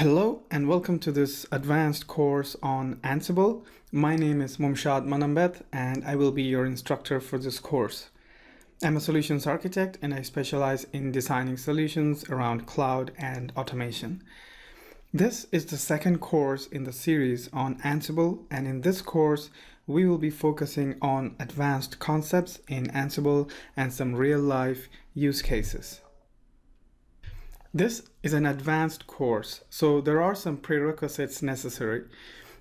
Hello and welcome to this advanced course on Ansible. My name is Mumshad Manambeth and I will be your instructor for this course. I'm a solutions architect and I specialize in designing solutions around cloud and automation. This is the second course in the series on Ansible, and in this course we will be focusing on advanced concepts in Ansible and some real-life use cases. This is an advanced course, so there are some prerequisites necessary.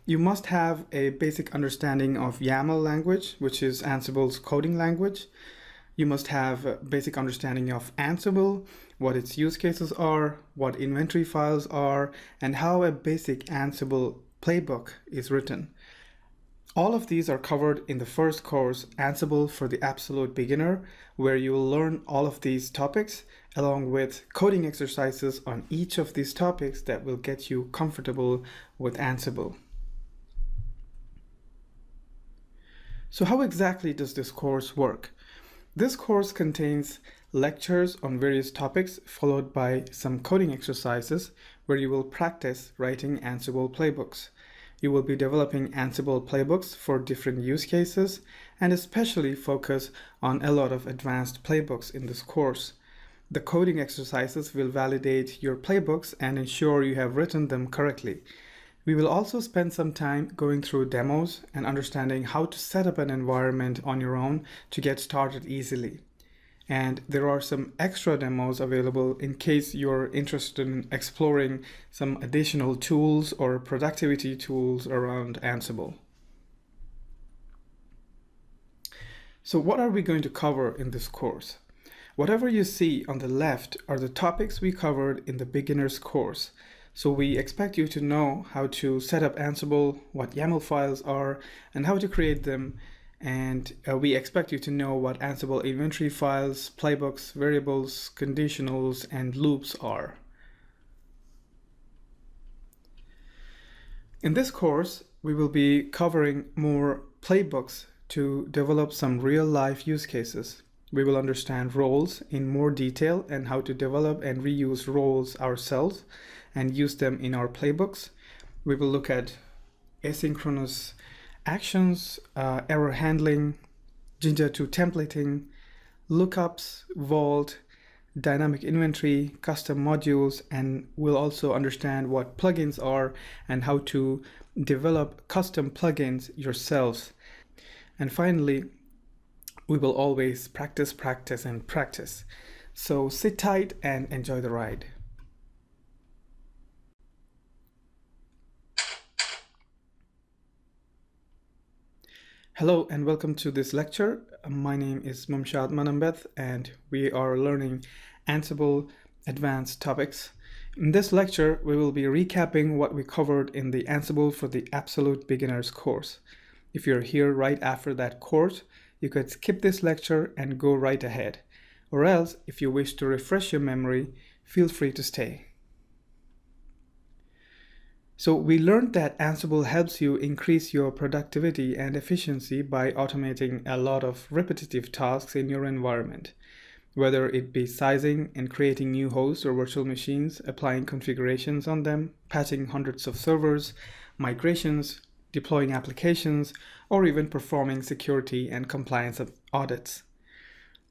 You must have a basic understanding of YAML language, which is Ansible's coding language. You must have a basic understanding of Ansible, what its use cases are, what inventory files are, and how a basic Ansible playbook is written. All of these are covered in the first course, Ansible for the Absolute Beginner, where you will learn all of these topics along with coding exercises on each of these topics that will get you comfortable with Ansible. So how exactly does this course work? This course contains lectures on various topics followed by some coding exercises where you will practice writing Ansible playbooks. You will be developing Ansible playbooks for different use cases and especially focus on a lot of advanced playbooks in this course. The coding exercises will validate your playbooks and ensure you have written them correctly. We will also spend some time going through demos and understanding how to set up an environment on your own to get started easily. And there are some extra demos available in case you're interested in exploring some additional tools or productivity tools around Ansible. So what are we going to cover in this course? Whatever you see on the left are the topics we covered in the beginner's course. So we expect you to know how to set up Ansible, what YAML files are, and how to create them. And we expect you to know what Ansible inventory files, playbooks, variables, conditionals, and loops are. In this course, we will be covering more playbooks to develop some real-life use cases. We will understand roles in more detail and how to develop and reuse roles ourselves and use them in our playbooks. We will look at asynchronous actions, error handling, Jinja 2 templating, lookups, vault, dynamic inventory, custom modules, and we'll also understand what plugins are and how to develop custom plugins yourselves. And finally, we will always practice, practice, and practice. So sit tight and enjoy the ride. Hello and welcome to this lecture. My name is Mumshad Manambeth and we are learning Ansible advanced topics. In this lecture, we will be recapping what we covered in the Ansible for the Absolute Beginners course. If you're here right after that course, you could skip this lecture and go right ahead. Or else, if you wish to refresh your memory, feel free to stay. So we learned that Ansible helps you increase your productivity and efficiency by automating a lot of repetitive tasks in your environment, whether it be sizing and creating new hosts or virtual machines, applying configurations on them, patching hundreds of servers, migrations, deploying applications, or even performing security and compliance audits.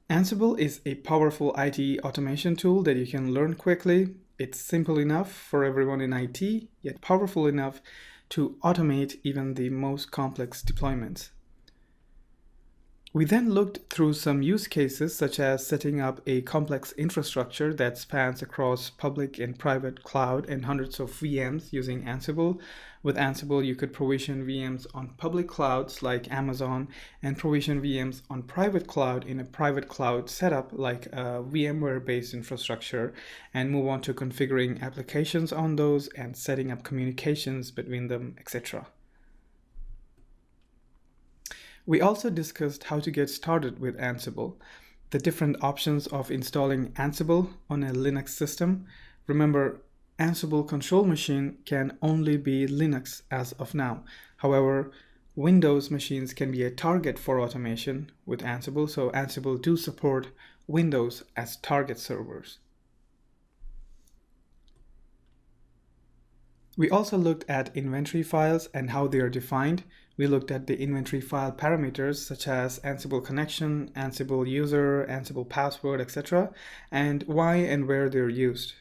Ansible is a powerful IT automation tool that you can learn quickly. It's simple enough for everyone in IT, yet powerful enough to automate even the most complex deployments. We then looked through some use cases such as setting up a complex infrastructure that spans across public and private cloud and hundreds of VMs using Ansible. With Ansible, you could provision VMs on public clouds like Amazon and provision VMs on private cloud in a private cloud setup like a VMware-based infrastructure and move on to configuring applications on those and setting up communications between them, etc. We also discussed how to get started with Ansible, the different options of installing Ansible on a Linux system. Remember, Ansible control machine can only be Linux as of now. However, Windows machines can be a target for automation with Ansible, so Ansible do support Windows as target servers. We also looked at inventory files and how they are defined. We looked at the inventory file parameters such as Ansible connection, Ansible user, Ansible password, etc., and why and where they're used.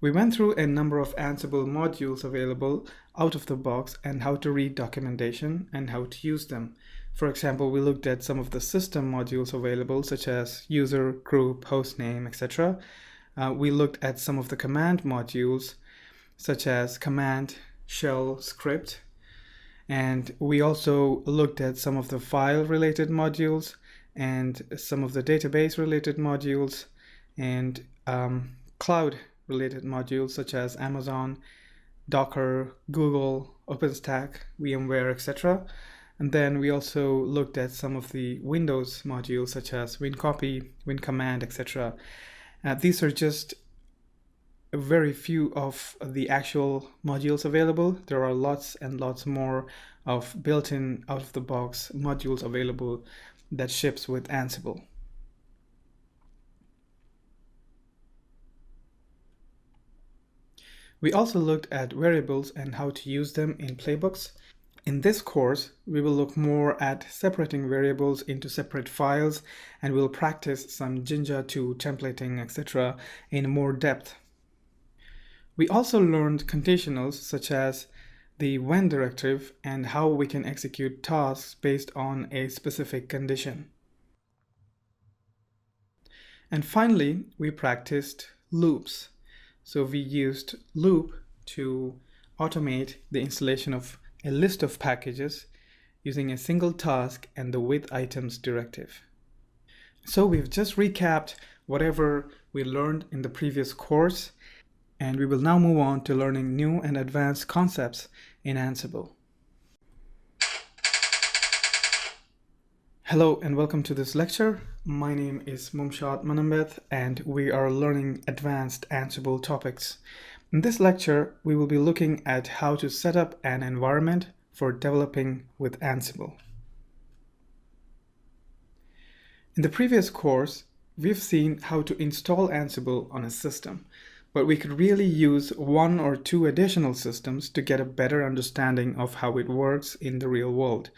We went through a number of Ansible modules available out of the box and how to read documentation and how to use them. For example, we looked at some of the system modules available such as user, group, hostname, etc. We looked at some of the command modules such as command, shell, script. And we also looked at some of the file related modules and some of the database related modules and cloud related modules such as Amazon, Docker, Google, OpenStack, VMware, etc. And then we also looked at some of the Windows modules such as WinCopy, WinCommand, etc. These are just a very few of the actual modules available. There are lots and lots more of built-in out-of-the-box modules available that ships with Ansible. We also looked at variables and how to use them in playbooks. In this course, we will look more at separating variables into separate files, and we'll practice some Jinja 2 templating, etc. in more depth. We also learned conditionals such as the when directive and how we can execute tasks based on a specific condition. And finally, we practiced loops. So we used loop to automate the installation of a list of packages using a single task and the with items directive. So we've just recapped whatever we learned in the previous course, and we will now move on to learning new and advanced concepts in Ansible. Hello and welcome to this lecture. My name is Mumshad Manambeth and we are learning advanced Ansible topics. In this lecture, we will be looking at how to set up an environment for developing with Ansible. In the previous course, we've seen how to install Ansible on a system, but we could really use one or two additional systems to get a better understanding of how it works in the real world.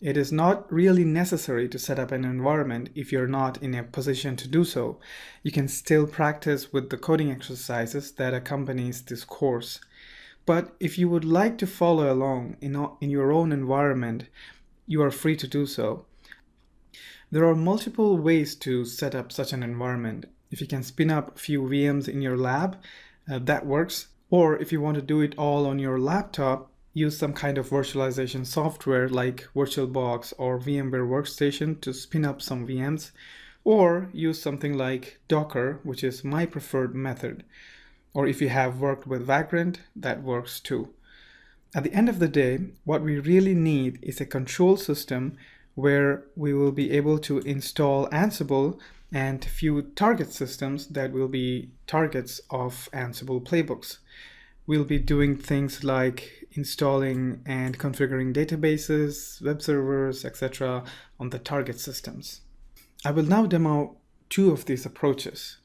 It is not really necessary to set up an environment if you're not in a position to do so. You can still practice with the coding exercises that accompanies this course. But if you would like to follow along in your own environment, you are free to do so. There are multiple ways to set up such an environment. If you can spin up a few VMs in your lab, that works. Or if you want to do it all on your laptop, use some kind of virtualization software like VirtualBox or VMware Workstation to spin up some VMs, or use something like Docker, which is my preferred method. Or if you have worked with Vagrant, that works too. At the end of the day, what we really need is a control system where we will be able to install Ansible and a few target systems that will be targets of Ansible playbooks. We'll be doing things like installing and configuring databases, web servers, etc. on the target systems. I will now demo two of these approaches.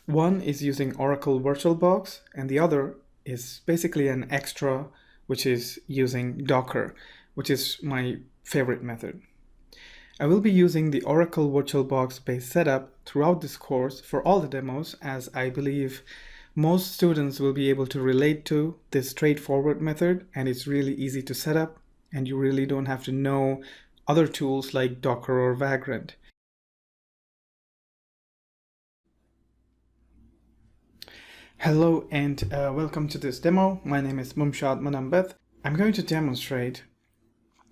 One is using Oracle VirtualBox, and the other is basically an extra, which is using Docker, which is my favorite method. I will be using the Oracle VirtualBox based setup throughout this course for all the demos, as I believe most students will be able to relate to this straightforward method, and it's really easy to set up, and you really don't have to know other tools like Docker or Vagrant. Hello and welcome to this demo. My name is Mumshad Manambeth. I'm going to demonstrate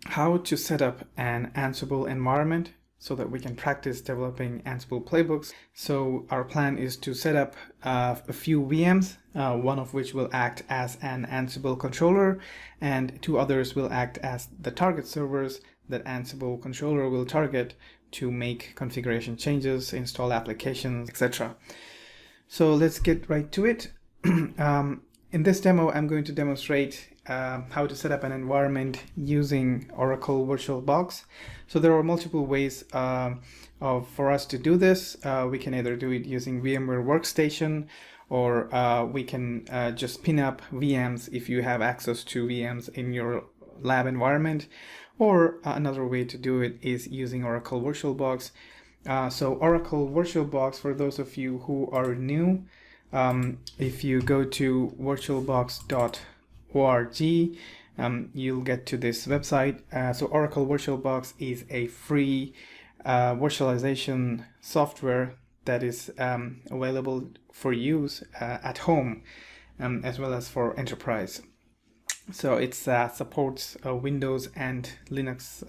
how to set up an Ansible environment so that we can practice developing Ansible playbooks. So our plan is to set up a few VMs, one of which will act as an Ansible controller, and two others will act as the target servers that Ansible controller will target to make configuration changes, install applications, etc. So let's get right to it. In this demo, I'm going to demonstrate how to set up an environment using Oracle VirtualBox. So there are multiple ways for us to do this. We can either do it using VMware Workstation, or we can just pin up VMs if you have access to VMs in your lab environment. Or another way to do it is using Oracle VirtualBox. So Oracle VirtualBox, for those of you who are new, if you go to virtualbox.org, you'll get to this website. So Oracle VirtualBox is a free virtualization software that is available for use at home, as well as for enterprise. So it supports Windows and Linux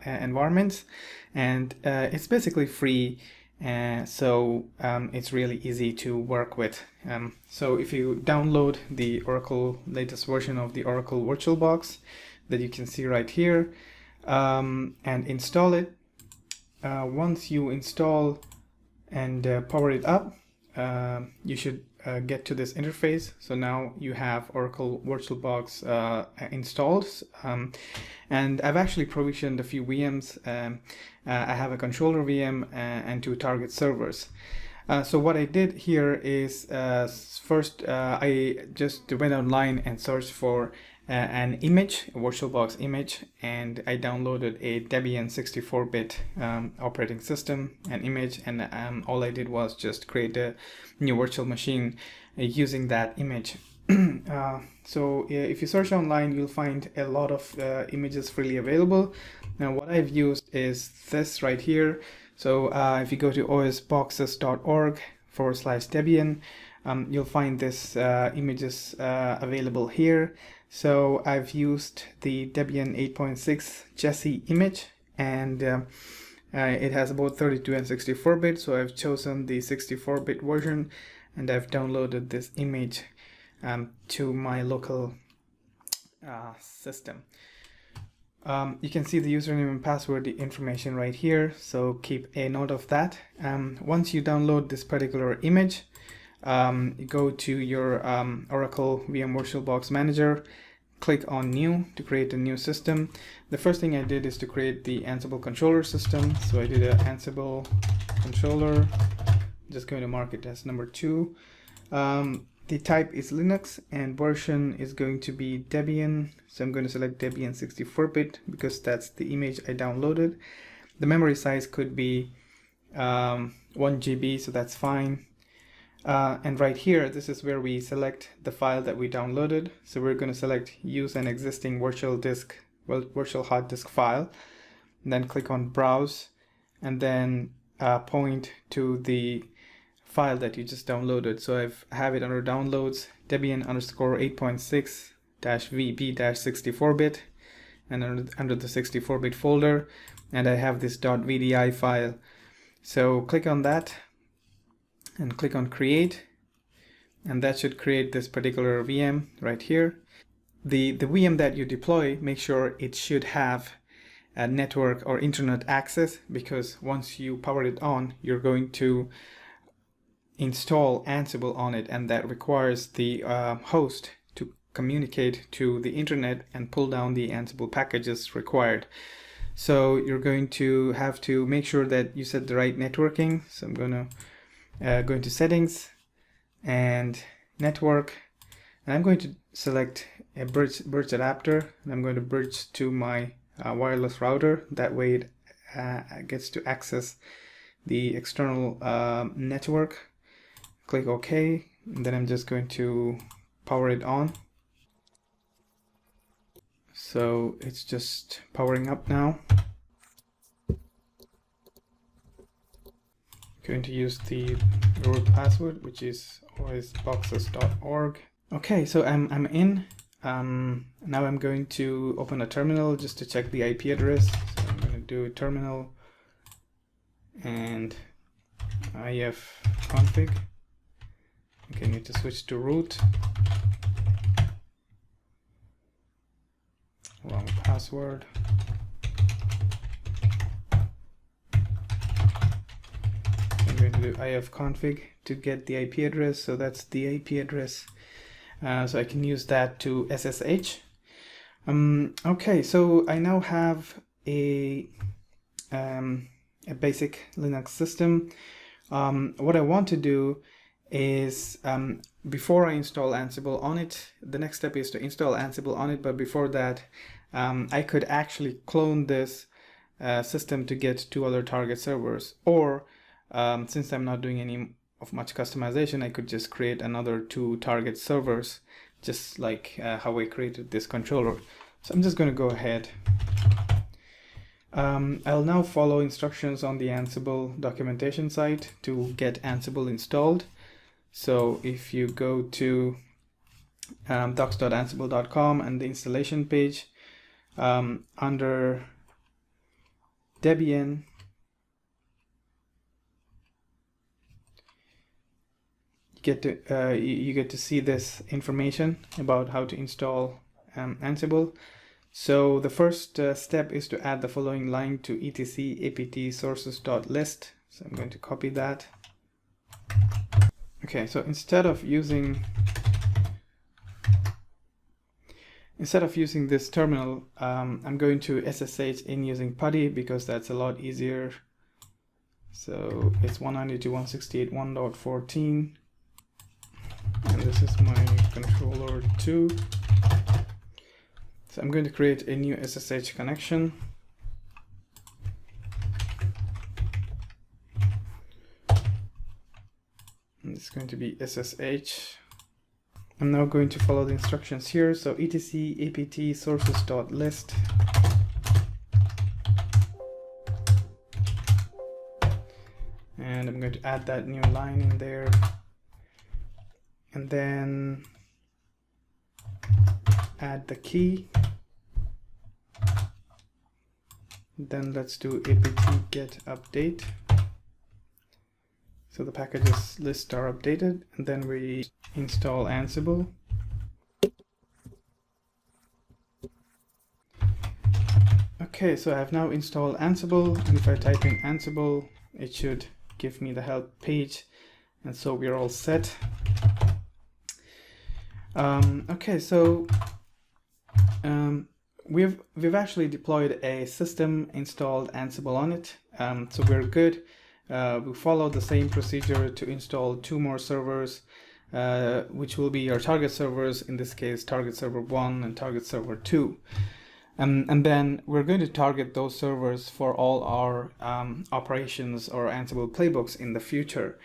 environments, and it's basically free. So it's really easy to work with. So if you download the Oracle latest version of the Oracle VirtualBox that you can see right here, and install it, once you install and power it up, you should get to this interface. So now you have Oracle VirtualBox installed, and I've actually provisioned a few VMs. I have a controller VM and 2 target servers. So what I did here is first I just went online and searched for an image, a VirtualBox image, and I downloaded a Debian 64-bit operating system, an image, and all I did was just create a new virtual machine using that image. So if you search online, you'll find a lot of images freely available. Now what I've used is this right here. So if you go to osboxes.org/Debian, you'll find this images available here. So I've used the Debian 8.6 Jessie image, and it has about 32 and 64-bit. So I've chosen the 64-bit version, and I've downloaded this image to my local system. You can see the username and password information right here, so keep a note of that. Once you download this particular image, you go to your Oracle VM VirtualBox Manager, click on New to create a new system. The first thing I did is to create the Ansible controller system. So I did an Ansible controller, just going to mark it as number 2. The type is Linux and version is going to be Debian. So I'm going to select Debian 64-bit because that's the image I downloaded. The memory size could be 1 GB, so that's fine. And right here, this is where we select the file that we downloaded. So we're going to select use an existing virtual hard disk file, and then click on browse, and then point to the file that you just downloaded. So I have it under downloads, Debian _8.6-VB-64-bit, and under the 64-bit folder, and I have this .vdi file. So click on that and click on create, and that should create this particular VM right here. The VM that you deploy, make sure it should have a network or internet access, because once you power it on, you're going to install Ansible on it, and that requires the host to communicate to the internet and pull down the Ansible packages required. So you're going to have to make sure that you set the right networking. So I'm going to go into settings and network, and I'm going to select a bridge adapter, and I'm going to bridge to my wireless router. That way it gets to access the external network. Click OK, and then I'm just going to power it on. So it's just powering up now. Going to use the root password, which is osboxes.org. Okay, so I'm in. Now I'm going to open a terminal just to check the IP address. So I'm going to do terminal and ifconfig. Okay, I need to switch to root. Wrong password. I'm going to do ifconfig to get the IP address. So that's the IP address. So I can use that to SSH. Okay, so I now have a basic Linux system. What I want to do is, before I install Ansible on it, the next step is to install Ansible on it. But before that, I could actually clone this system to get 2 other target servers. Or since I'm not doing any of much customization, I could just create another 2 target servers, just like how I created this controller. So I'm just going to go ahead. I'll now follow instructions on the Ansible documentation site to get Ansible installed. So if you go to docs.ansible.com and the installation page, under Debian, you get to see this information about how to install Ansible. So the first step is to add the following line to etc apt sources.list. So I'm going to copy that. Okay, so instead of using this terminal, I'm going to SSH in using PuTTY because that's a lot easier. So it's 192.168.1.14, and this is my controller 2. So I'm going to create a new SSH connection. And it's going to be SSH. I'm now going to follow the instructions here. So etc apt sources.list. And I'm going to add that new line in there. And then add the key. Then let's do apt get update. So the packages list are updated, and then we install Ansible. Okay, so I've now installed Ansible, and if I type in Ansible, it should give me the help page, and so we're all set. Okay, so we've actually deployed a system, installed Ansible on it, so we're good. We followed the same procedure to install 2 more servers, which will be our target servers, in this case target server 1 and target server 2. And then we're going to target those servers for all our operations or Ansible playbooks in the future.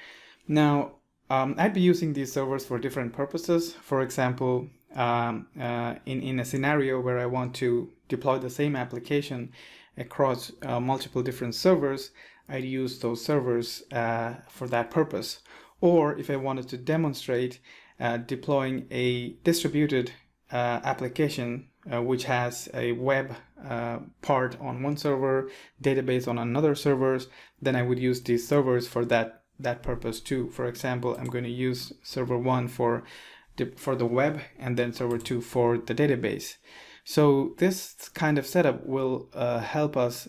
Now, I'd be using these servers for different purposes. For example, in a scenario where I want to deploy the same application across multiple different servers, I'd use those servers for that purpose. Or if I wanted to demonstrate deploying a distributed application which has a web part on one server, database on another server, then I would use these servers for that purpose too. For example, I'm going to use server 1 for the web, and then server 2 for the database. So this kind of setup will help us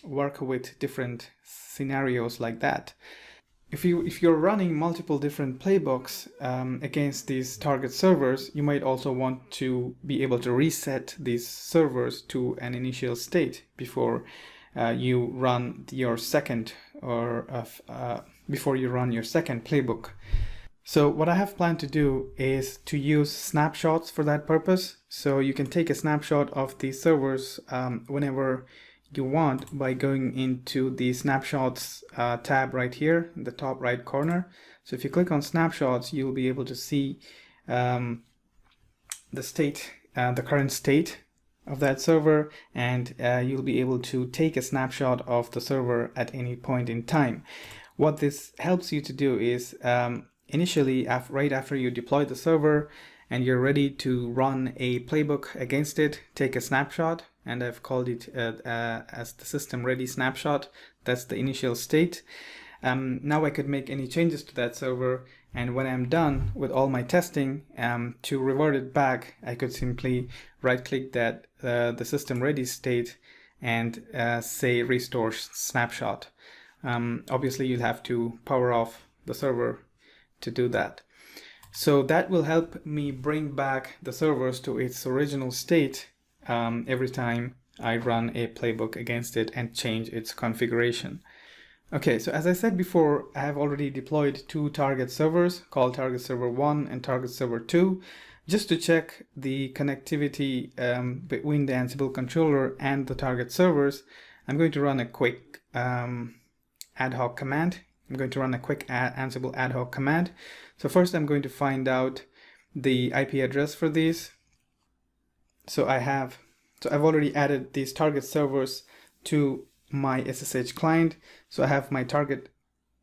work with different scenarios like that. If you're running multiple different playbooks against these target servers, you might also want to be able to reset these servers to an initial state before you run your second playbook. So what I have planned to do is to use snapshots for that purpose. So you can take a snapshot of these servers whenever you want by going into the snapshots tab right here in the top right corner. So if you click on snapshots, you'll be able to see the current state of that server, and you'll be able to take a snapshot of the server at any point in time. What this helps you to do is initially, right after you deploy the server and you're ready to run a playbook against it, take a snapshot, and I've called it as the system ready snapshot. That's the initial state. Now I could make any changes to that server, and when I'm done with all my testing, to revert it back, I could simply right click that the system ready state and say restore snapshot. Obviously you'll have to power off the server to do that. So that will help me bring back the servers to its original state every time I run a playbook against it and change its configuration. Okay, so as I said before, I have already deployed two target servers called target server 1 and target server 2 just to check the connectivity between the Ansible controller and the target servers. I'm going to run a quick ad hoc command. I'm going to run a quick Ansible ad hoc command. So first I'm going to find out the IP address for these. So I've already added these target servers to my SSH client. So I have my target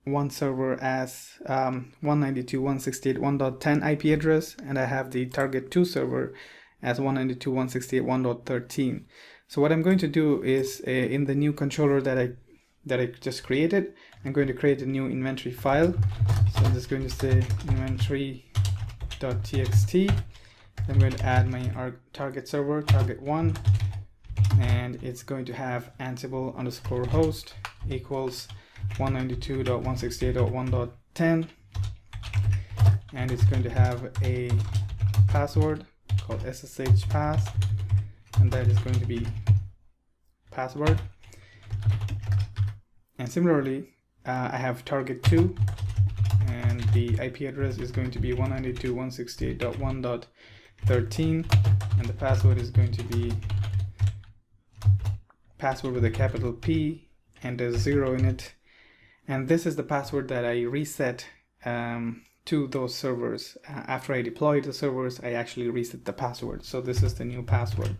1 server as 192.168.1.10 IP address, and I have the target 2 server as 192.168.1.13. So what I'm going to do is in the new controller that I just created, I'm going to create a new inventory file. So I'm just going to say inventory.txt. I'm going to add my target server, target 1, and it's going to have Ansible underscore host equals 192.168.1.10, and it's going to have a password called SSH pass, and that is going to be password. And similarly, I have target 2, and the IP address is going to be 192.168.1.13, and the password is going to be password with a capital P and a 0 in it. And this is the password that I reset to those servers. After I deployed the servers, I actually reset the password. So this is the new password.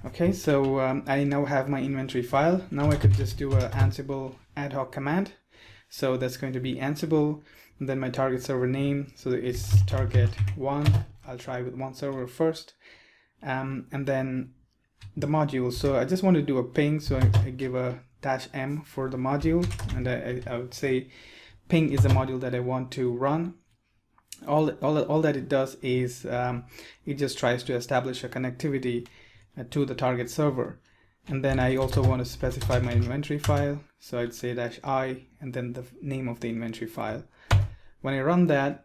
Okay, so I now have my inventory file. Now I could just do a Ansible ad hoc command. So that's going to be Ansible, and then my target server name. So it's target 1. I'll try with 1 server first. And then the module. So I just want to do a ping. So I give a -m for the module, and I would say ping is a module that I want to run. All that it does is it just tries to establish a connectivity to the target server. And then I also want to specify my inventory file. So I'd say -i and then the name of the inventory file. When I run that,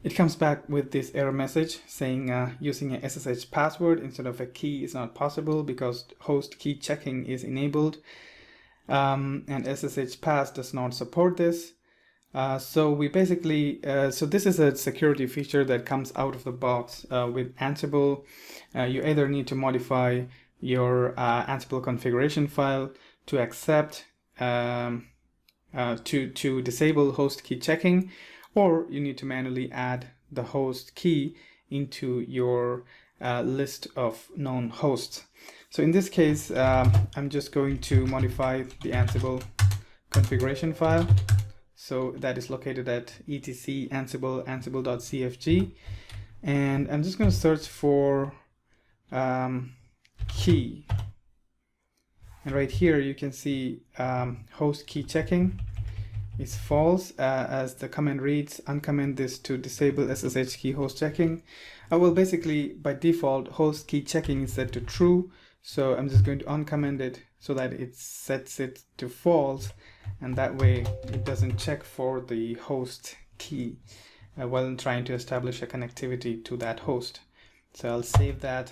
it comes back with this error message saying using a SSH password instead of a key is not possible because host key checking is enabled, and SSH pass does not support this. So we basically, so this is a security feature that comes out of the box with Ansible. You either need to modify your Ansible configuration file to accept, to disable host key checking, or you need to manually add the host key into your list of known hosts. So in this case, I'm just going to modify the Ansible configuration file. So that is located at etc ansible ansible.cfg, and I'm just going to search for key, and right here you can see host key checking is false, as the command reads, uncomment this to disable SSH key host checking. Well, basically by default host key checking is set to true, so I'm just going to uncomment it so that it sets it to false, and that way it doesn't check for the host key while trying to establish a connectivity to that host. So I'll save that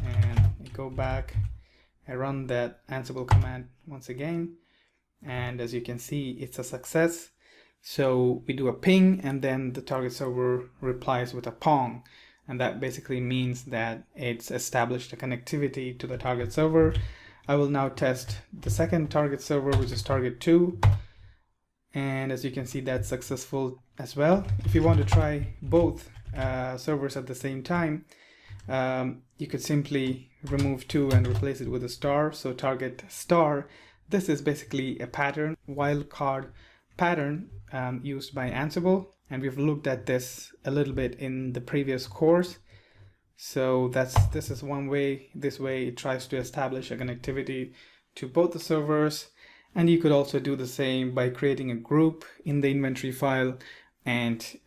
and I go back, I run that Ansible command once again, and as you can see, it's a success. So we do a ping, and then the target server replies with a pong, and that basically means that it's established a connectivity to the target server. I will now test the second target server, which is target 2, and as you can see, that's successful as well. If you want to try both servers at the same time, you could simply remove 2 and replace it with a star. So target star, this is basically a pattern, wildcard pattern used by Ansible, and we've looked at this a little bit in the previous course. So this is one way. This way it tries to establish a connectivity to both the servers, and you could also do the same by creating a group in the inventory file and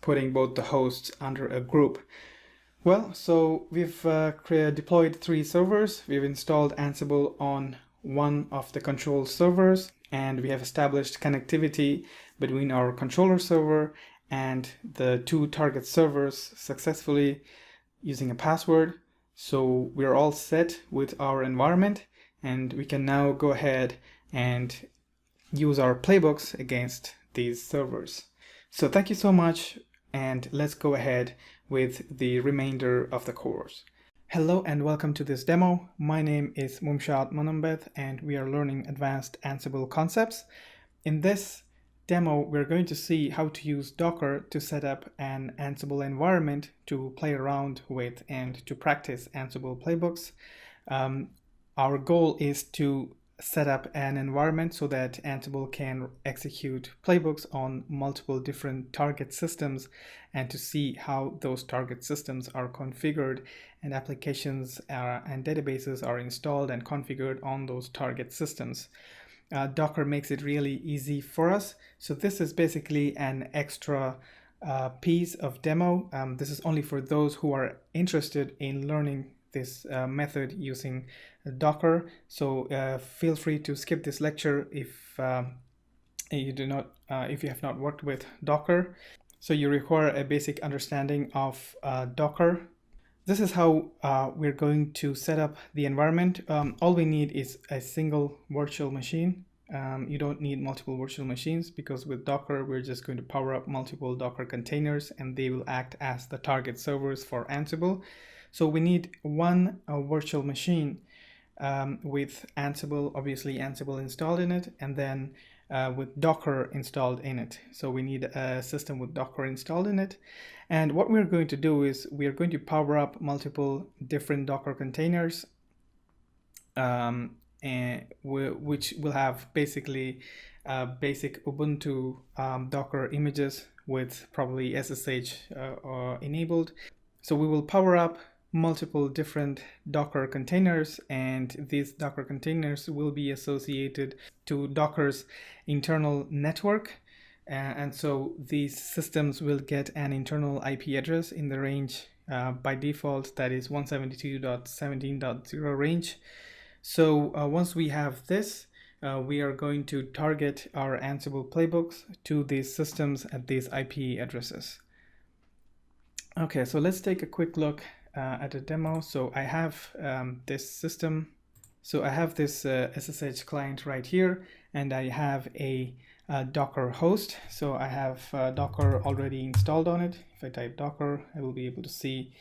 putting both the hosts under a group. Well, so we've deployed 3 servers. We've installed Ansible on one of the control servers, and we have established connectivity between our controller server and the 2 target servers successfully using a password. So we're all set with our environment, and we can now go ahead and use our playbooks against these servers. So thank you so much, and let's go ahead with the remainder of the course. Hello and welcome to this demo. My name is Mumshad Manambeth, and we are learning advanced Ansible concepts. In this demo, we're going to see how to use Docker to set up an Ansible environment to play around with and to practice Ansible playbooks. Our goal is to set up an environment so that Ansible can execute playbooks on multiple different target systems, and to see how those target systems are configured and applications and databases are installed and configured on those target systems. Docker makes it really easy for us. So this is basically an extra piece of demo. This is only for those who are interested in learning this method using Docker. So feel free to skip this lecture if if you have not worked with Docker. So you require a basic understanding of Docker. This is how we're going to set up the environment. All we need is a single virtual machine. You don't need multiple virtual machines, because with Docker, we're just going to power up multiple Docker containers and they will act as the target servers for Ansible. So we need one virtual machine with Ansible, obviously Ansible installed in it, and then with Docker installed in it. So we need a system with Docker installed in it. And what we're going to do is we're going to power up multiple different Docker containers, which will have basically basic Ubuntu Docker images with probably SSH enabled. So we will power up multiple different Docker containers, and these Docker containers will be associated to Docker's internal network. And so these systems will get an internal IP address in the range by default, that is 172.17.0 range. So once we have this, we are going to target our Ansible playbooks to these systems at these IP addresses. Okay, so let's take a quick look at a demo. So I have this system. So I have this SSH client right here, and I have a Docker host. So I have Docker already installed on it. If I type Docker, I will be able to see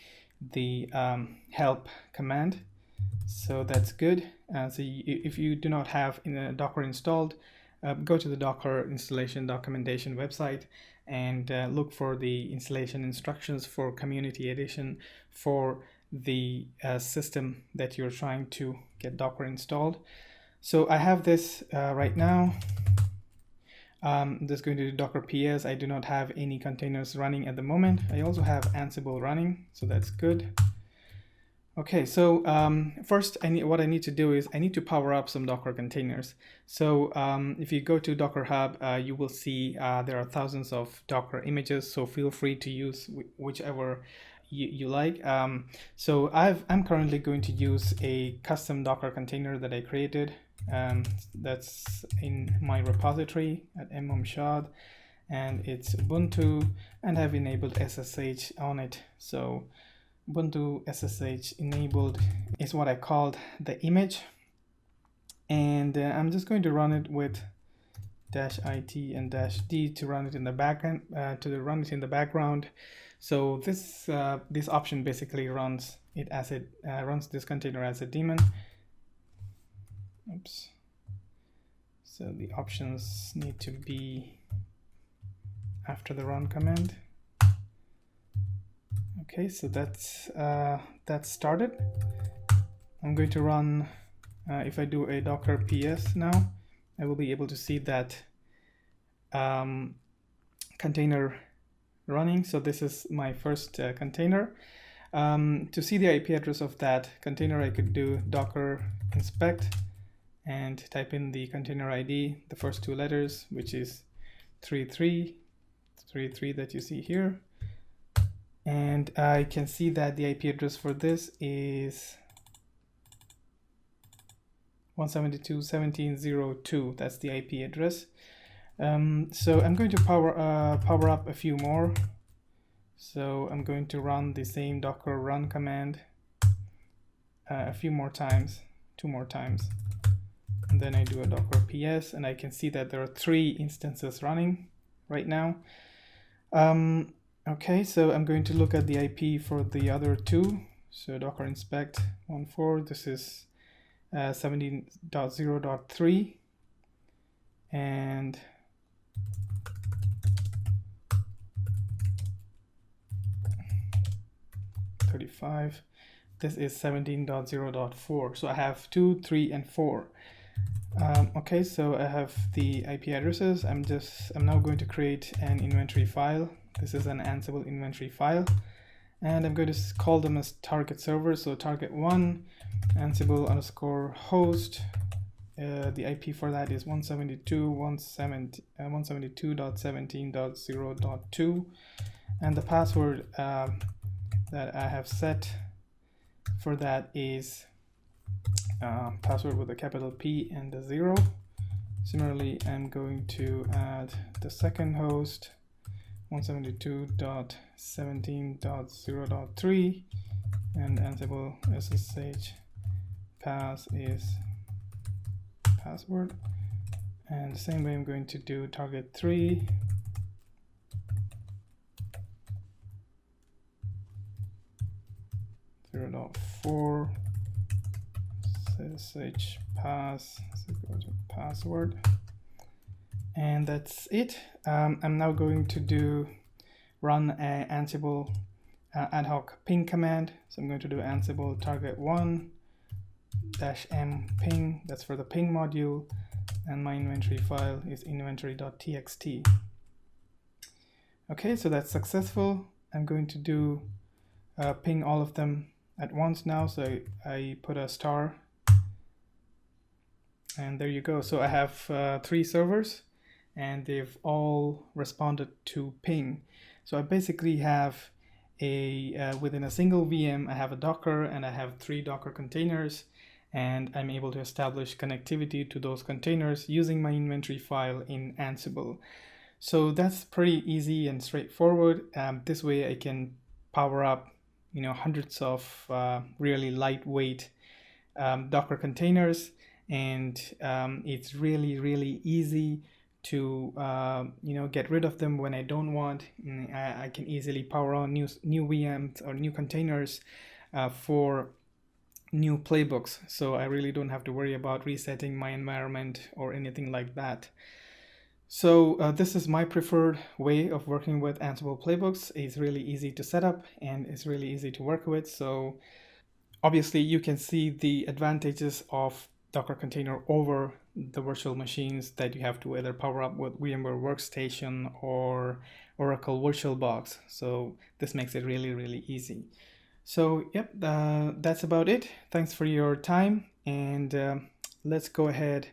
the help command. So that's good. If you do not have Docker installed, go to the Docker installation documentation website and look for the installation instructions for Community Edition for the system that you're trying to get Docker installed. So I have this right now. Just going to do Docker PS. I do not have any containers running at the moment. I also have Ansible running, so that's good. Okay, so first what I need to do is I need to power up some Docker containers. So if you go to Docker Hub, you will see there are thousands of Docker images, so feel free to use whichever you like. So I'm currently going to use a custom Docker container that I created. That's in my repository at mmumshad, and it's Ubuntu, and I've enabled SSH on it. So Ubuntu SSH enabled is what I called the image, and I'm just going to run it with -it and -d to run it in the background. So this option basically runs it as runs this container as a daemon. Oops. So the options need to be after the run command. Okay, so that's started. I'm going to run, if I do a Docker PS now, I will be able to see that container running. So this is my first container. To see the IP address of that container, I could do docker inspect and type in the container ID, the first 2 letters, which is 3333 that you see here. And I can see that the IP address for this is 172.17.02. That's the IP address. So I'm going to power up a few more. So I'm going to run the same docker run command a few more times, 2 more times. And then I do a docker ps, and I can see that there are 3 instances running right now. Okay, so I'm going to look at the IP for the other 2. So docker inspect 1.4, this is 17.0.3, and this is 17.0.4. So I have 2, 3, and 4. Okay, so I have the IP addresses. I'm now going to create an inventory file. This is an Ansible inventory file, and I'm going to call them as target servers. So target 1 Ansible _ host. The IP for that is 172.17.0.2, and the password that I have set for that is password with a capital P and a 0. Similarly, I'm going to add the second host, 172.17.0.3, and Ansible SSH pass is password. And the same way I'm going to do target 3, .4 SSH pass password, and that's it. I'm now going to run a Ansible ad hoc ping command. So I'm going to do Ansible target 1 -m ping. That's for the ping module, and my inventory file is inventory.txt. Okay, so that's successful. I'm going to do ping all of them at once now. So I put a star, and there you go. So I have 3 servers, and they've all responded to ping. So I basically have within a single VM, I have a Docker, and I have 3 Docker containers, and I'm able to establish connectivity to those containers using my inventory file in Ansible. So that's pretty easy and straightforward. This way I can power up, hundreds of really lightweight Docker containers, and it's really easy to get rid of them when I don't want. I can easily power on new VMs or new containers for new playbooks, so I really don't have to worry about resetting my environment or anything like that. So this is my preferred way of working with Ansible playbooks. It's really easy to set up, and it's really easy to work with. So obviously you can see the advantages of Docker container over the virtual machines that you have to either power up with VMware Workstation or Oracle VirtualBox. So this makes it really easy. So yep, that's about it. Thanks for your time, and let's go ahead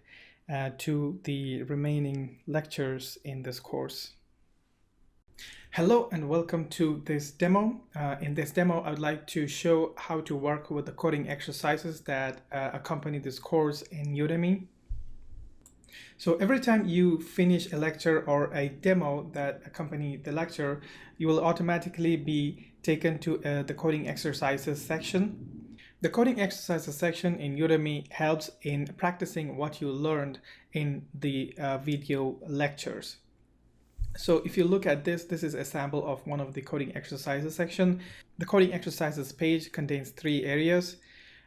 to the remaining lectures in this course. Hello and welcome to this demo. In this demo, I would like to show how to work with the coding exercises that accompany this course in Udemy. So every time you finish a lecture or a demo that accompany the lecture, you will automatically be taken to the coding exercises section. The coding exercises section in Udemy helps in practicing what you learned in the video lectures. So if you look at this is a sample of one of the coding exercises section. The coding exercises page contains 3 areas.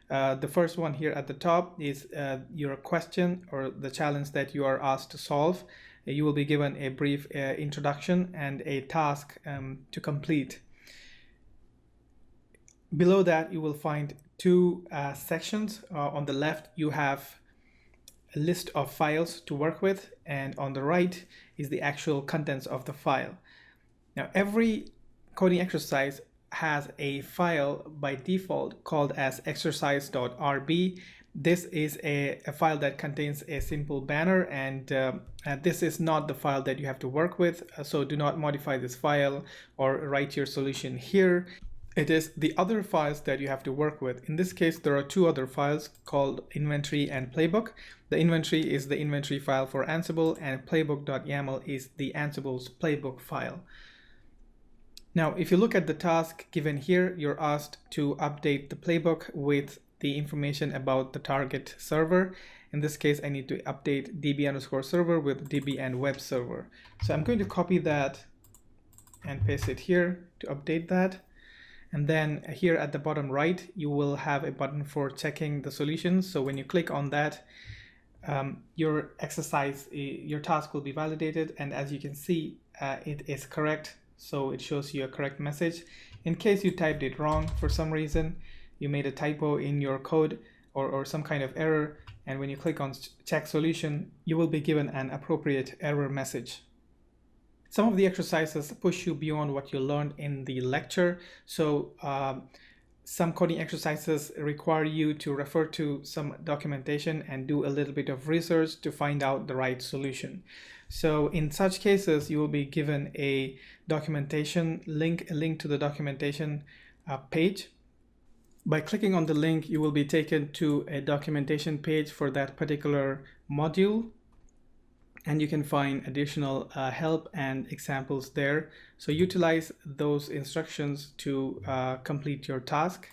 The first one here at the top is your question or the challenge that you are asked to solve. You will be given a brief introduction and a task to complete. Below that, you will find 2 sections. On the left, you have a list of files to work with, and on the right is the actual contents of the file. Now, every coding exercise has a file by default called as exercise.rb. This is a file that contains a simple banner, and this is not the file that you have to work with. So do not modify this file or write your solution here. It is the other files that you have to work with. In this case, there are two other files called inventory and playbook. The inventory is the inventory file for Ansible, and playbook.yaml is the Ansible's playbook file. Now, if you look at the task given here, you're asked to update the playbook with the information about the target server. In this case, I need to update db_server with db and web server. So I'm going to copy that and paste it here to update that. And then here at the bottom right, you will have a button for checking the solutions. So when you click on that, your task will be validated. And as you can see, it is correct. So it shows you a correct message. In case you typed it wrong for some reason, you made a typo in your code or some kind of error, and when you click on check solution, you will be given an appropriate error message. Some of the exercises push you beyond what you learned in the lecture. So some coding exercises require you to refer to some documentation and do a little bit of research to find out the right solution. So in such cases, you will be given a documentation link, a link to the documentation page. By clicking on the link, you will be taken to a documentation page for that particular module, and you can find additional help and examples there. So utilize those instructions to complete your task.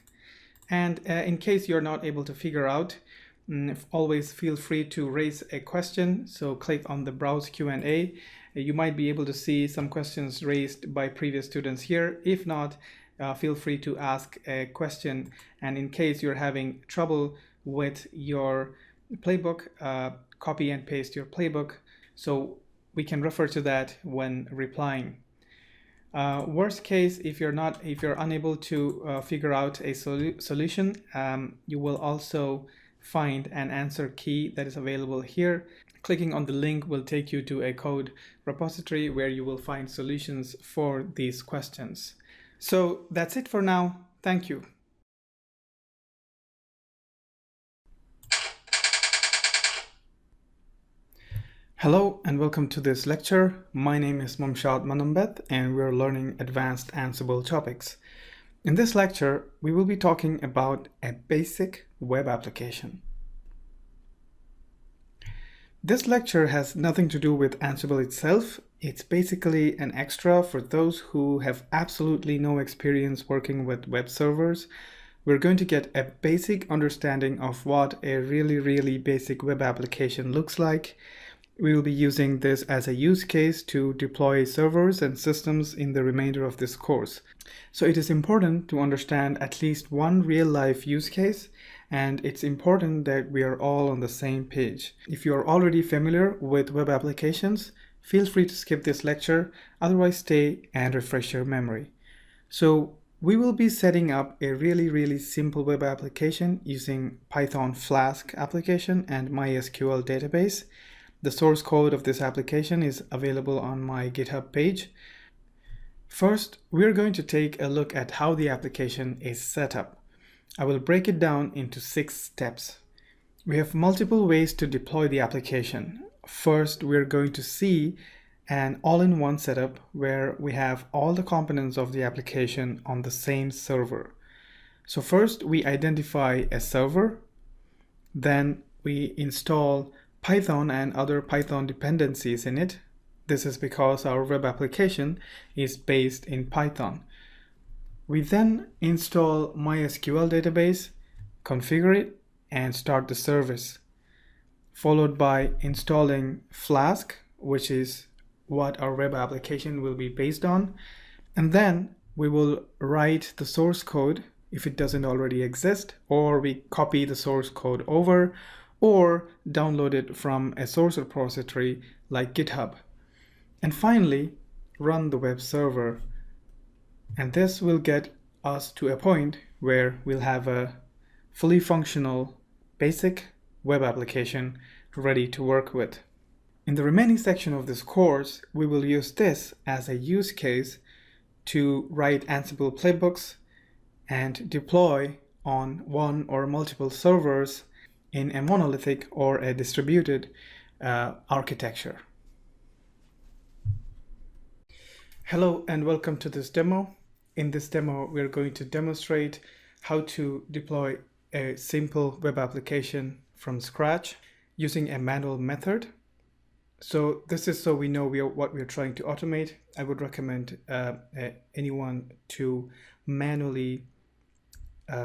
And in case you're not able to figure out, always feel free to raise a question. So click on the Browse Q&A. You might be able to see some questions raised by previous students here. If not, feel free to ask a question. And in case you're having trouble with your playbook, copy and paste your playbook so we can refer to that when replying. Worst case, if you're unable to figure out a solution, you will also find an answer key that is available here. Clicking on the link will take you to a code repository where you will find solutions for these questions. So that's it for now. Thank you. Hello and welcome to this lecture. My name is Mumshad Manambeth and we're learning advanced Ansible topics. In this lecture, we will be talking about a basic web application. This lecture has nothing to do with Ansible itself. It's basically an extra for those who have absolutely no experience working with web servers. We're going to get a basic understanding of what a really basic web application looks like. We will be using this as a use case to deploy servers and systems in the remainder of this course. So it is important to understand at least one real-life use case, and it's important that we are all on the same page. If you are already familiar with web applications, feel free to skip this lecture, otherwise stay and refresh your memory. So we will be setting up a really simple web application using Python Flask application and MySQL database. The source code of this application is available on my GitHub page. First, we're going to take a look at how the application is set up. I will break it down into 6 steps. We have multiple ways to deploy the application. First, we're going to see an all-in-one setup where we have all the components of the application on the same server. So first, we identify a server, then we install Python and other Python dependencies in it. This is because our web application is based in Python. We then install MySQL database, configure it, and start the service, followed by installing Flask, which is what our web application will be based on. And then we will write the source code if it doesn't already exist, or we copy the source code over, or download it from a source repository like GitHub. And finally, run the web server. And this will get us to a point where we'll have a fully functional, basic web application ready to work with. In the remaining section of this course, we will use this as a use case to write Ansible playbooks and deploy on one or multiple servers in a monolithic or a distributed architecture. Hello and welcome to this demo. In this demo, we're going to demonstrate how to deploy a simple web application from scratch using a manual method. So this is so we know what we're trying to automate. I would recommend anyone to manually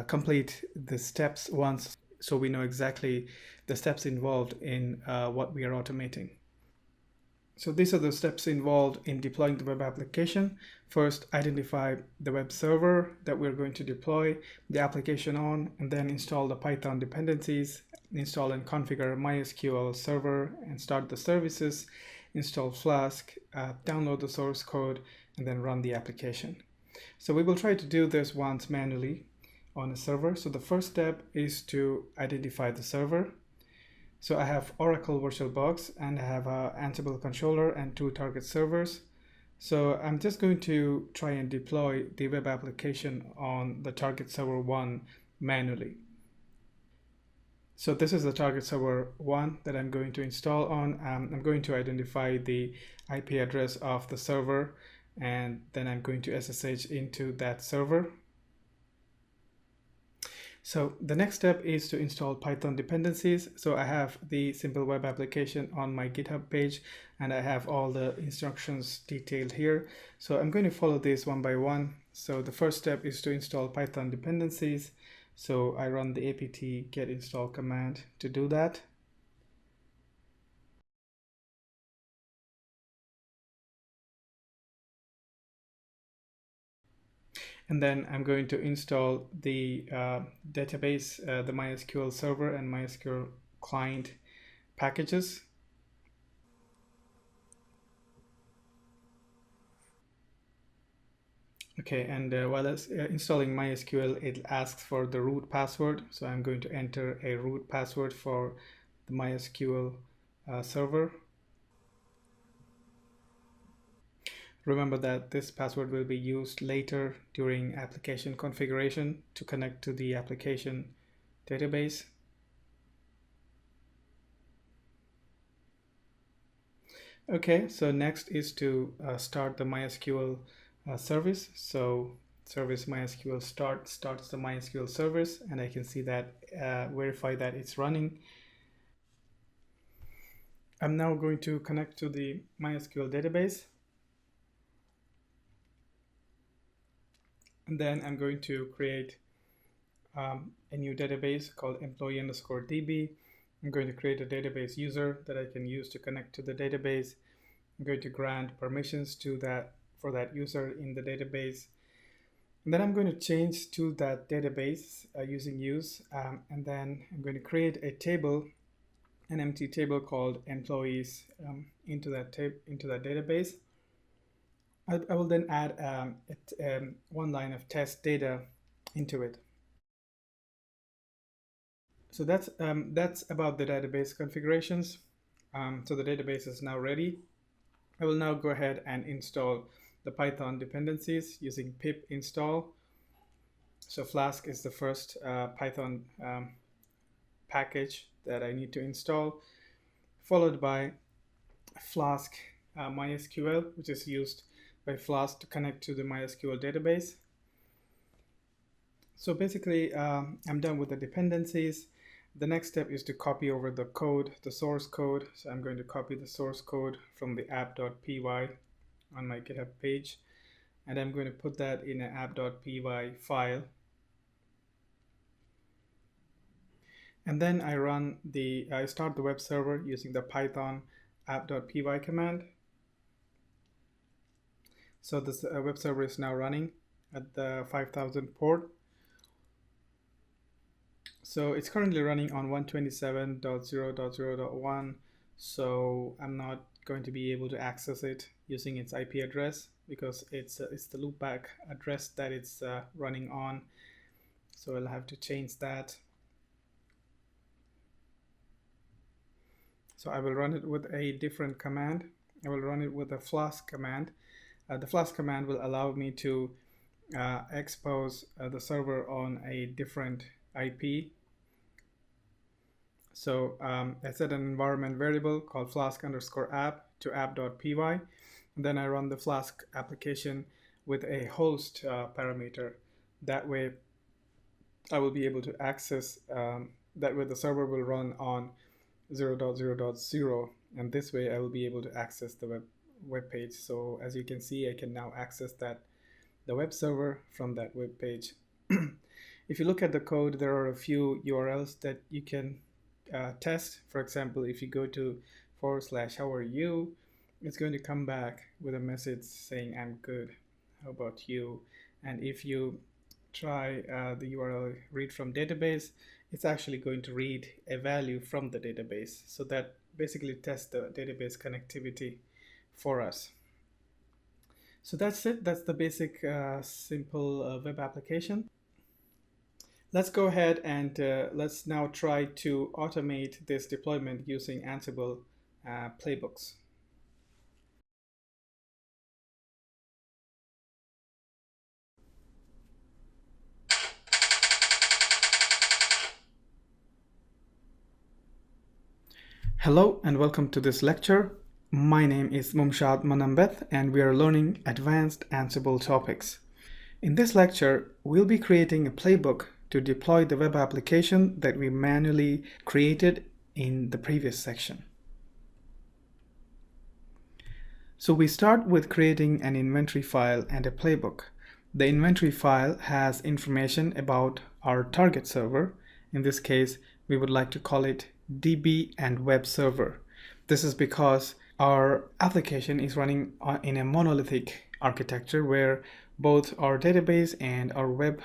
complete the steps once, so we know exactly the steps involved in what we are automating. So these are the steps involved in deploying the web application. First, identify the web server that we're going to deploy the application on, and then install the Python dependencies, install and configure MySQL server and start the services, install Flask, download the source code, and then run the application. So we will try to do this once manually on a server. So the first step is to identify the server. So I have Oracle VirtualBox and I have a Ansible controller and 2 target servers. So I'm just going to try and deploy the web application on the target server 1 manually. So this is the target server 1 that I'm going to install on. I'm going to identify the IP address of the server, and then I'm going to SSH into that server. So the next step is to install Python dependencies. So I have the simple web application on my GitHub page, and I have all the instructions detailed here. So I'm going to follow this one by one. So the first step is to install Python dependencies. So I run the apt get install command to do that. And then I'm going to install the database, the MySQL server and MySQL client packages. Okay, and while installing MySQL, it asks for the root password. So I'm going to enter a root password for the MySQL server. Remember that this password will be used later during application configuration to connect to the application database. Okay, so next is to start the MySQL service. So service MySQL starts the MySQL service, and I can see that verify that it's running. I'm now going to connect to the MySQL database. And then I'm going to create a new database called employee_db. I'm going to create a database user that I can use to connect to the database. I'm going to grant permissions to for that user in the database. And then I'm going to change to that database using use. And then I'm going to create a table, an empty table called employees into that database. I will then add one line of test data into it. So that's about the database configurations. So the database is now ready. I will now go ahead and install the Python dependencies using pip install. So Flask is the first Python package that I need to install, followed by Flask MySQL, which is used by Flask to connect to the MySQL database. So basically, I'm done with the dependencies. The next step is to copy over the code, the source code. So I'm going to copy the source code from the app.py on my GitHub page, and I'm going to put that in an app.py file. And then I start the web server using the Python app.py command. So this web server is now running at the 5000 port. So it's currently running on 127.0.0.1. So I'm not going to be able to access it using its IP address because it's the loopback address that it's running on. So I'll have to change that. So I will run it with a different command. I will run it with a Flask command. The Flask command will allow me to expose the server on a different IP. So I set an environment variable called Flask_app to app.py. And then I run the Flask application with a host parameter. That way I will be able to access, that way the server will run on 0.0.0, and this way I will be able to access the web page. So as you can see, I can now access the web server from that web page. If you look at the code, there are a few URLs that you can test. For example, if you go to /how are you, it's going to come back with a message saying I'm good, how about you? And if you try the URL read from database, it's actually going to read a value from the database. So that basically tests the database connectivity for us. So that's it. That's the basic simple web application. Let's go ahead and let's now try to automate this deployment using Ansible playbooks. Hello and welcome to this lecture. My name is Mumshad Manambeth and we are learning advanced Ansible topics. In this lecture, we'll be creating a playbook to deploy the web application that we manually created in the previous section. So we start with creating an inventory file and a playbook. The inventory file has information about our target server. In this case, we would like to call it DB and web server. This is because our application is running in a monolithic architecture where both our database and our web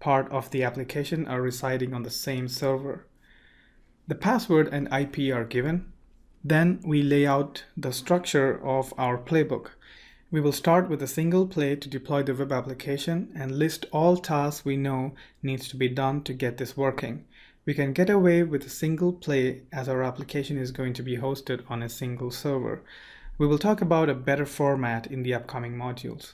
part of the application are residing on the same server. The password and IP are given. Then we lay out the structure of our playbook. We will start with a single play to deploy the web application and list all tasks we know needs to be done to get this working. We can get away with a single play as our application is going to be hosted on a single server. We will talk about a better format in the upcoming modules.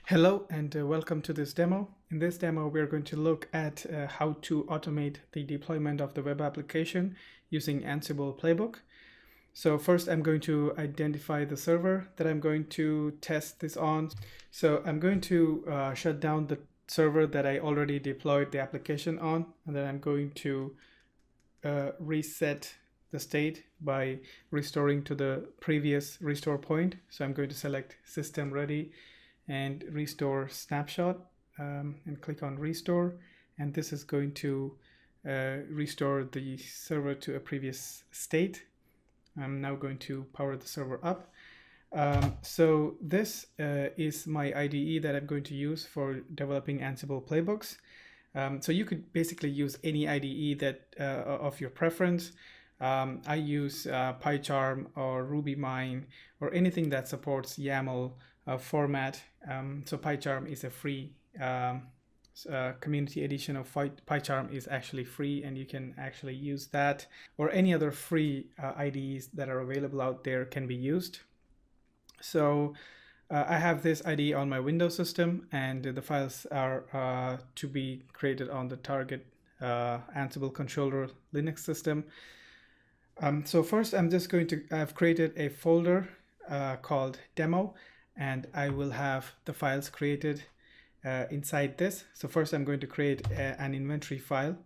Hello and welcome to this demo. In this demo, we're going to look at how to automate the deployment of the web application using Ansible Playbook. So first, I'm going to identify the server that I'm going to test this on. So I'm going to shut down the server that I already deployed the application on, and then I'm going to reset the state by restoring to the previous restore point. So I'm going to select System Ready and Restore Snapshot and click on Restore, and this is going to restore the server to a previous state. I'm now going to power the server up. So this is my IDE that I'm going to use for developing Ansible playbooks. So you could basically use any IDE that of your preference. I use PyCharm or RubyMine or anything that supports YAML format. So PyCharm is a free community edition of PyCharm is actually free, and you can actually use that, or any other free IDEs that are available out there can be used. So I have this IDE on my Windows system, and the files are to be created on the target Ansible controller Linux system. So first I've created a folder called demo, and I will have the files created inside this. So first I'm going to create an inventory file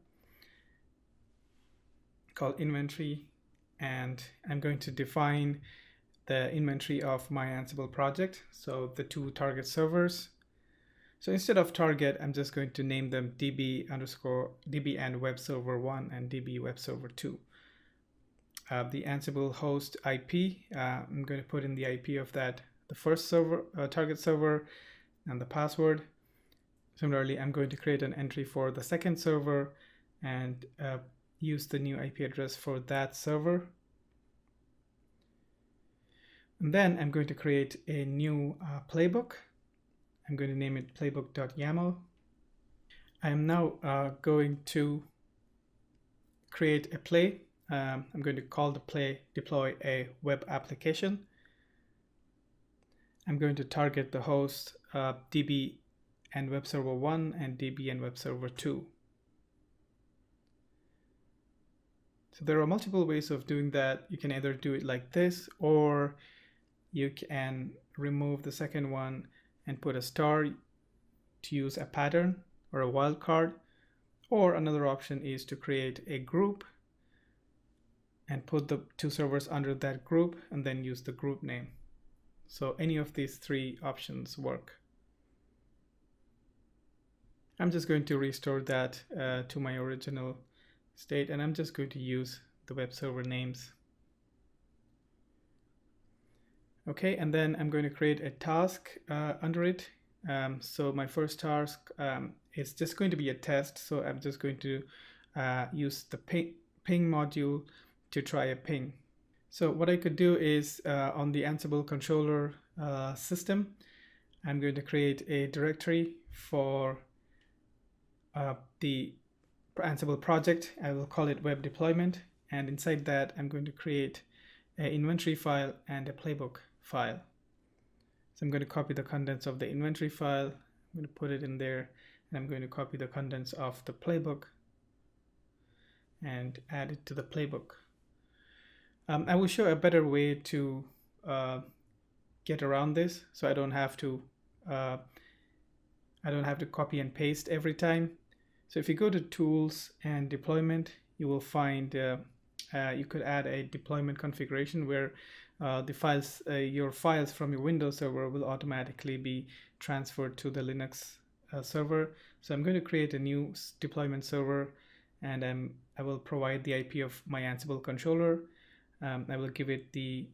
called inventory, and I'm going to define the inventory of my Ansible project. So the two target servers. So instead of target, I'm just going to name them DB and web server 1 and DB web server 2. The Ansible host IP, I'm going to put in the IP of that, the first server, target server, and the password. Similarly, I'm going to create an entry for the second server and use the new IP address for that server. And then I'm going to create a new playbook. I'm going to name it playbook.yaml. I am now going to create a play. I'm going to call the play deploy a web application. I'm going to target the host DB and web server 1 and DB and web server 2. So there are multiple ways of doing that. You can either do it like this, or you can remove the second one and put a star to use a pattern or a wildcard. Or another option is to create a group and put the two servers under that group and then use the group name. So any of these three options work. I'm just going to restore that to my original state, and I'm just going to use the web server names. Okay, and then I'm going to create a task under it. So my first task is just going to be a test. So I'm just going to use the ping module to try a ping. So what I could do is on the Ansible controller system, I'm going to create a directory for the Ansible project. I will call it web deployment. And inside that, I'm going to create an inventory file and a playbook file. So I'm going to copy the contents of the inventory file. I'm going to put it in there, and I'm going to copy the contents of the playbook and add it to the playbook. I will show a better way to get around this, so I don't have to copy and paste every time. So if you go to Tools and Deployment, you will find you could add a deployment configuration where the files, your files from your Windows server will automatically be transferred to the Linux server. So I'm going to create a new deployment server, and I will provide the IP of my Ansible controller. I will give it the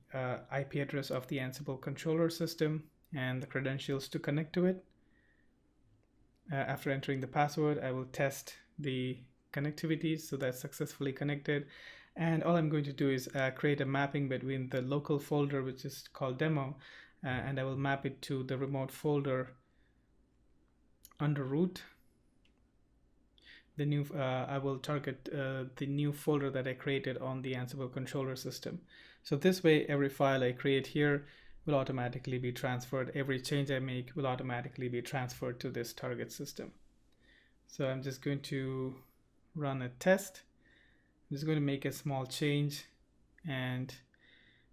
IP address of the Ansible controller system and the credentials to connect to it. After entering the password, I will test the connectivity, so that's successfully connected. And all I'm going to do is create a mapping between the local folder, which is called demo, and I will map it to the remote folder under root. The new I will target the new folder that I created on the Ansible controller system. So this way, every file I create here will automatically be transferred. Every change I make will automatically be transferred to this target system. So I'm just going to run a test. I'm just going to make a small change, and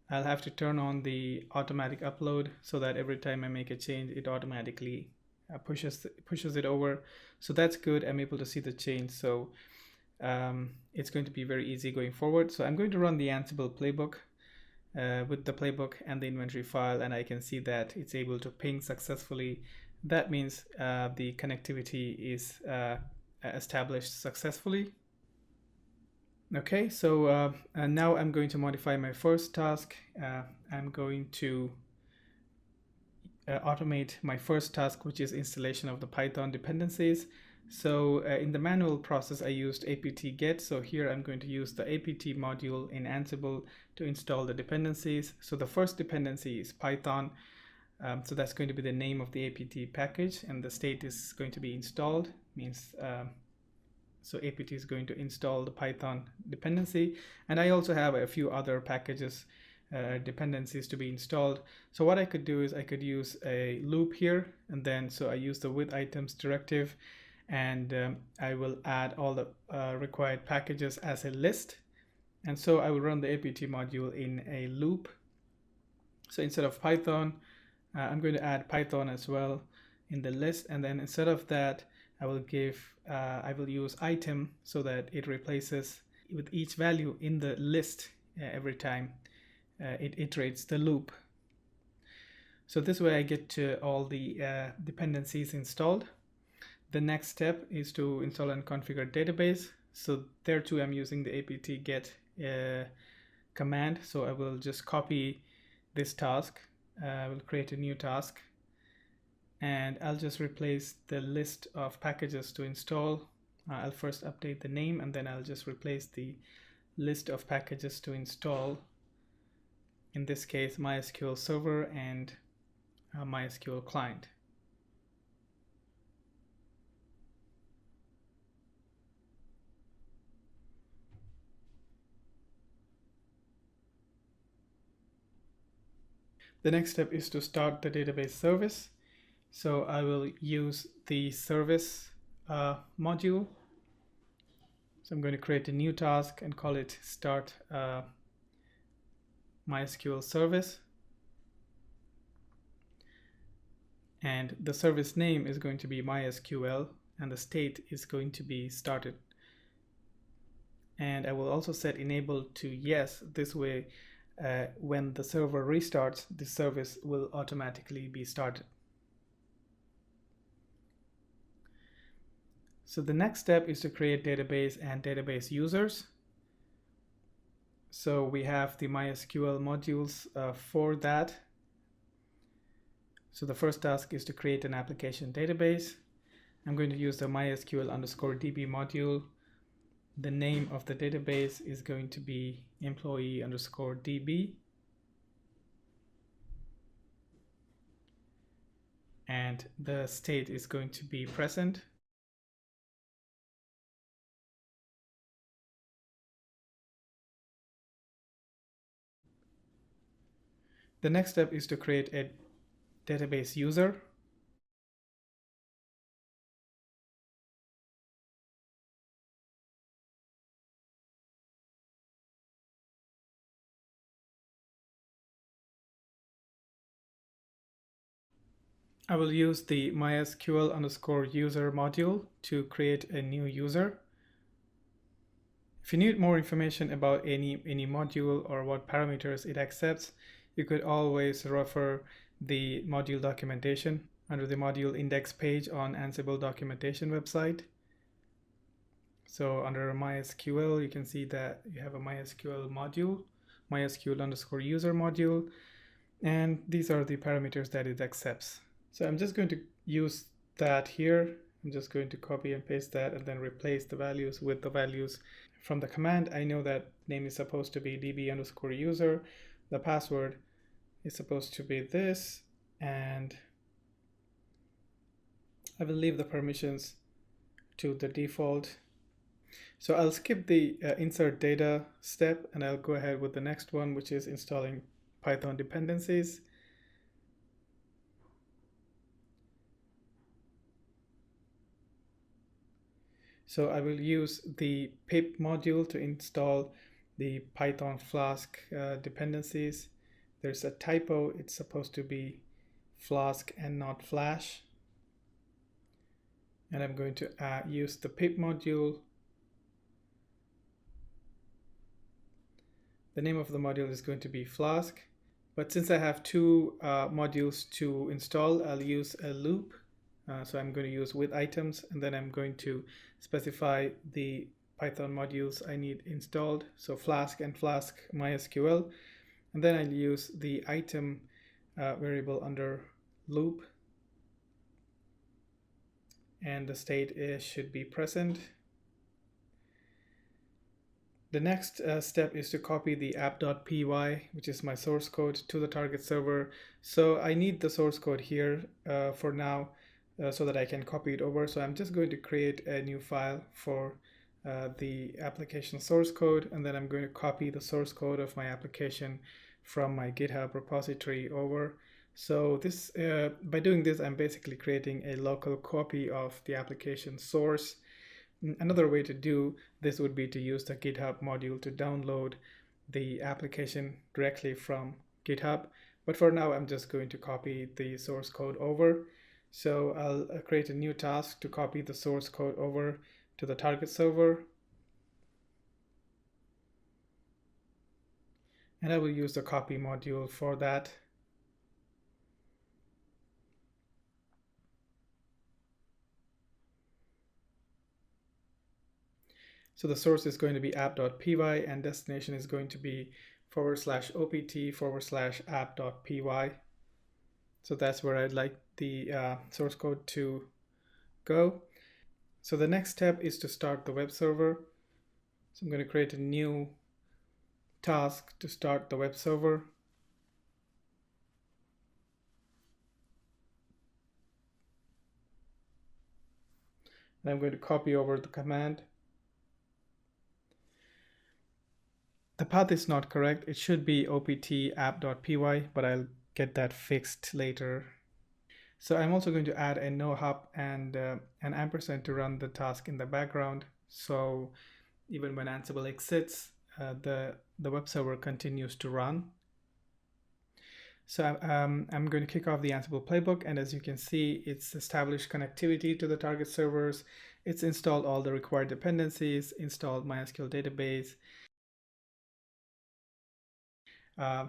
I'll have to turn on the automatic upload so that every time I make a change, it automatically pushes it over. So that's good. I'm able to see the change. So it's going to be very easy going forward. So I'm going to run the Ansible playbook with the playbook and the inventory file, and I can see that it's able to ping successfully. That means the connectivity is established successfully. Okay, so now I'm going to modify my first task. I'm going to automate my first task, which is installation of the Python dependencies. So in the manual process, I used apt-get. So here I'm going to use the apt module in Ansible to install the dependencies. So the first dependency is Python. So that's going to be the name of the apt package, and the state is going to be installed, means so apt is going to install the Python dependency. And I also have a few other packages, dependencies to be installed. So what I could do is I could use a loop here, and then so I use the with items directive, and I will add all the required packages as a list. And so I will run the apt module in a loop. So instead of Python, I'm going to add Python as well in the list, and then instead of that, I will use item so that it replaces with each value in the list every time it iterates the loop. So this way I get to all the dependencies installed. The next step is to install and configure database. So there too I'm using the apt-get command. So I will just copy this task. I will create a new task, and I'll just replace the list of packages to install. I'll first update the name, and then I'll just replace the list of packages to install. In this case, MySQL Server and MySQL Client. The next step is to start the database service. So I will use the service module. So I'm going to create a new task and call it start MySQL service. And the service name is going to be MySQL, and the state is going to be started. And I will also set enable to yes. This way, when the server restarts, the service will automatically be started. So the next step is to create database and database users. So we have the MySQL modules for that. So the first task is to create an application database. I'm going to use the MySQL_DB module. The name of the database is going to be employee_DB. And the state is going to be present. The next step is to create a database user. I will use the MySQL_user module to create a new user. If you need more information about any module or what parameters it accepts, you could always refer the module documentation under the module index page on Ansible documentation website. So under MySQL, you can see that you have a MySQL module, MySQL_user module, and these are the parameters that it accepts. So I'm just going to use that here. I'm just going to copy and paste that and then replace the values with the values from the command. I know that name is supposed to be db_user. The password is supposed to be this, and I will leave the permissions to the default. So I'll skip the insert data step and I'll go ahead with the next one, which is installing Python dependencies. So I will use the pip module to install the Python Flask dependencies. There's a typo. It's supposed to be Flask and not Flash. And I'm going to use the pip module. The name of the module is going to be Flask. But since I have two modules to install, I'll use a loop. So I'm going to use with items, and then I'm going to specify the Python modules I need installed. So Flask and Flask MySQL. And then I'll use the item variable under loop. And the state should be present. The next step is to copy the app.py, which is my source code, to the target server. So I need the source code here for now so that I can copy it over. So I'm just going to create a new file for the application source code, and then I'm going to copy the source code of my application from my GitHub repository over. So this, by doing this, I'm basically creating a local copy of the application source. Another way to do this would be to use the GitHub module to download the application directly from GitHub. But for now, I'm just going to copy the source code over. So I'll create a new task to copy the source code over to the target server. And I will use the copy module for that. So the source is going to be app.py and destination is going to be /opt/app.py. So that's where I'd like the source code to go. So the next step is to start the web server. So I'm going to create a new task to start the web server. And I'm going to copy over the command. The path is not correct. It should be opt/app.py, but I'll get that fixed later. So I'm also going to add a no-hop and an ampersand to run the task in the background. So even when Ansible exits, the web server continues to run. So I'm going to kick off the Ansible playbook, and as you can see, it's established connectivity to the target servers. It's installed all the required dependencies, installed MySQL database,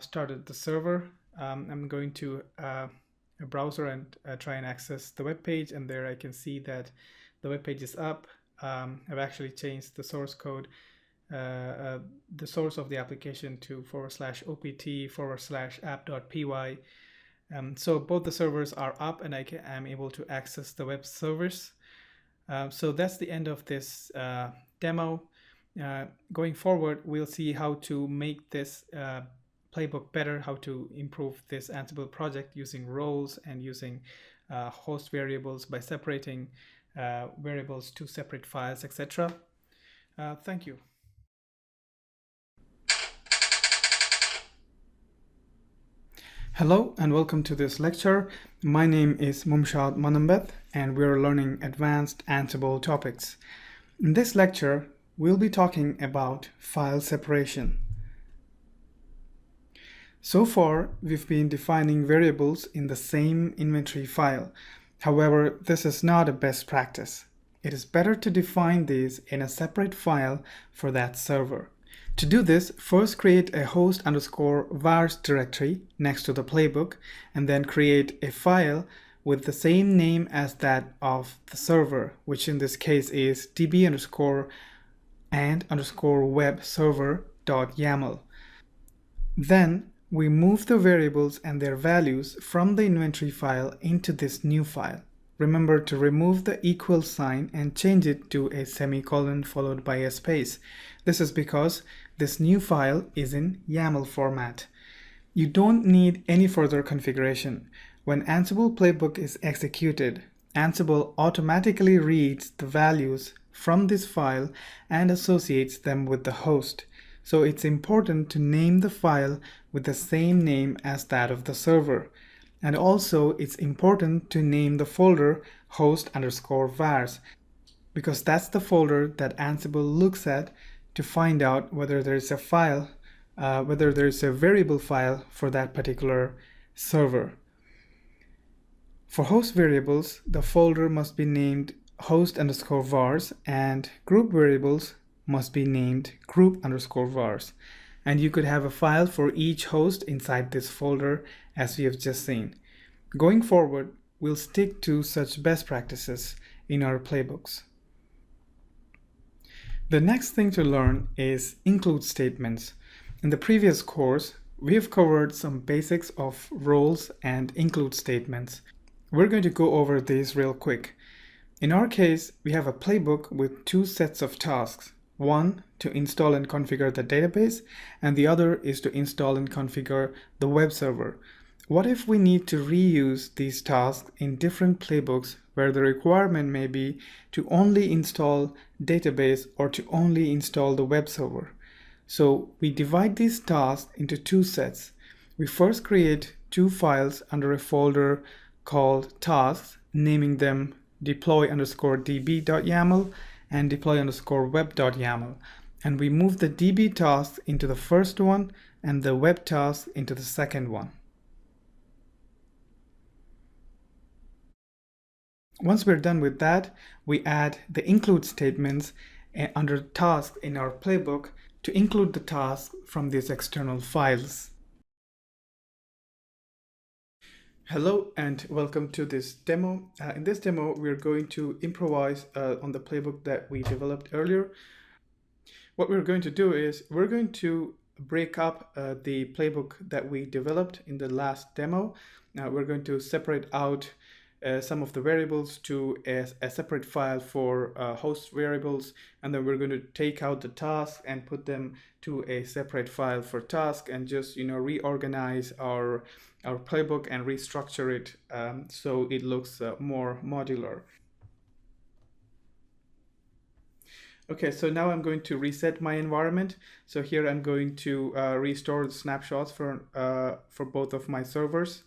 started the server. I'm going to a browser and try and access the web page, and there I can see that the web page is up. I've actually changed the source code, the source of the application to /opt/app.py. So both the servers are up, and I'm able to access the web servers. So that's the end of this demo. Going forward, we'll see how to make this playbook better, how to improve this Ansible project using roles and using host variables by separating variables to separate files, etc. Thank you. Hello and welcome to this lecture. My name is Mumshad Manambeth and we're learning advanced Ansible topics. In this lecture, we'll be talking about file separation. So far, we've been defining variables in the same inventory file. However, this is not a best practice. It is better to define these in a separate file for that server. To do this, first create a host_vars directory next to the playbook, and then create a file with the same name as that of the server, which in this case is db_and_web server.yaml. Then we move the variables and their values from the inventory file into this new file. Remember to remove the equal sign and change it to a semicolon followed by a space. This is because this new file is in YAML format. You don't need any further configuration. When Ansible playbook is executed, Ansible automatically reads the values from this file and associates them with the host. So it's important to name the file with the same name as that of the server. And also it's important to name the folder host_vars, because that's the folder that Ansible looks at to find out whether there's a file, whether there's a variable file for that particular server. For host variables, the folder must be named host_vars and group variables must be named group_vars. And you could have a file for each host inside this folder, as we have just seen. Going forward, we'll stick to such best practices in our playbooks. The next thing to learn is include statements. In the previous course, we have covered some basics of roles and include statements. We're going to go over these real quick. In our case, we have a playbook with two sets of tasks. One to install and configure the database, and the other is to install and configure the web server. What if we need to reuse these tasks in different playbooks where the requirement may be to only install database or to only install the web server? So we divide these tasks into two sets. We first create two files under a folder called tasks, naming them deploy_db.yaml and deploy_web.yaml. And we move the DB task into the first one and the web task into the second one. Once we're done with that, we add the include statements under task in our playbook to include the task from these external files. Hello and welcome to this demo. In this demo, we're going to improvise on the playbook that we developed earlier. What we're going to do is we're going to break up the playbook that we developed in the last demo. Now we're going to separate out some of the variables to a separate file for host variables, and then we're going to take out the task and put them to a separate file for task, and just reorganize our playbook and restructure it so it looks more modular. Okay, so now I'm going to reset my environment. So here I'm going to restore the snapshots for both of my servers.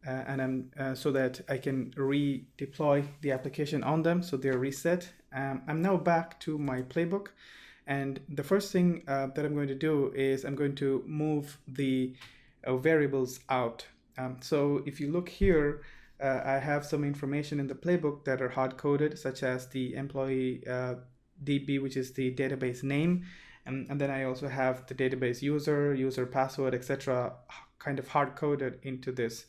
So that I can redeploy the application on them, so they're reset. I'm now back to my playbook, and the first thing that I'm going to do is I'm going to move the variables out. So if you look here, I have some information in the playbook that are hard-coded, such as the employee DB, which is the database name, and then I also have the database user password, etc., kind of hard-coded into this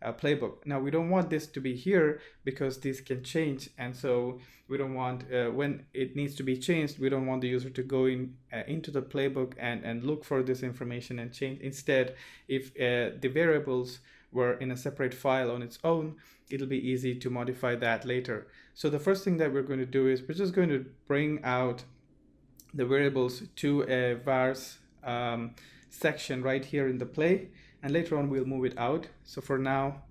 playbook. Now we don't want this to be here because this can change, and so we don't want when it needs to be changed, we don't want the user to go into the playbook and look for this information and change. Instead, if the variables were in a separate file on its own, it'll be easy to modify that later. So the first thing that we're going to do is we're just going to bring out the variables to a vars section right here in the play, and later on we'll move it out. So for now,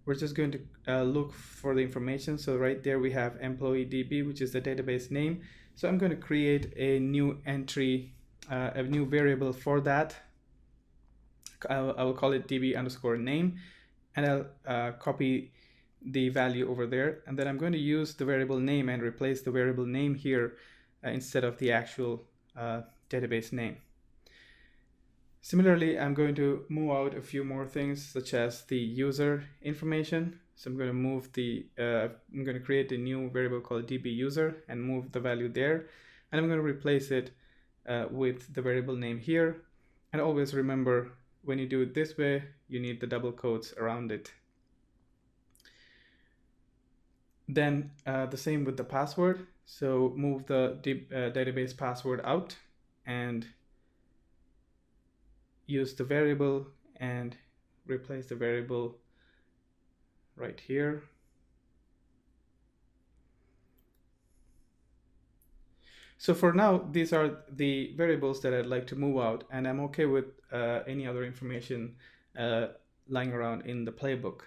we're just going to look for the information. So right there we have employee DB, which is the database name. So I'm going to create a new entry, a new variable for that. I will call it DB_name, and I'll copy the value over there. And then I'm going to use the variable name and replace the variable name here instead of the actual database name. Similarly, I'm going to move out a few more things, such as the user information. So I'm going to move I'm going to create a new variable called dbuser and move the value there. And I'm going to replace it with the variable name here. And always remember, when you do it this way, you need the double quotes around it. Then the same with the password. So move the database password out and use the variable and replace the variable right here. So for now, these are the variables that I'd like to move out, and I'm okay with any other information lying around in the playbook.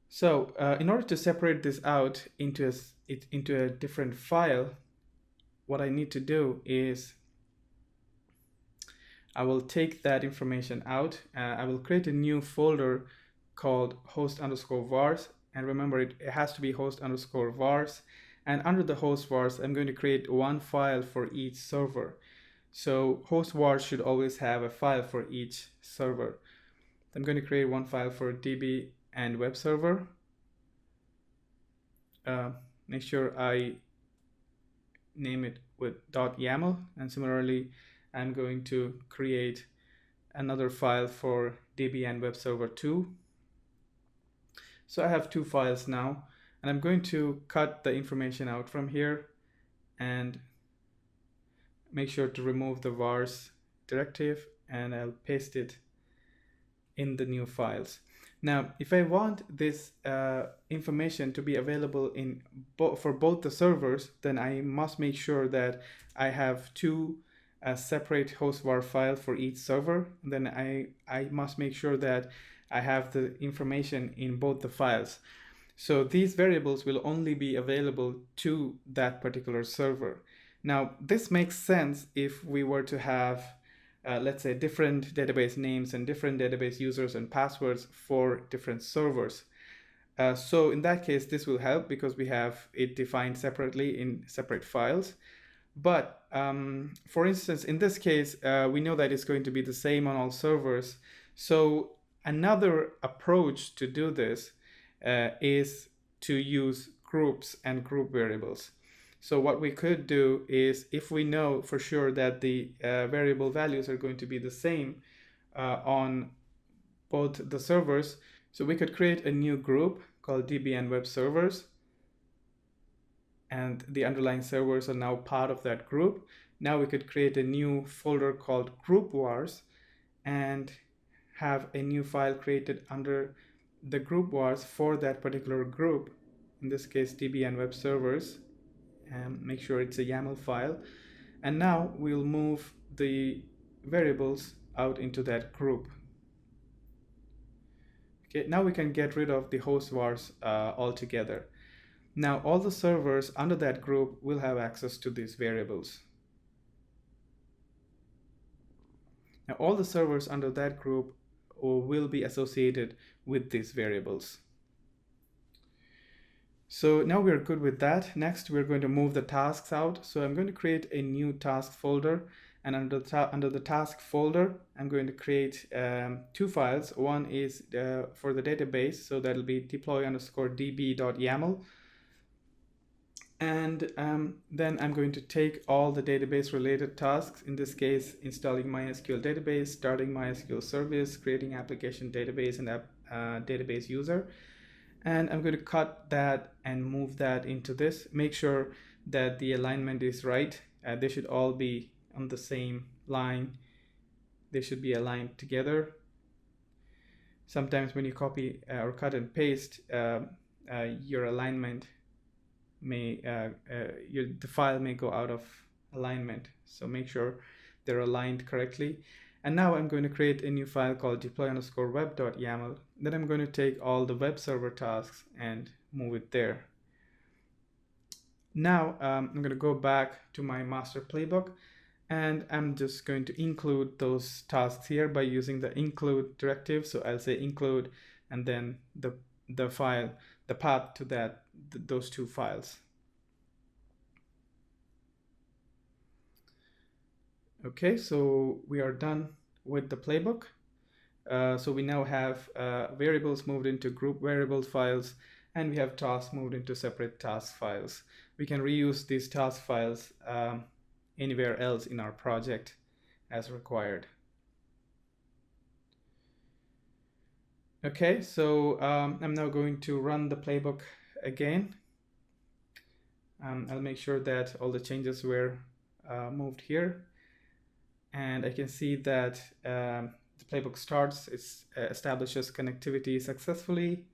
So in order to separate this out into a different file, what I need to do is I will take that information out. I will create a new folder called host_vars, and remember it has to be host_vars. And under the host vars, I'm going to create one file for each server. So host vars should always have a file for each server. I'm going to create one file for DB and web server. Make sure I name it with .yaml, and similarly, I'm going to create another file for DB and web server 2. So I have two files now. And I'm going to cut the information out from here and make sure to remove the vars directive, and I'll paste it in the new files. Now, if I want this information to be available for both the servers, then I must make sure that I have two separate host var file for each server. Then I must make sure that I have the information in both the files. So these variables will only be available to that particular server. Now, this makes sense if we were to have, let's say, different database names and different database users and passwords for different servers. So in that case, this will help because we have it defined separately in separate files. But for instance, in this case, we know that it's going to be the same on all servers. So another approach to do this is to use groups and group variables. So what we could do is, if we know for sure that the variable values are going to be the same on both the servers, so we could create a new group called DB and web servers, and the underlying servers are now part of that group. Now we could create a new folder called group vars and have a new file created under the group vars for that particular group, in this case DB and web servers, and make sure it's a YAML file. And now we'll move the variables out into that group. Okay, now we can get rid of the host vars altogether. Now all the servers under that group will have access to these variables. Now all the servers under that group will be associated with these variables. So now we're good with that. Next, we're going to move the tasks out. So I'm going to create a new task folder, And under the task folder, I'm going to create two files. One is for the database, so that'll be deploy_db.yaml. And then I'm going to take all the database related tasks, in this case, installing MySQL database, starting MySQL service, creating application database and database user. And I'm going to cut that and move that into this. Make sure that the alignment is right. They should all be on the same line. They should be aligned together. Sometimes when you copy or cut and paste, your alignment may the file may go out of alignment, so make sure they're aligned correctly. And now I'm going to create a new file called deploy_web.yaml. Then I'm going to take all the web server tasks and move it there. Now I'm going to go back to my master playbook, and I'm just going to include those tasks here by using the include directive. So I'll say include and then the file, the path to those two files. Okay, so we are done with the playbook. So we now have variables moved into group variables files, and we have tasks moved into separate task files. We can reuse these task files anywhere else in our project as required. Okay, so I'm now going to run the playbook again. I'll make sure that all the changes were moved here. And I can see that the playbook starts, it establishes connectivity successfully.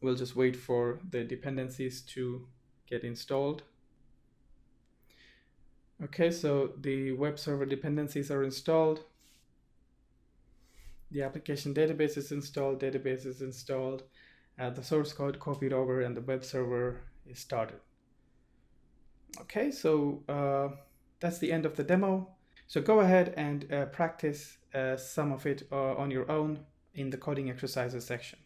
We'll just wait for the dependencies to get installed. Okay, so the web server dependencies are installed. The application database is installed, the source code copied over, and the web server is started. Okay, so that's the end of the demo. So go ahead and practice some of it on your own in the coding exercises section.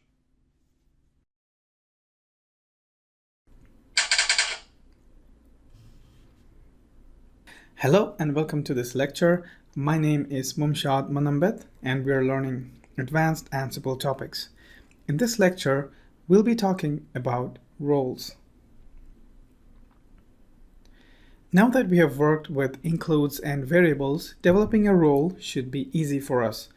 Hello and welcome to this lecture. My name is Mumshad Manambet and we are learning advanced Ansible topics. In this lecture, we'll be talking about roles. Now that we have worked with includes and variables, developing a role should be easy for us.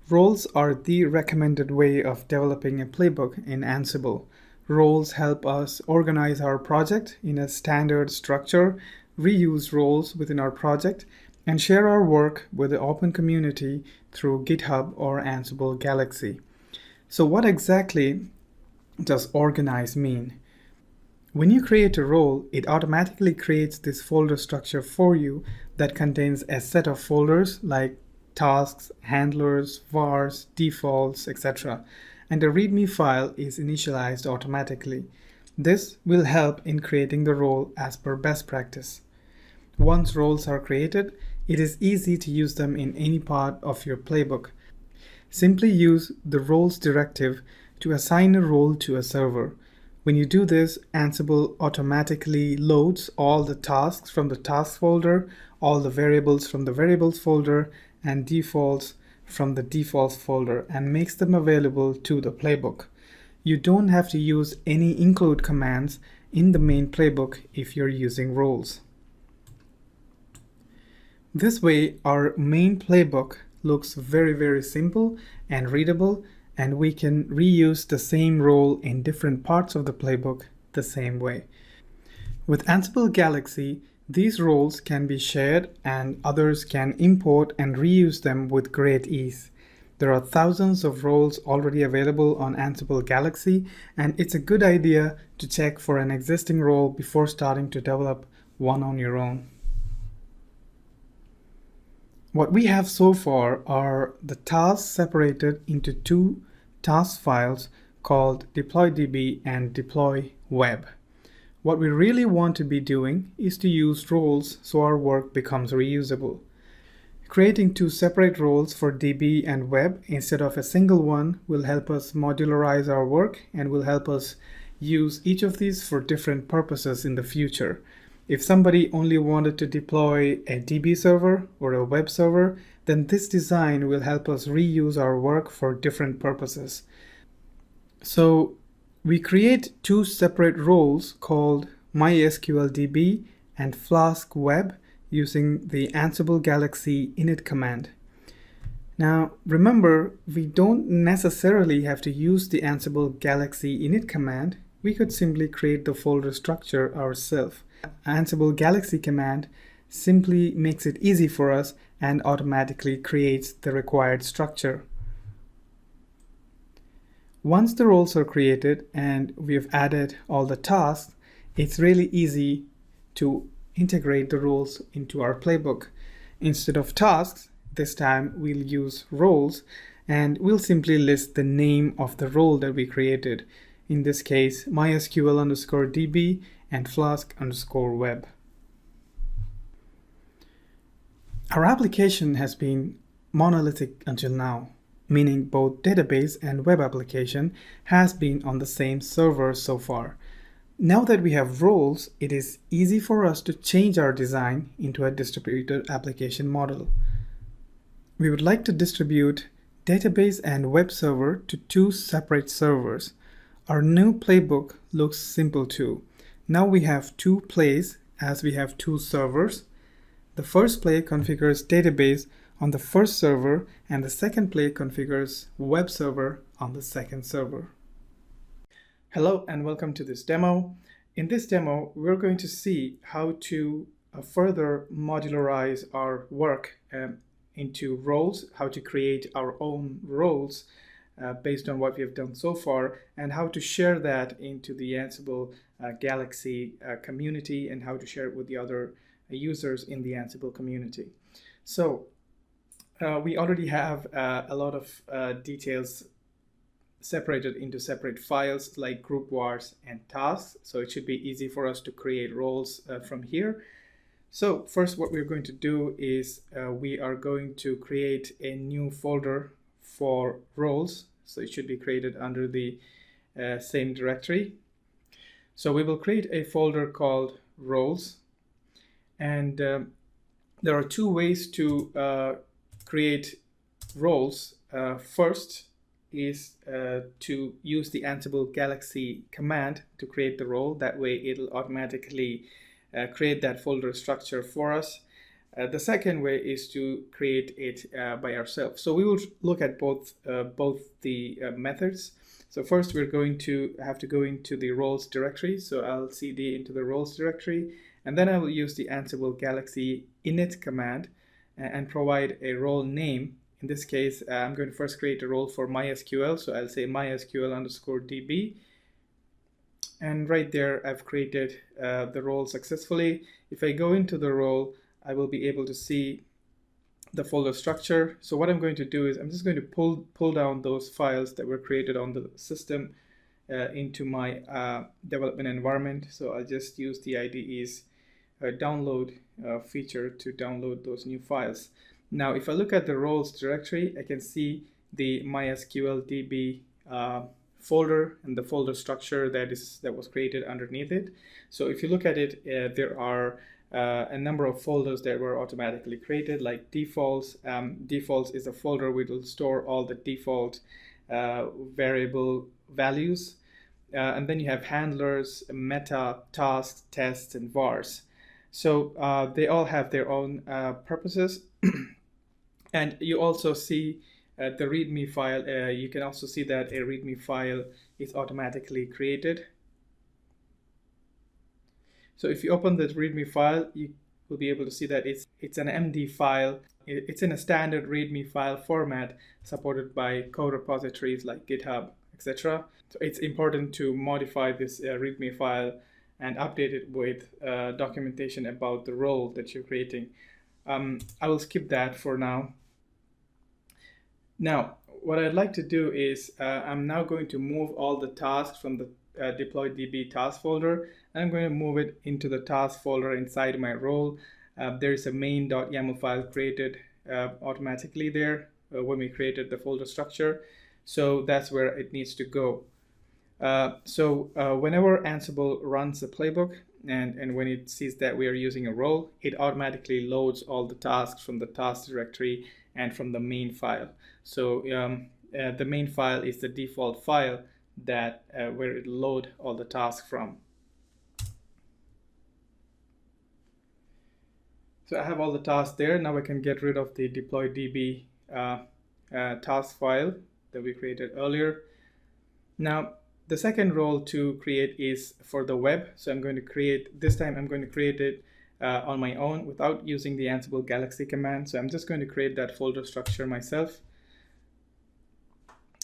Roles are the recommended way of developing a playbook in Ansible. Roles help us organize our project in a standard structure, reuse roles within our project, and share our work with the open community through GitHub or Ansible Galaxy. So what exactly does organize mean? When you create a role, it automatically creates this folder structure for you that contains a set of folders like tasks, handlers, vars, defaults, etc. And a README file is initialized automatically. This will help in creating the role as per best practice. Once roles are created, it is easy to use them in any part of your playbook. Simply use the roles directive to assign a role to a server. When you do this, Ansible automatically loads all the tasks from the tasks folder, all the variables from the variables folder, and defaults from the defaults folder and makes them available to the playbook. You don't have to use any include commands in the main playbook if you're using roles. This way, our main playbook looks very simple and readable, and we can reuse the same role in different parts of the playbook the same way. With Ansible Galaxy, these roles can be shared and others can import and reuse them with great ease. There are thousands of roles already available on Ansible Galaxy, and it's a good idea to check for an existing role before starting to develop one on your own. What we have so far are the tasks separated into two task files called deploy_db and deploy_web. What we really want to be doing is to use roles so our work becomes reusable. Creating two separate roles for DB and web instead of a single one will help us modularize our work and will help us use each of these for different purposes in the future. If somebody only wanted to deploy a DB server or a web server, then this design will help us reuse our work for different purposes. So we create two separate roles called MySQLDB and Flask Web using the Ansible Galaxy init command. Now remember, we don't necessarily have to use the Ansible Galaxy init command. We could simply create the folder structure ourselves. Ansible Galaxy command simply makes it easy for us and automatically creates the required structure. Once the roles are created and we've added all the tasks, it's really easy to integrate the roles into our playbook. Instead of tasks, this time we'll use roles, and we'll simply list the name of the role that we created. In this case, MySQL_DB and Flask_web. Our application has been monolithic until now, meaning both database and web application has been on the same server so far. Now that we have roles, it is easy for us to change our design into a distributed application model. We would like to distribute database and web server to two separate servers. Our new playbook looks simple too. Now we have two plays as we have two servers. The first play configures database on the first server, and the second play configures web server on the second server. Hello and welcome to this demo. In this demo, we're going to see how to further modularize our work into roles, how to create our own roles based on what we have done so far, and how to share that into the Ansible Galaxy community, and how to share it with the other users in the Ansible community. So we already have a lot of details separated into separate files like group vars and tasks, so it should be easy for us to create roles from here. So first, what we're going to do is we are going to create a new folder for roles, so it should be created under the same directory. So we will create a folder called roles, and there are two ways to create roles. First is to use the Ansible Galaxy command to create the role. That way it'll automatically create that folder structure for us. The second way is to create it by ourselves. So we will look at both the methods. So first we're going to have to go into the roles directory. So I'll cd into the roles directory, and then I will use the Ansible Galaxy init command and provide a role name. In this case, I'm going to first create a role for MySQL. So I'll say MySQL_DB. And right there, I've created the role successfully. If I go into the role, I will be able to see the folder structure. So what I'm going to do is I'm just going to pull down those files that were created on the system into my development environment. So I'll just use the IDE's download feature to download those new files. Now, if I look at the roles directory, I can see the MySQLDB folder and the folder structure that was created underneath it. So if you look at it, there are a number of folders that were automatically created, like defaults. Defaults is a folder which will store all the default variable values. And then you have handlers, meta, tasks, tests, and vars. So they all have their own purposes. And you also see the README file. You can also see that a README file is automatically created. So if you open the README file, you will be able to see that it's an MD file. It's in a standard README file format supported by code repositories like GitHub, etc. So it's important to modify this README file and update it with documentation about the role that you're creating. I will skip that for now. Now, what I'd like to do is I'm now going to move all the tasks from the deployed DB task folder, and I'm going to move it into the task folder inside my role. There is a main.yaml file created automatically there when we created the folder structure. So that's where it needs to go. Whenever Ansible runs the playbook, and when it sees that we are using a role, it automatically loads all the tasks from the task directory and from the main file. So the main file is the default file that where it load all the tasks from. So I have all the tasks there. Now I can get rid of the deploy DB task file that we created earlier. Now the second role to create is for the web. So I'm going to create, this time I'm going to create it on my own without using the Ansible Galaxy command. So I'm just going to create that folder structure myself.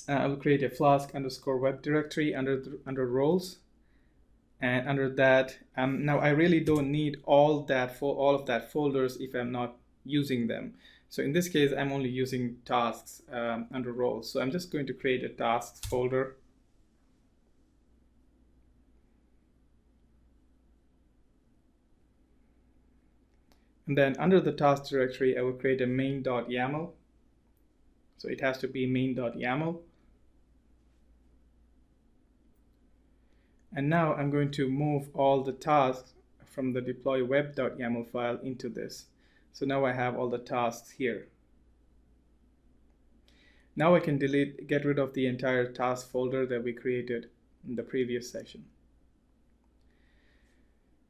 I will create a flask_web directory under roles. And under that, now I really don't need all of that folders if I'm not using them. So in this case, I'm only using tasks under roles. So I'm just going to create a tasks folder. And then under the task directory, I will create a main.yaml. So it has to be main.yaml. And now I'm going to move all the tasks from the deploy web.yaml file into this. So now I have all the tasks here. Now I can get rid of the entire task folder that we created in the previous session.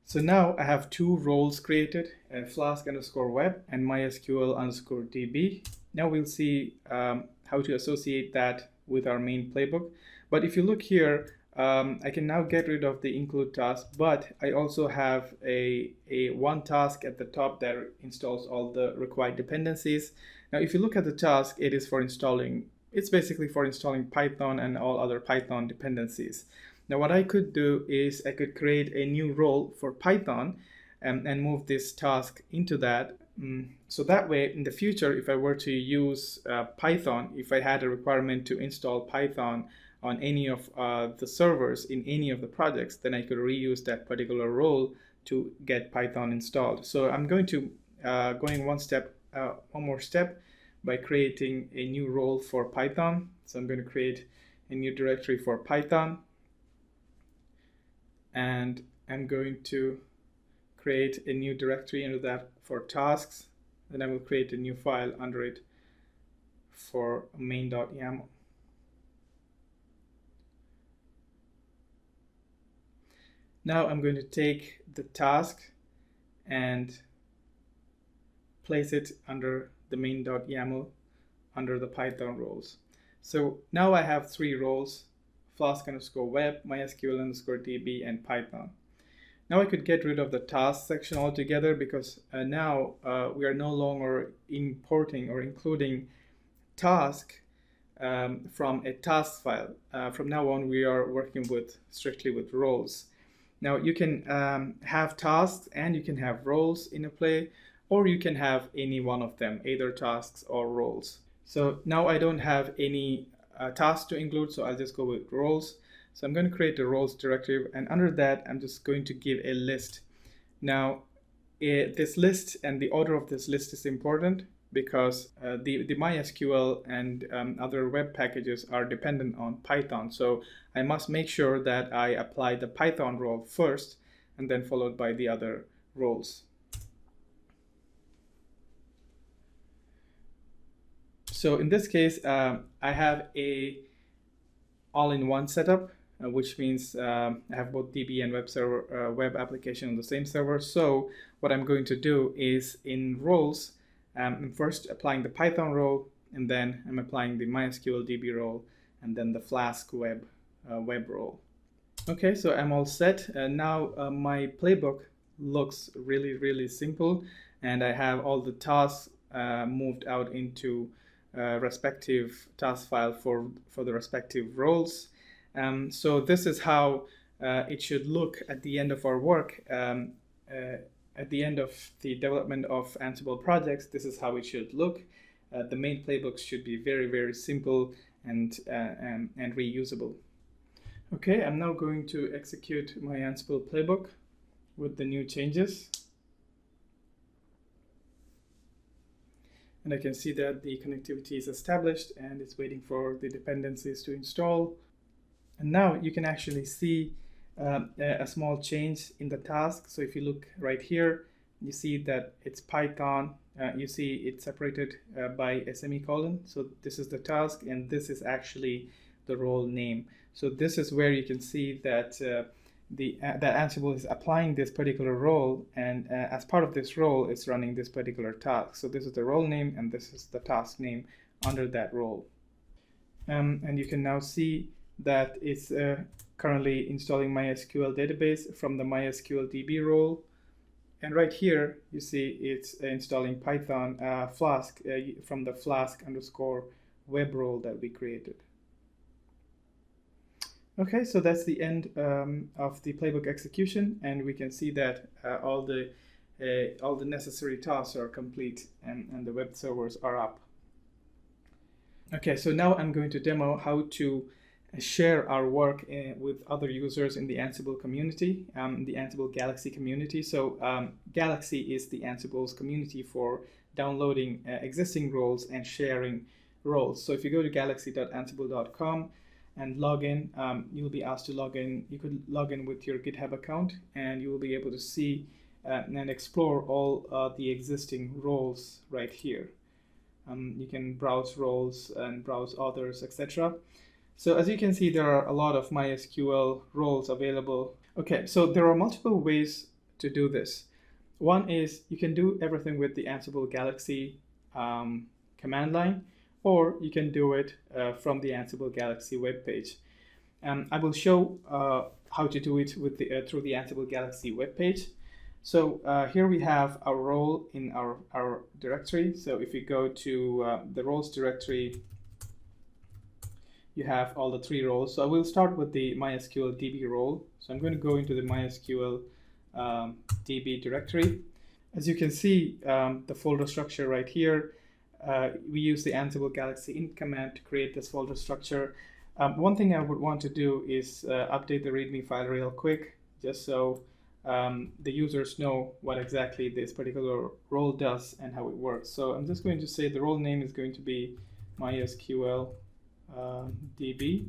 So now I have two roles created, flask_web and mysql_db. Now we'll see how to associate that with our main playbook. But if you look here, I can now get rid of the include task, but I also have a one task at the top that installs all the required dependencies. Now, if you look at the task, it is for installing, it's basically for installing Python and all other Python dependencies. Now, what I could do is I could create a new role for Python and move this task into that. So that way, in the future, if I were to use Python, if I had a requirement to install Python on any of the servers in any of the projects, then I could reuse that particular role to get Python installed. So I'm going to going one more step by creating a new role for Python. So I'm going to create a new directory for Python, and I'm going to create a new directory under that for tasks. Then I will create a new file under it for main.yaml. Now I'm going to take the task and place it under the main.yaml under the Python roles. So now I have three roles: flask_web, mysql_db, and Python. Now I could get rid of the task section altogether because now we are no longer importing or including task from a task file. From now on, we are working strictly with roles. Now you can have tasks and you can have roles in a play, or you can have any one of them, either tasks or roles. So now I don't have any tasks to include, so I'll just go with roles. So I'm going to create a roles directory, and under that I'm just going to give a list. Now this list and the order of this list is important because the MySQL and other web packages are dependent on Python. So I must make sure that I apply the Python role first and then followed by the other roles. So in this case, I have a all-in-one setup, which means I have both DB and web application on the same server. So what I'm going to do is in roles, I'm first applying the Python role, and then I'm applying the MySQL DB role, and then the Flask web role. Okay, so I'm all set. Now my playbook looks really simple, and I have all the tasks moved out into respective task file for the respective roles. So this is how it should look at the end of our work. At the end of the development of Ansible projects, this is how it should look. The main playbooks should be very simple and reusable. Okay, I'm now going to execute my Ansible playbook with the new changes. And I can see that the connectivity is established and it's waiting for the dependencies to install. And now you can actually see a small change in the task. So if you look right here, you see that it's Python. You see it's separated by a semicolon. So this is the task, and this is actually the role name. So this is where you can see that that Ansible is applying this particular role, and as part of this role, it's running this particular task. So this is the role name, and this is the task name under that role. And you can now see that it's currently installing MySQL database from the MySQL DB role. And right here, you see it's installing Python Flask from the Flask_web role that we created. Okay, so that's the end of the playbook execution, and we can see that all the necessary tasks are complete, and the web servers are up. Okay, so now I'm going to demo how to share our work with other users in the Ansible community, the Ansible Galaxy community. So Galaxy is the Ansible's community for downloading existing roles and sharing roles. So if you go to galaxy.ansible.com and log in, you'll be asked to log in. You could log in with your GitHub account, and you will be able to see and explore all the existing roles right here. You can browse roles and browse others, etc. So as you can see, there are a lot of MySQL roles available. Okay, so there are multiple ways to do this. One is you can do everything with the Ansible Galaxy command line, or you can do it from the Ansible Galaxy webpage. I will show how to do it with through the Ansible Galaxy webpage. So here we have our role in our directory. So if you go to the roles directory, you have all the 3 roles. So I will start with the MySQL DB role. So I'm going to go into the MySQL DB directory. As you can see, the folder structure right here, we use the Ansible Galaxy int command to create this folder structure. One thing I would want to do is update the README file real quick, just so the users know what exactly this particular role does and how it works. So I'm just going to say the role name is going to be MySQL DB,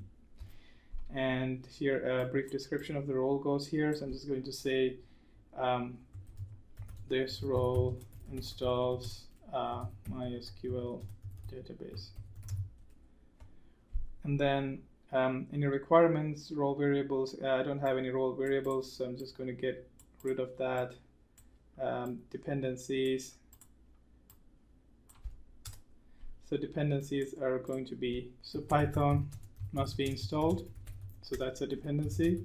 and here a brief description of the role goes here. So I'm just going to say this role installs MySQL database, and then in your requirements, role variables, I don't have any role variables, so I'm just going to get rid of that. Dependencies, so dependencies are going to be, so Python must be installed, so that's a dependency.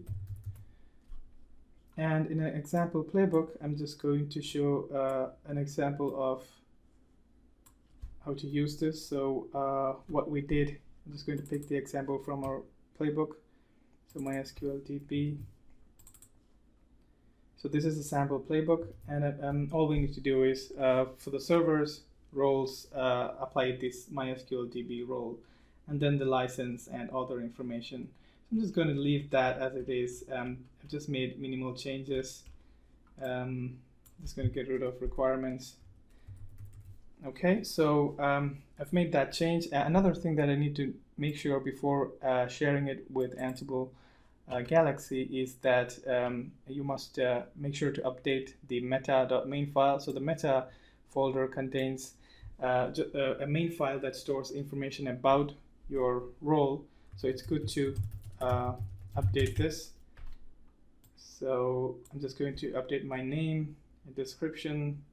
And in an example playbook, I'm just going to show an example of how to use this. So what we did, I'm just going to pick the example from our playbook. So MySQL DB. So this is a sample playbook, and all we need to do is for the servers roles, apply this MySQL DB role, and then the license and other information. So I'm just going to leave that as it is. I've just made minimal changes. Just going to get rid of requirements. Okay, so I've made that change. Another thing that I need to make sure before sharing it with Ansible Galaxy is that you must make sure to update the meta.main file. So the meta folder contains a main file that stores information about your role. So it's good to update this. So I'm just going to update my name, description,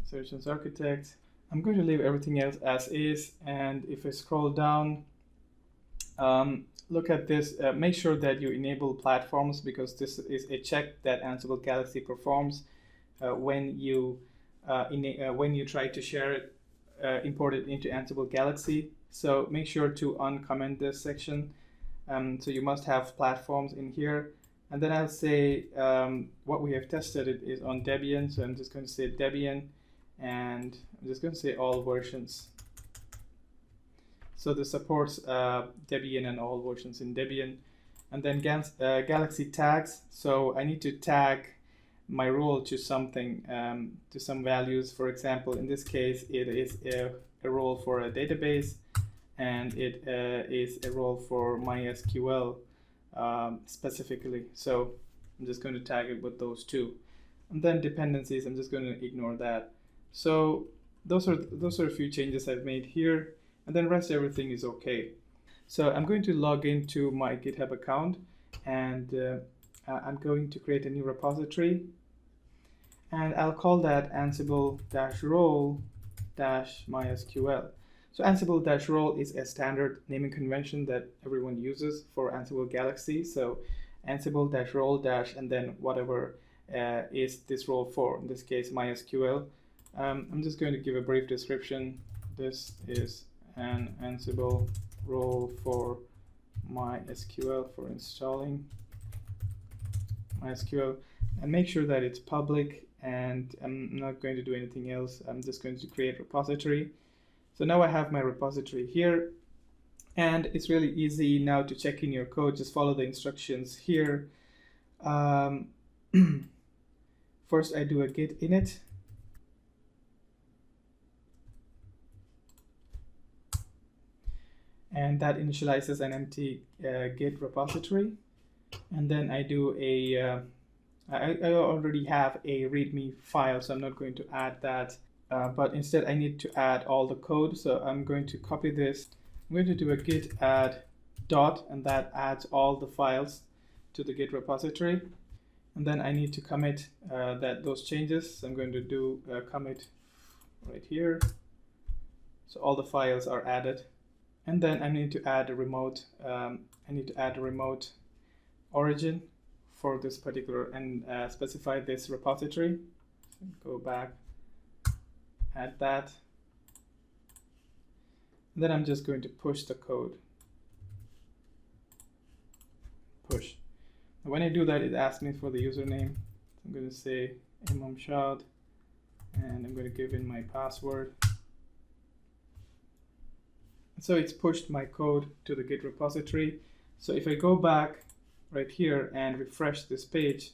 solutions architect. I'm going to leave everything else as is, and if I scroll down, look at this. Make sure that you enable platforms, because this is a check that Ansible Galaxy performs when you try to share it, import it into Ansible Galaxy. So make sure to uncomment this section. So you must have platforms in here. And then I'll say what we have tested it is on Debian. So I'm just going to say Debian, and I'm just going to say all versions. So this supports Debian and all versions in Debian. And then Galaxy tags. So I need to tag my role to something, to some values. For example, in this case, it is a role for a database. and it is a role for MySQL specifically. So I'm just going to tag it with those two. And then dependencies, I'm just going to ignore that. So those are a few changes I've made here, and then rest everything is okay. So I'm going to log into my GitHub account, and I'm going to create a new repository, and I'll call that Ansible-role-MySQL. So Ansible-role is a standard naming convention that everyone uses for Ansible Galaxy. So Ansible-role- and then whatever is this role for, in this case MySQL. I'm just going to give a brief description. This is an Ansible role for MySQL for installing MySQL, and make sure that it's public, and I'm not going to do anything else. I'm just going to create a repository. So now I have my repository here, and it's really easy now to check in your code. Just follow the instructions here. First I do a git init, and that initializes an empty git repository. And then I do I already have a readme file, so I'm not going to add that, but instead I need to add all the code. So I'm going to copy this. I'm going to do a git add dot, and that adds all the files to the git repository. And then I need to commit those changes. So I'm going to do a commit right here. So all the files are added. And then I need to add a remote. Origin for this particular, and specify this repository. Go back, add that. And then I'm just going to push the code. Push. And when I do that, it asks me for the username. I'm going to say Imamshad, and I'm going to give in my password. So it's pushed my code to the Git repository. So if I go back right here and refresh this page,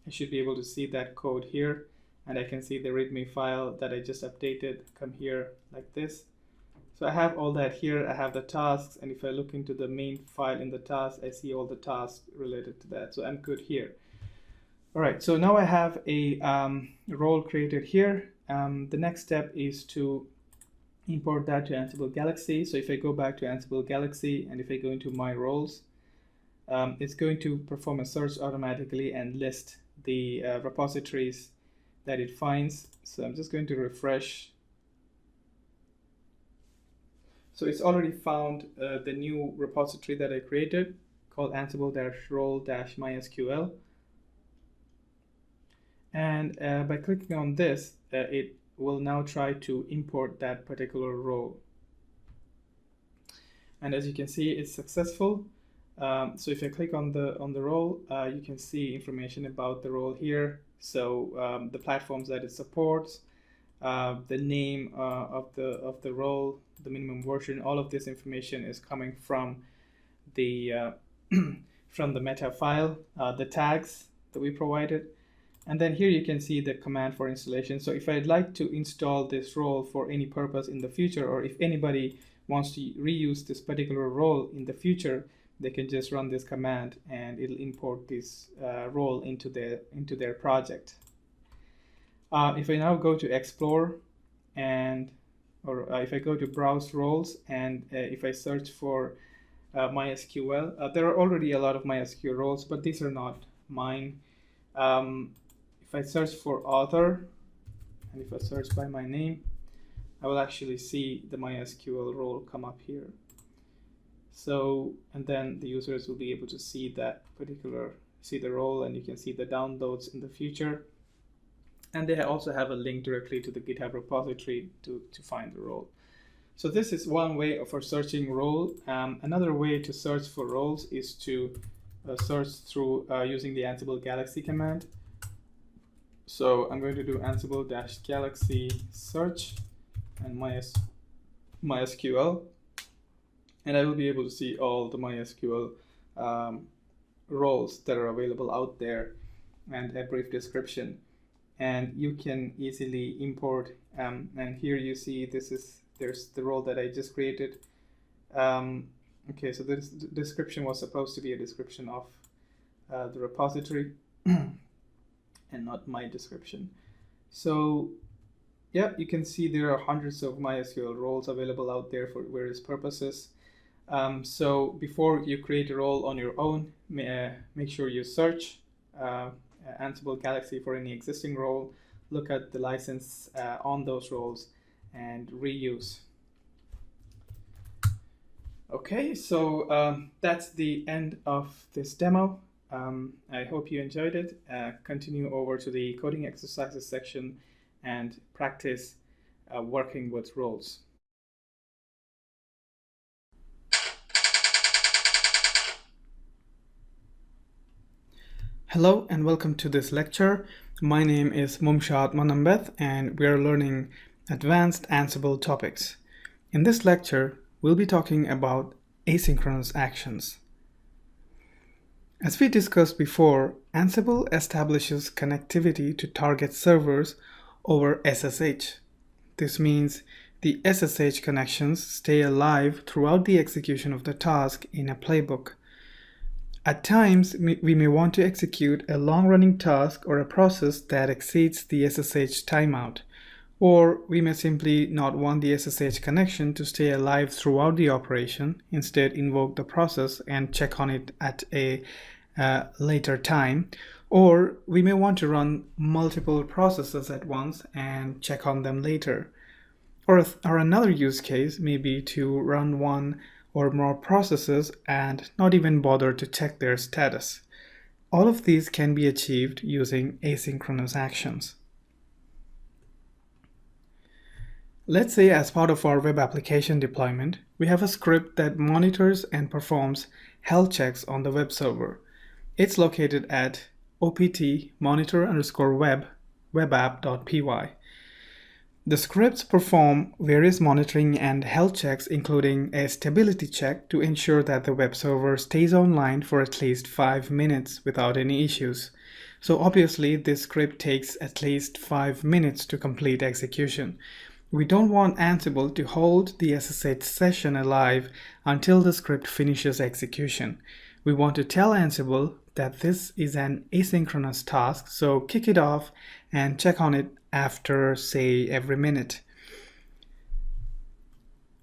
I should be able to see that code here, and I can see the readme file that I just updated come here like this. So I have all that here. I have the tasks, and if I look into the main file in the task, I see all the tasks related to that. So I'm good here. All right, so now I have a role created here. The next step is to import that to Ansible Galaxy. So if I go back to Ansible Galaxy, and if I go into my roles, it's going to perform a search automatically and list the repositories that it finds. So I'm just going to refresh. So it's already found the new repository that I created called Ansible-role-MySQL. And by clicking on this, it will now try to import that particular role. And as you can see, it's successful. So if I click on the role, you can see information about the role here. So the platforms that it supports, the name of the role, the minimum version, all of this information is coming from the from the meta file, the tags that we provided. And then here you can see the command for installation. So if I'd like to install this role for any purpose in the future, or if anybody wants to reuse this particular role in the future, they can just run this command and it'll import this role into their project. If I now go to explore, if I go to browse roles, and if I search for MySQL, there are already a lot of MySQL roles, but these are not mine. If I search for author, and if I search by my name, I will actually see the MySQL role come up here. So, and then the users will be able to see the role, and you can see the downloads in the future. And they also have a link directly to the GitHub repository to find the role. So this is one way for searching role. Another way to search for roles is to search through using the Ansible Galaxy command. So I'm going to do Ansible-Galaxy search and MySQL, and I will be able to see all the MySQL roles that are available out there, and a brief description. And you can easily import, and here you see there's the role that I just created. Okay, so this description was supposed to be a description of the repository and not my description. So yeah, you can see there are hundreds of MySQL roles available out there for various purposes. So before you create a role on your own, make sure you search Ansible Galaxy for any existing role, look at the license on those roles, and reuse. Okay, so that's the end of this demo. I hope you enjoyed it. Continue over to the coding exercises section and practice working with roles. Hello and welcome to this lecture. My name is Mumshad Manambeth and we are learning advanced Ansible topics. In this lecture, we'll be talking about asynchronous actions. As we discussed before, Ansible establishes connectivity to target servers over SSH. This means the SSH connections stay alive throughout the execution of the task in a playbook. At times, we may want to execute a long-running task or a process that exceeds the SSH timeout, or we may simply not want the SSH connection to stay alive throughout the operation, instead invoke the process and check on it at a later time, or we may want to run multiple processes at once and check on them later. Or another use case may be to run one or more processes and not even bother to check their status. All of these can be achieved using asynchronous actions. Let's say as part of our web application deployment, we have a script that monitors and performs health checks on the web server. It's located at opt monitor_web webapp.py. The scripts perform various monitoring and health checks, including a stability check to ensure that the web server stays online for at least 5 minutes without any issues. So obviously, this script takes at least 5 minutes to complete execution. We don't want Ansible to hold the SSH session alive until the script finishes execution. We want to tell Ansible that this is an asynchronous task, so kick it off and check on it after, say, every minute.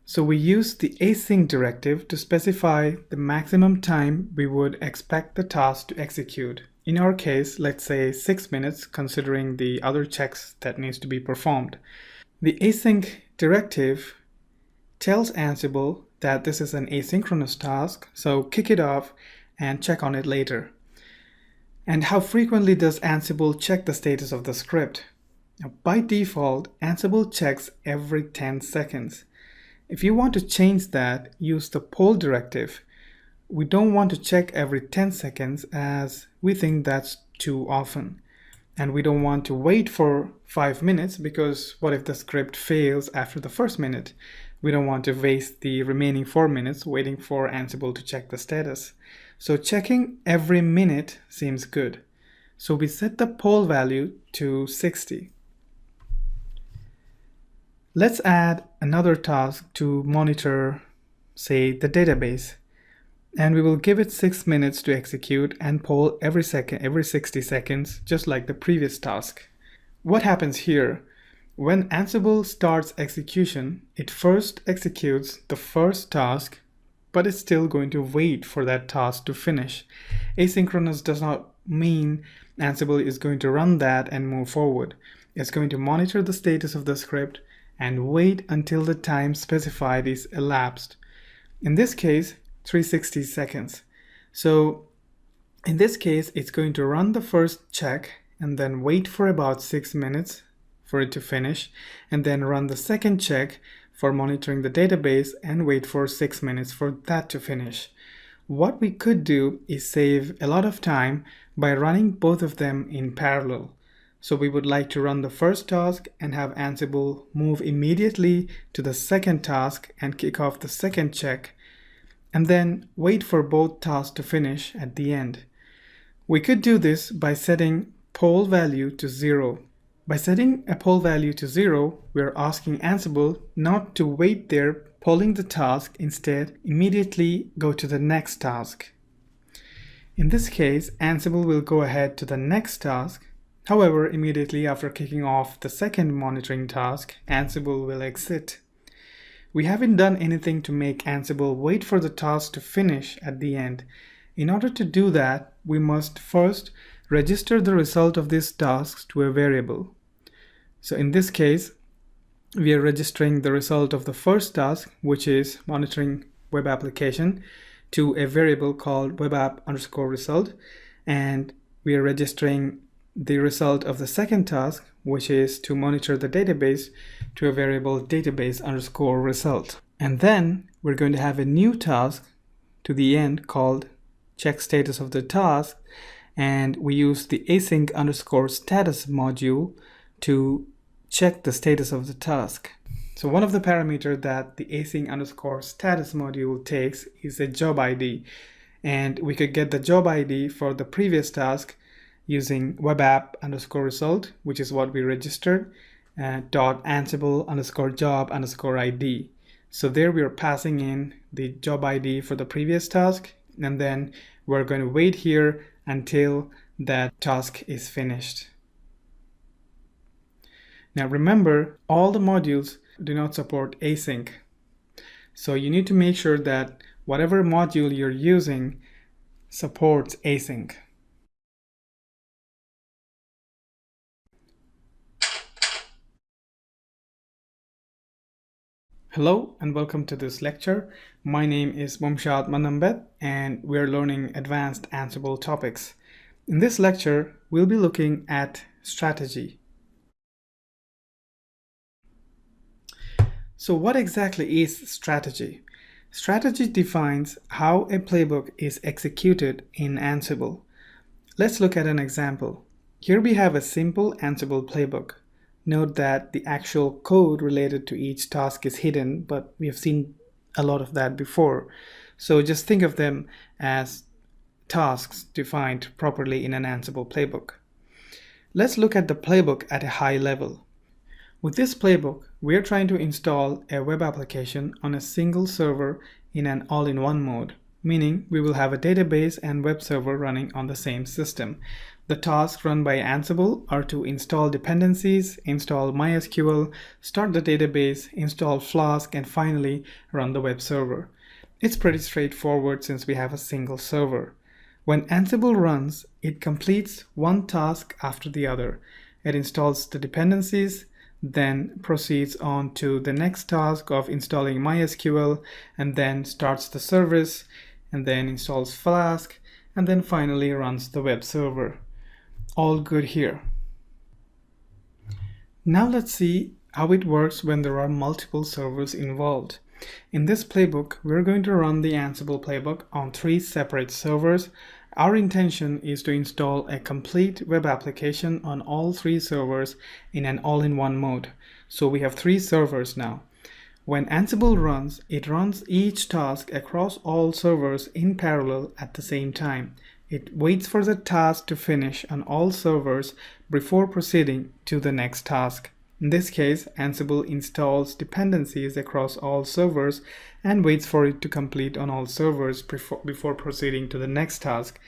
So we use the async directive to specify the maximum time we would expect the task to execute. In our case, let's say 6 minutes, considering the other checks that needs to be performed. The async directive tells Ansible that this is an asynchronous task, so kick it off and check on it later. And how frequently does Ansible check the status of the script? Now, by default, Ansible checks every 10 seconds. If you want to change that, use the poll directive. We don't want to check every 10 seconds as we think that's too often. And we don't want to wait for 5 minutes because what if the script fails after the first minute? We don't want to waste the remaining 4 minutes waiting for Ansible to check the status. So checking every minute seems good. So we set the poll value to 60. Let's add another task to monitor, say, the database. And we will give it 6 minutes to execute and poll every 60 seconds, just like the previous task. What happens here? When Ansible starts execution, it first executes the first task, but it's still going to wait for that task to finish. Asynchronous does not mean Ansible is going to run that and move forward. It's going to monitor the status of the script and wait until the time specified is elapsed. In this case, 360 seconds. So in this case, it's going to run the first check and then wait for about 6 minutes for it to finish, and then run the second check for monitoring the database and wait for 6 minutes for that to finish. What we could do is save a lot of time by running both of them in parallel. So we would like to run the first task and have Ansible move immediately to the second task and kick off the second check, and then wait for both tasks to finish at the end. We could do this by setting poll value to 0. By setting a poll value to 0, we're asking Ansible not to wait there polling the task, instead immediately go to the next task. In this case, Ansible will go ahead to the next task. However, immediately after kicking off the second monitoring task, Ansible will exit. We haven't done anything to make Ansible wait for the task to finish at the end. In order to do that, we must first register the result of these tasks to a variable. So in this case, we are registering the result of the first task, which is monitoring web application, to a variable called webapp_result, and we are registering the result of the second task, which is to monitor the database, to a variable database_result. And then we're going to have a new task to the end called check status of the task, and we use the async_status module to check the status of the task. So one of the parameters that the async_status module takes is a job ID, and we could get the job ID for the previous task using webapp_result, which is what we registered, .ansible_job_ID. So there we are passing in the job ID for the previous task, and then we're going to wait here until that task is finished. Now remember, all the modules do not support async. So you need to make sure that whatever module you're using supports async. Hello and welcome to this lecture. My name is Mumshad Manambet and we're learning advanced Ansible topics. In this lecture, we'll be looking at strategy. So what exactly is strategy? Strategy defines how a playbook is executed in Ansible. Let's look at an example. Here we have a simple Ansible playbook. Note that the actual code related to each task is hidden, but we have seen a lot of that before. So just think of them as tasks defined properly in an Ansible playbook. Let's look at the playbook at a high level. With this playbook, we are trying to install a web application on a single server in an all-in-one mode, meaning we will have a database and web server running on the same system. The tasks run by Ansible are to install dependencies, install MySQL, start the database, install Flask, and finally run the web server. It's pretty straightforward since we have a single server. When Ansible runs, it completes one task after the other. It installs the dependencies, then proceeds on to the next task of installing MySQL, and then starts the service, and then installs Flask, and then finally runs the web server. All good here. Now let's see how it works when there are multiple servers involved. In this playbook, we're going to run the Ansible playbook on 3 separate servers. Our intention is to install a complete web application on all 3 servers in an all-in-one mode. So we have 3 servers now. When Ansible runs, it runs each task across all servers in parallel at the same time. It waits for the task to finish on all servers before proceeding to the next task. In this case, Ansible installs dependencies across all servers and waits for it to complete on all servers before proceeding to the next task.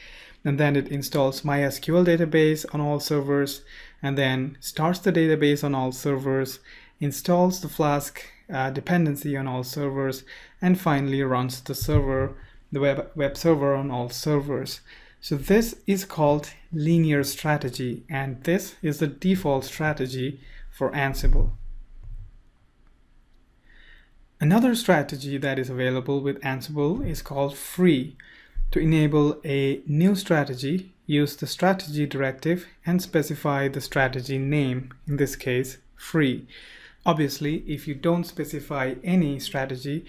And then it installs MySQL database on all servers, and then starts the database on all servers, installs the Flask dependency on all servers, and finally runs the web server on all servers. So this is called linear strategy, and this is the default strategy for Ansible. Another strategy that is available with Ansible is called free. To enable a new strategy, use the strategy directive and specify the strategy name, in this case, free. Obviously, if you don't specify any strategy,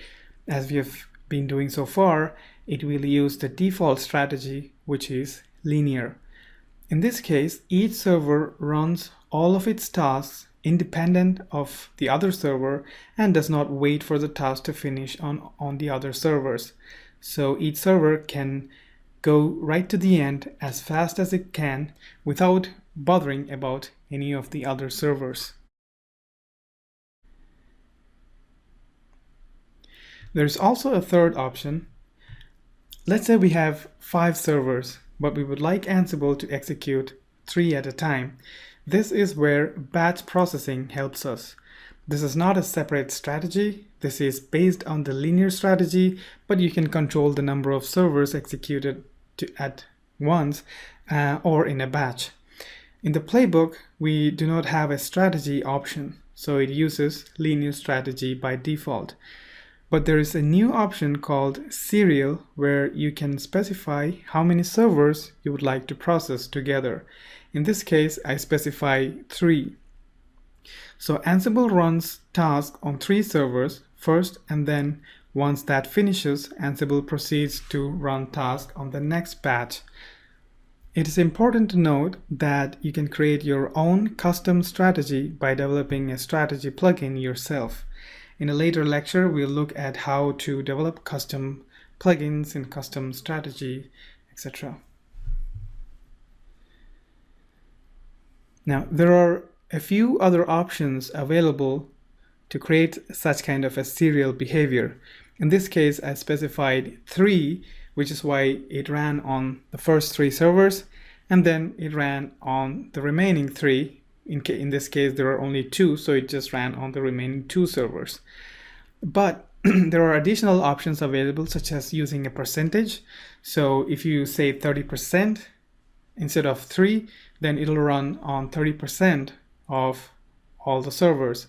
as we have been doing so far, it will use the default strategy, which is linear. In this case, each server runs all of its tasks independent of the other server and does not wait for the task to finish on the other servers. So each server can go right to the end as fast as it can without bothering about any of the other servers. There's also a third option. Let's say we have 5 servers, but we would like Ansible to execute 3 at a time. This is where batch processing helps us. This is not a separate strategy. This is based on the linear strategy, but you can control the number of servers executed at once or in a batch. In the playbook, we do not have a strategy option, so it uses linear strategy by default. But there is a new option called serial where you can specify how many servers you would like to process together. In this case, I specify 3. So Ansible runs tasks on 3 servers first, and then once that finishes, Ansible proceeds to run tasks on the next batch. It is important to note that you can create your own custom strategy by developing a strategy plugin yourself. In a later lecture, we'll look at how to develop custom plugins and custom strategy, etc. Now, there are a few other options available to create such kind of a serial behavior. In this case, I specified 3, which is why it ran on the first 3 servers, and then it ran on the remaining 3. In this case, there are only 2, so it just ran on the remaining 2 servers. But there are additional options available, such as using a percentage. So if you say 30% instead of 3, then it'll run on 30% of all the servers.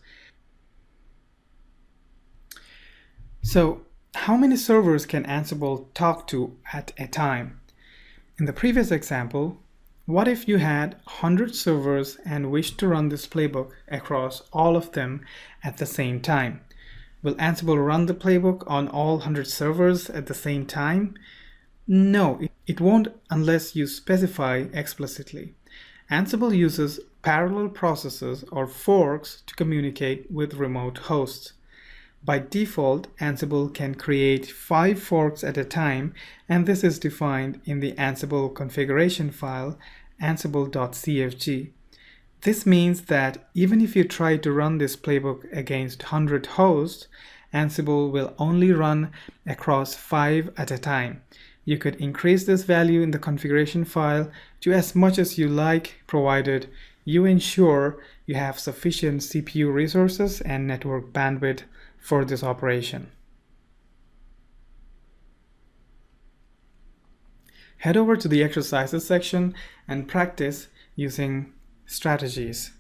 So how many servers can Ansible talk to at a time? In the previous example, what if you had 100 servers and wished to run this playbook across all of them at the same time? Will Ansible run the playbook on all 100 servers at the same time? No, it won't unless you specify explicitly. Ansible uses parallel processes or forks to communicate with remote hosts. By default, Ansible can create 5 forks at a time, and this is defined in the Ansible configuration file, ansible.cfg. This means that even if you try to run this playbook against 100 hosts, Ansible will only run across 5 at a time. You could increase this value in the configuration file to as much as you like, provided you ensure you have sufficient CPU resources and network bandwidth for this operation. Head over to the exercises section and practice using strategies.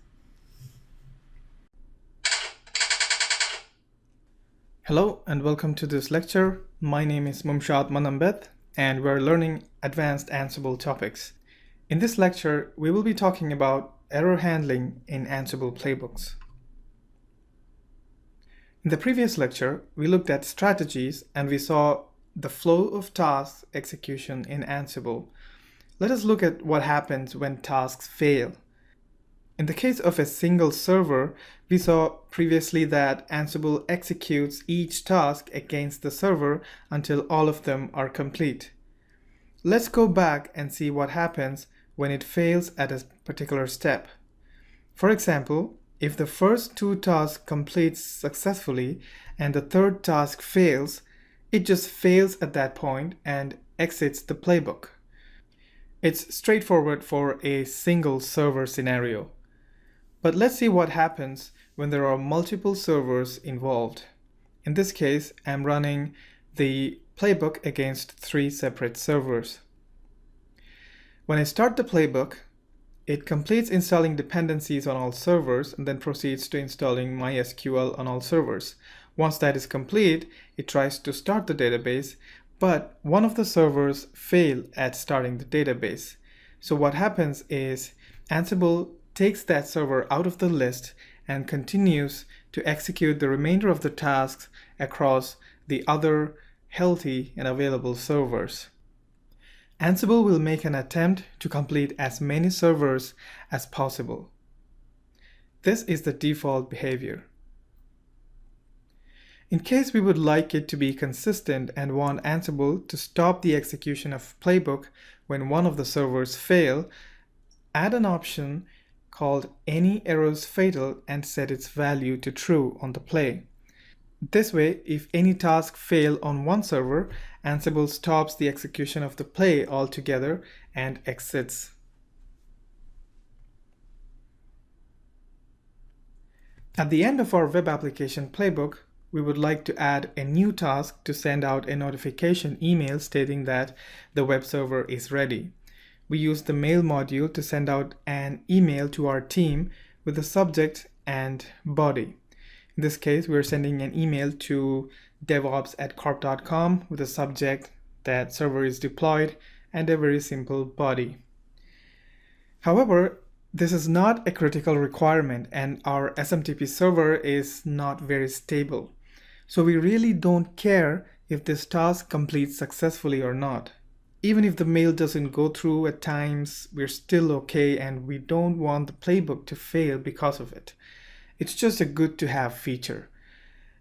Hello and welcome to this lecture. My name is Mumshad Manambeth and we're learning advanced Ansible topics. In this lecture, we will be talking about error handling in Ansible playbooks. In the previous lecture, we looked at strategies and we saw the flow of tasks execution in Ansible. Let us look at what happens when tasks fail. In the case of a single server, we saw previously that Ansible executes each task against the server until all of them are complete. Let's go back and see what happens when it fails at a particular step. For example, if the first 2 tasks complete successfully and the third task fails, it just fails at that point and exits the playbook. It's straightforward for a single server scenario. But let's see what happens when there are multiple servers involved. In this case, I'm running the playbook against 3 separate servers. When I start the playbook, it completes installing dependencies on all servers and then proceeds to installing MySQL on all servers. Once that is complete, it tries to start the database, but one of the servers failed at starting the database. So what happens is Ansible takes that server out of the list and continues to execute the remainder of the tasks across the other healthy and available servers. Ansible will make an attempt to complete as many servers as possible. This is the default behavior. In case we would like it to be consistent and want Ansible to stop the execution of playbook when one of the servers fail, add an option called any errors fatal and set its value to true on the play. This way, if any task fail on one server, Ansible stops the execution of the play altogether and exits. At the end of our web application playbook, we would like to add a new task to send out a notification email stating that the web server is ready. We use the mail module to send out an email to our team with the subject and body. In this case, we're sending an email to devops@corp.com with a subject that server is deployed and a very simple body. However, this is not a critical requirement and our SMTP server is not very stable. So we really don't care if this task completes successfully or not. Even if the mail doesn't go through at times, we're still okay and we don't want the playbook to fail because of it. It's just a good to have feature.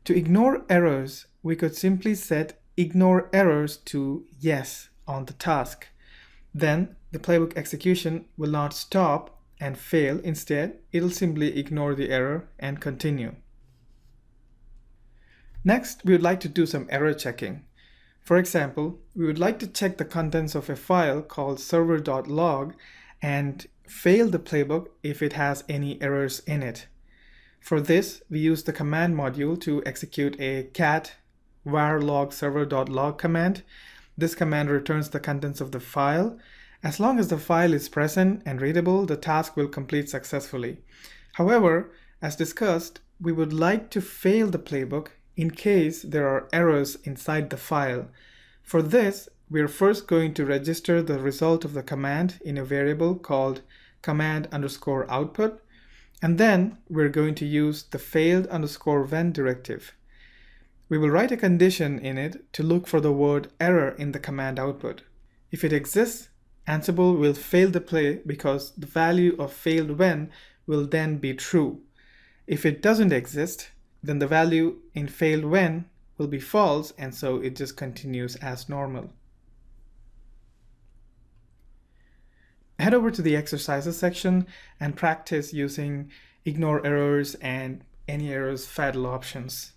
To ignore errors, we could simply set ignore errors to yes on the task. Then the playbook execution will not stop and fail. Instead, it'll simply ignore the error and continue. Next, we would like to do some error checking. For example, we would like to check the contents of a file called server.log and fail the playbook if it has any errors in it. For this, we use the command module to execute a cat var log server.log command. This command returns the contents of the file. As long as the file is present and readable, the task will complete successfully. However, as discussed, we would like to fail the playbook in case there are errors inside the file. For this, we are first going to register the result of the command in a variable called command_output, and then we're going to use the failed_when directive. We will write a condition in it to look for the word error in the command output. If it exists, Ansible will fail the play because the value of failed when will then be true. If it doesn't exist, then the value in failed when will be false, and so it just continues as normal. Head over to the exercises section and practice using ignore errors and any errors fatal options.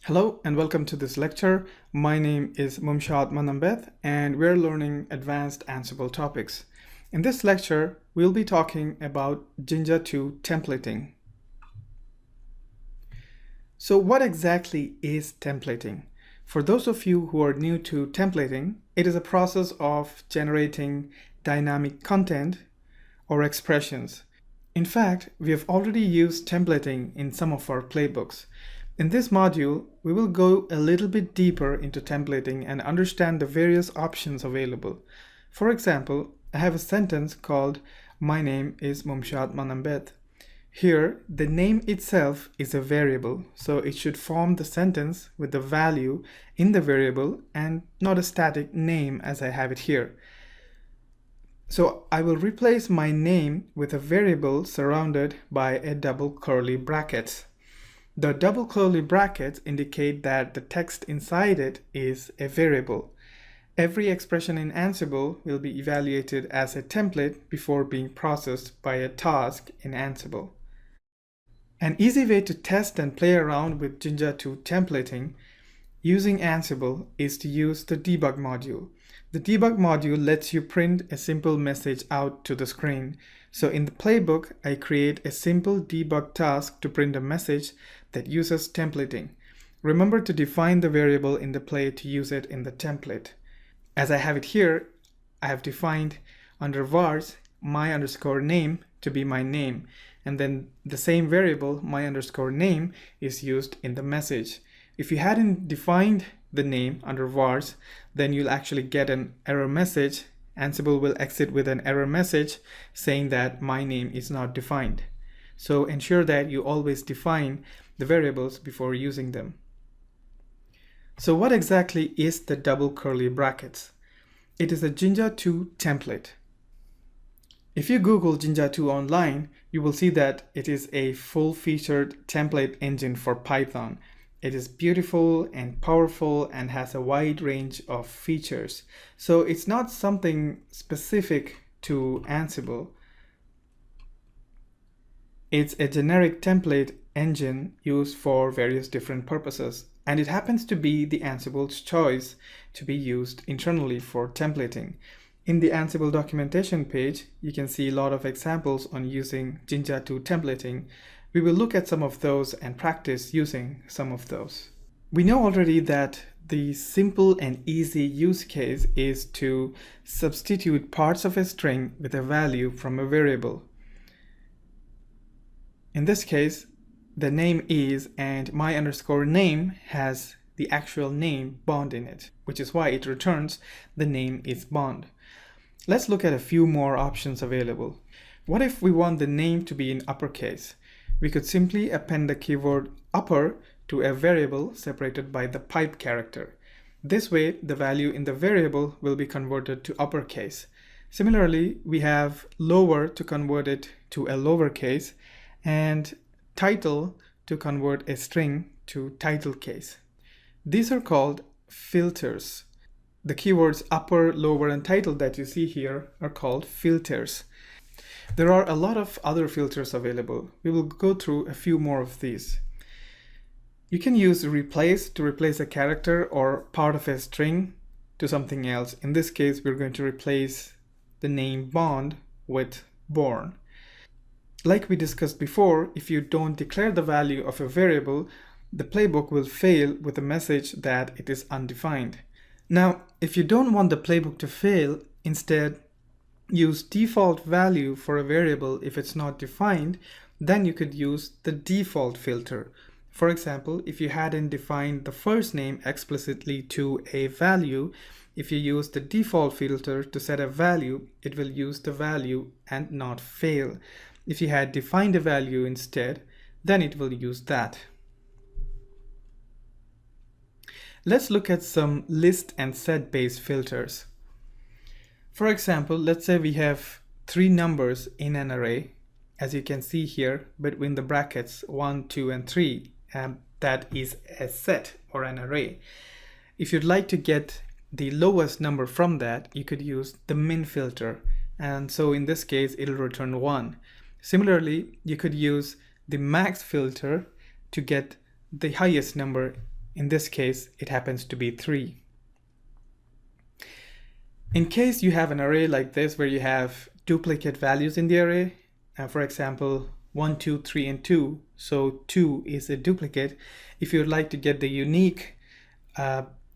Hello and welcome to this lecture. My name is Mumshad Manambeth and we're learning advanced Ansible topics. In this lecture, we'll be talking about Jinja 2 templating. So what exactly is templating? For those of you who are new to templating, it is a process of generating dynamic content or expressions. In fact, we have already used templating in some of our playbooks. In this module, we will go a little bit deeper into templating and understand the various options available. For example, I have a sentence called "My name is Mumshad Manambeth." Here, the name itself is a variable, so it should form the sentence with the value in the variable and not a static name as I have it here. So I will replace my name with a variable surrounded by a double curly brackets. The double curly brackets indicate that the text inside it is a variable. Every expression in Ansible will be evaluated as a template before being processed by a task in Ansible. An easy way to test and play around with Jinja 2 templating using Ansible is to use the debug module. The debug module lets you print a simple message out to the screen. So in the playbook, I create a simple debug task to print a message that uses templating. Remember to define the variable in the play to use it in the template. As I have it here, I have defined under vars my_name to be my name, and then the same variable my_name is used in the message. If you hadn't defined the name under vars, then you'll actually get an error message. Ansible will exit with an error message saying that my name is not defined. So ensure that you always define the variables before using them. So what exactly is the double curly brackets? It is a Jinja 2 template. If you Google Jinja 2 online, you will see that it is a full-featured template engine for Python. It is beautiful and powerful and has a wide range of features. So it's not something specific to Ansible. It's a generic template engine used for various different purposes, and it happens to be the Ansible's choice to be used internally for templating. In the Ansible documentation page, you can see a lot of examples on using Jinja 2 templating. We will look at some of those and practice using some of those. We know already that the simple and easy use case is to substitute parts of a string with a value from a variable. In this case, the name is and my underscore name has the actual name Bond in it, which is why it returns the name is Bond. Let's look at a few more options available. What if we want the name to be in uppercase? We could simply append the keyword upper to a variable separated by the pipe character. This way, the value in the variable will be converted to uppercase. Similarly, we have lower to convert it to a lowercase and title to convert a string to title case. These are called filters. The keywords upper, lower, and title that you see here are called filters. There are a lot of other filters available. We will go through a few more of these. You can use replace to replace a character or part of a string to something else. In this case, we're going to replace the name Bond with Born. Like we discussed before, if you don't declare the value of a variable, the playbook will fail with a message that it is undefined. Now, if you don't want the playbook to fail, instead use default value for a variable if it's not defined, then you could use the default filter. For example, if you hadn't defined the first name explicitly to a value, if you use the default filter to set a value, it will use the value and not fail. If you had defined a value instead, then it will use that. Let's look at some list and set based filters. For example, let's say we have 3 numbers in an array, as you can see here between the brackets 1, 2, and 3. That is a set or an array. If you'd like to get the lowest number from that, you could use the min filter, and so in this case it'll return 1. Similarly, you could use the max filter to get the highest number. In this case, it happens to be 3. In case you have an array like this where you have duplicate values in the array, for example, 1, 2, 3, and 2, so 2 is a duplicate. If you'd like to get the unique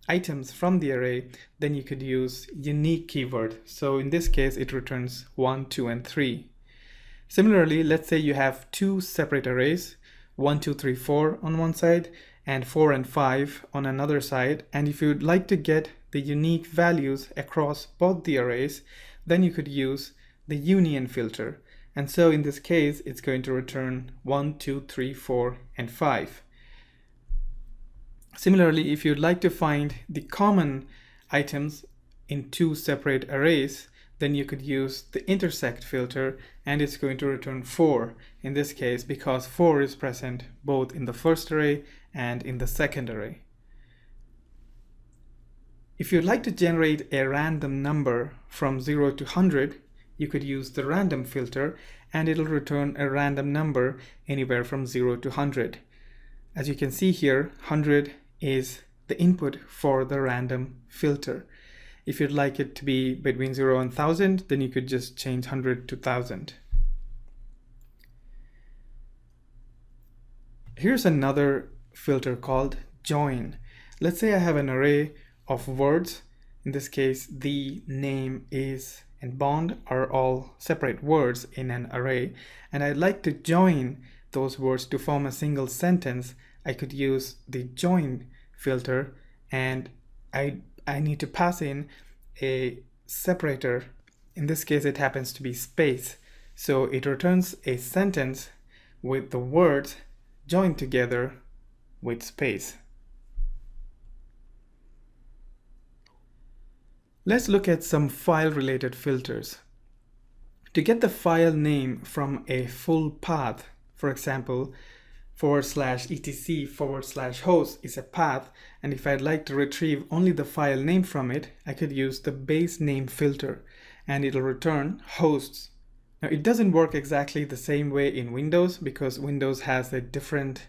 items from the array, then you could use unique keyword. So in this case, it returns 1, 2, and 3. Similarly, let's say you have 2 separate arrays, 1, 2, 3, 4 on one side, and 4 and 5 on another side. And if you'd like to get the unique values across both the arrays, then you could use the union filter. And so in this case, it's going to return 1, 2, 3, 4, and 5. Similarly, if you'd like to find the common items in 2 separate arrays, then you could use the intersect filter, and it's going to return 4 in this case because 4 is present both in the first array and in the second array. If you'd like to generate a random number from 0 to 100, you could use the random filter, and it'll return a random number anywhere from 0 to 100. As you can see here, 100 is the input for the random filter. If you'd like it to be between 0 and 1000, then you could just change 100 to 1000. Here's another filter called join. Let's say I have an array of words. In this case, the, name, is, and bond are all separate words in an array, and I'd like to join those words to form a single sentence. I could use the join filter, and I need to pass in a separator. In this case, it happens to be space. So it returns a sentence with the words joined together with space. Let's look at some file-related filters. To get the file name from a full path, for example, /etc/host is a path, and if I'd like to retrieve only the file name from it, I could use the base name filter and it'll return hosts. Now it doesn't work exactly the same way in Windows because Windows has a different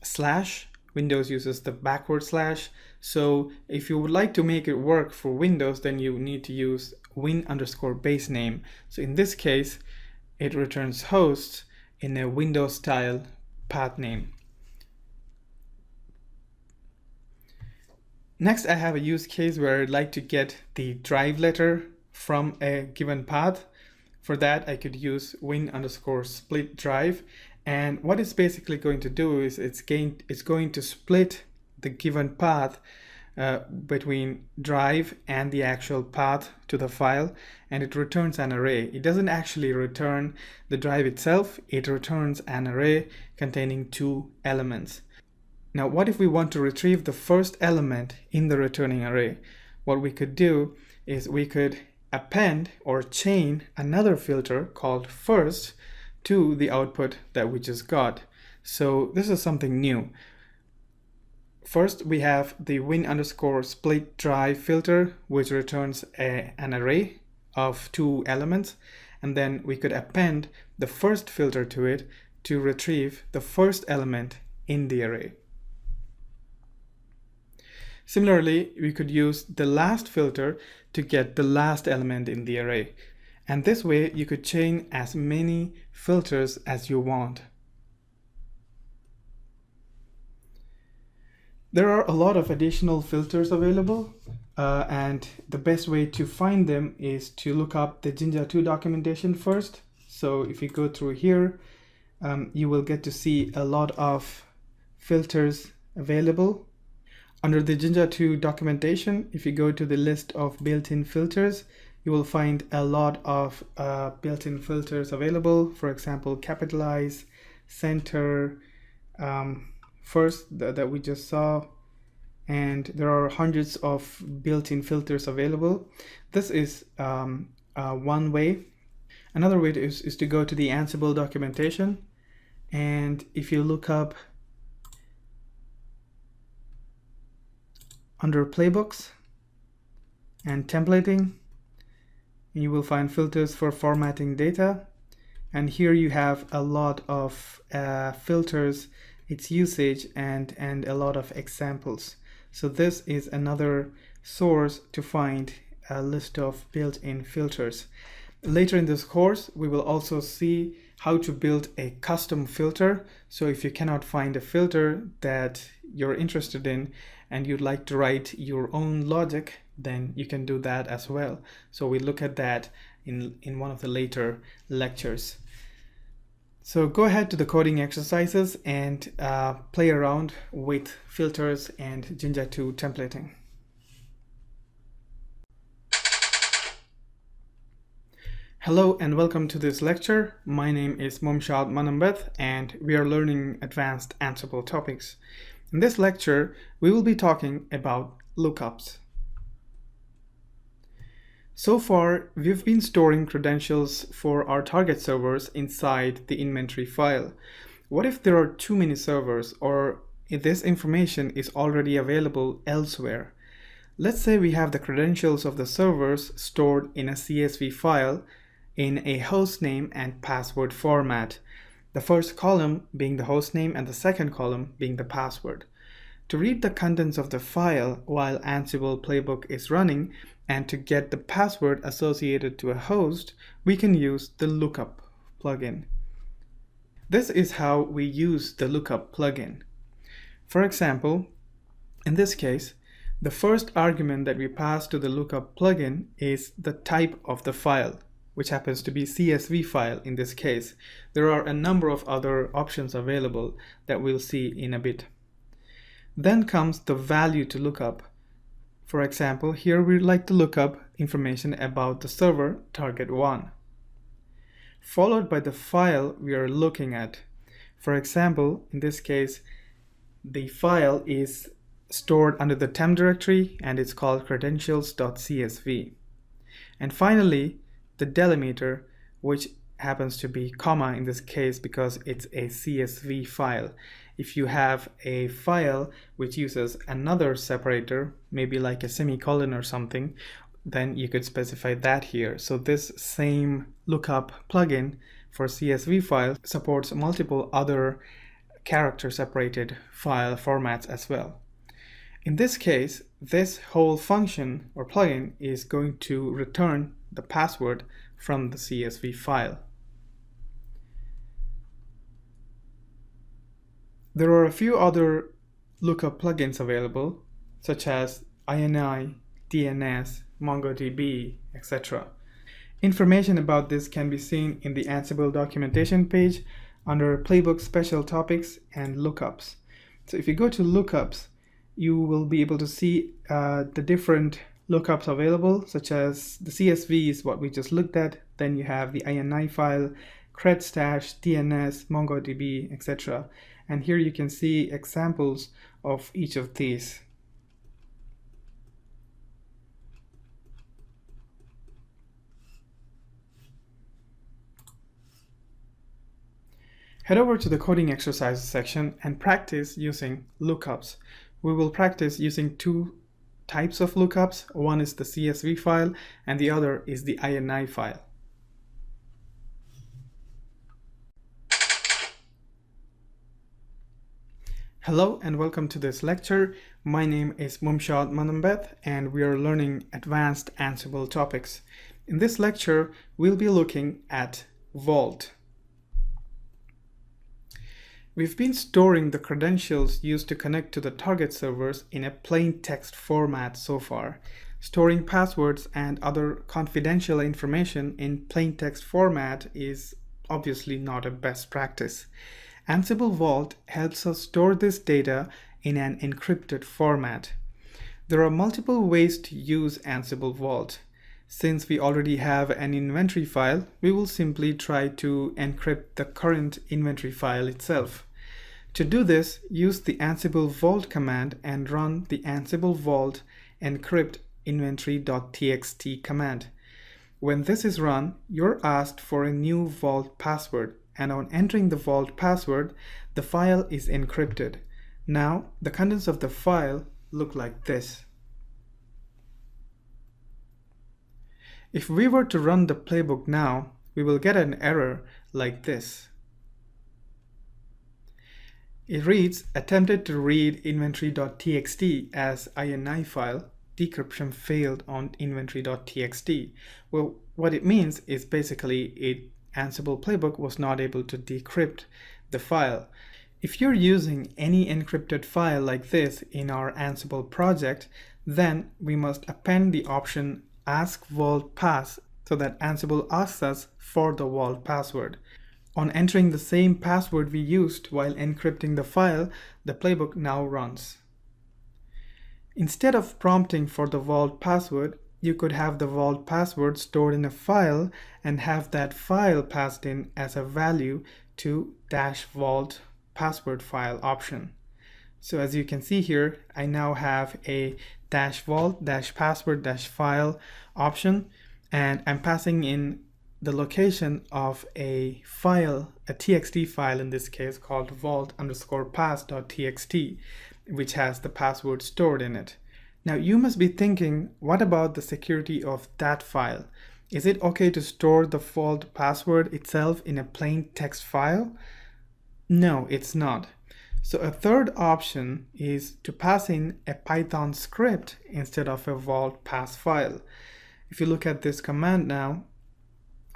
slash. Windows uses the backward slash. So if you would like to make it work for Windows, then you need to use win_base name. So in this case, it returns hosts in a Windows style path name. Next, I have a use case where I'd like to get the drive letter from a given path. For that, I could use win_split drive. And what it's basically going to do is it's going to split the given path between drive and the actual path to the file, and it returns an array. It doesn't actually return the drive itself, it returns an array containing 2 elements. Now, what if we want to retrieve the first element in the returning array? What we could do is we could append or chain another filter called first to the output that we just got. So this is something new. First, we have the win_split drive filter, which returns an array of 2 elements, and then we could append the first filter to it to retrieve the first element in the array. Similarly, we could use the last filter to get the last element in the array. And this way, you could chain as many filters as you want. There are a lot of additional filters available, and the best way to find them is to look up the Jinja 2 documentation first. So if you go through here, you will get to see a lot of filters available. Under the Jinja 2 documentation, if you go to the list of built-in filters, you will find a lot of built-in filters available. For example, capitalize, center, first that we just saw, and there are hundreds of built-in filters available. This is one way. Another way is to go to the Ansible documentation, and if you look up under playbooks and templating, you will find filters for formatting data, and here you have a lot of filters, its usage, and a lot of examples. So this is another source to find a list of built-in filters. Later in this course, we will also see how to build a custom filter. So if you cannot find a filter that you're interested in and you'd like to write your own logic, then you can do that as well. So we look at that in one of the later lectures. So go ahead to the coding exercises and play around with filters and Jinja 2 templating. Hello and welcome to this lecture. My name is Momshad Manambeth and we are learning advanced Ansible topics. In this lecture, we will be talking about lookups. So far, we've been storing credentials for our target servers inside the inventory file. What if there are too many servers, or if this information is already available elsewhere? Let's say we have the credentials of the servers stored in a CSV file in a hostname and password format, the first column being the hostname and the second column being the password. To read the contents of the file while Ansible playbook is running and to get the password associated to a host, we can use the lookup plugin. This is how we use the lookup plugin. For example, in this case, the first argument that we pass to the lookup plugin is the type of the file, which happens to be CSV file in this case. There are a number of other options available that we'll see in a bit. Then comes the value to look up. For example, here we'd like to look up information about the server target1, followed by the file we are looking at. For example, in this case, the file is stored under the temp directory and it's called credentials.csv. And finally, the delimiter, which happens to be comma in this case because it's a CSV file. If you have a file which uses another separator, maybe like a semicolon or something, then you could specify that here. So this same lookup plugin for CSV file supports multiple other character separated file formats as well. In this case, this whole function or plugin is going to return the password from the CSV file. There are a few other lookup plugins available, such as INI, DNS, MongoDB, etc. Information about this can be seen in the Ansible documentation page under Playbook Special Topics and Lookups. So if you go to Lookups, you will be able to see the different lookups available, such as the CSV is what we just looked at. Then you have the INI file, CredStash, DNS, MongoDB, etc. And here you can see examples of each of these. Head over to the coding exercises section and practice using lookups. We will practice using two types of lookups. One is the CSV file and the other is the INI file. Hello and welcome to this lecture. My name is Mumshad Manambeth and we are learning advanced Ansible topics. In this lecture, we'll be looking at Vault. We've been storing the credentials used to connect to the target servers in a plain text format so far. Storing passwords and other confidential information in plain text format is obviously not a best practice. Ansible Vault helps us store this data in an encrypted format. There are multiple ways to use Ansible Vault. Since we already have an inventory file, we will simply try to encrypt the current inventory file itself. To do this, use the Ansible Vault command and run the Ansible Vault encrypt inventory.txt command. When this is run, you're asked for a new Vault password, and on entering the Vault password, the file is encrypted. Now, the contents of the file look like this. If we were to run the playbook now, we will get an error like this. It reads, attempted to read inventory.txt as INI file, decryption failed on inventory.txt. Well, what it means is basically Ansible playbook was not able to decrypt the file. If you're using any encrypted file like this in our Ansible project, then we must append the option Ask Vault Pass so that Ansible asks us for the Vault password. On entering the same password we used while encrypting the file, the playbook now runs. Instead of prompting for the Vault password, you could have the Vault password stored in a file and have that file passed in as a value to -vault password file option. So as you can see here, I now have a -vault -password -file option, and I'm passing in the location of a file, a txt file in this case called vault_pass.txt, which has the password stored in it. Now you must be thinking, what about the security of that file? Is it okay to store the Vault password itself in a plain text file? No, it's not. So a third option is to pass in a Python script instead of a Vault pass file. If you look at this command now,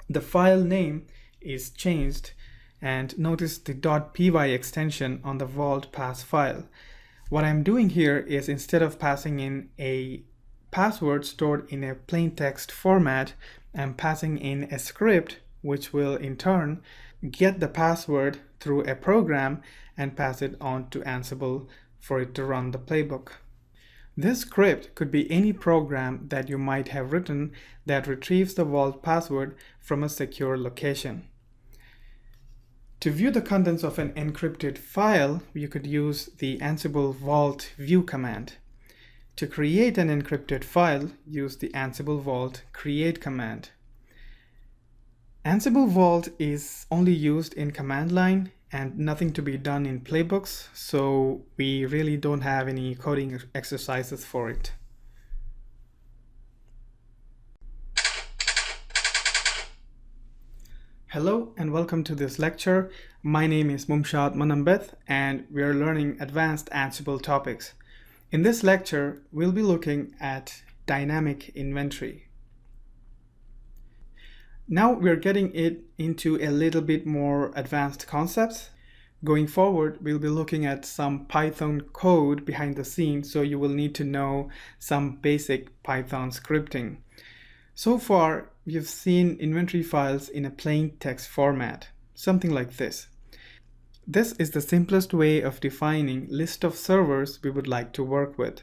the file name is changed, and notice the .py extension on the Vault pass file. What I'm doing here is, instead of passing in a password stored in a plain text format, I'm passing in a script which will in turn get the password through a program and pass it on to Ansible for it to run the playbook. This script could be any program that you might have written that retrieves the Vault password from a secure location. To view the contents of an encrypted file, you could use the Ansible Vault view command. To create an encrypted file, use the Ansible Vault create command. Ansible Vault is only used in command line and nothing to be done in playbooks, so we really don't have any coding exercises for it. Hello and welcome to this lecture. My name is Mumshad Manambeth and we are learning advanced Ansible topics. In this lecture, we'll be looking at dynamic inventory. Now we're getting it into a little bit more advanced concepts. Going forward, we'll be looking at some Python code behind the scenes, so you will need to know some basic Python scripting. So far, we've seen inventory files in a plain text format, something like this. This is the simplest way of defining list of servers we would like to work with.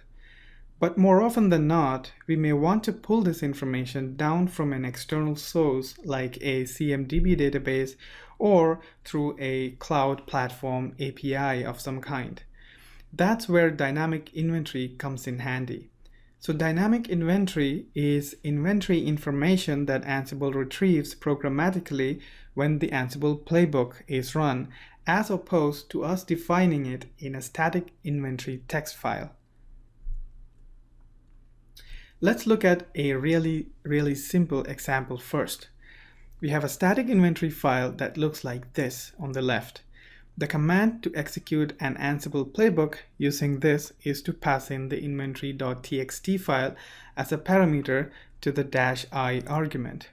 But more often than not, we may want to pull this information down from an external source like a CMDB database or through a cloud platform API of some kind. That's where dynamic inventory comes in handy. So dynamic inventory is inventory information that Ansible retrieves programmatically when the Ansible playbook is run, as opposed to us defining it in a static inventory text file. Let's look at a really simple example first. We have a static inventory file that looks like this on the left. The command to execute an Ansible playbook using this is to pass in the inventory.txt file as a parameter to the -i argument.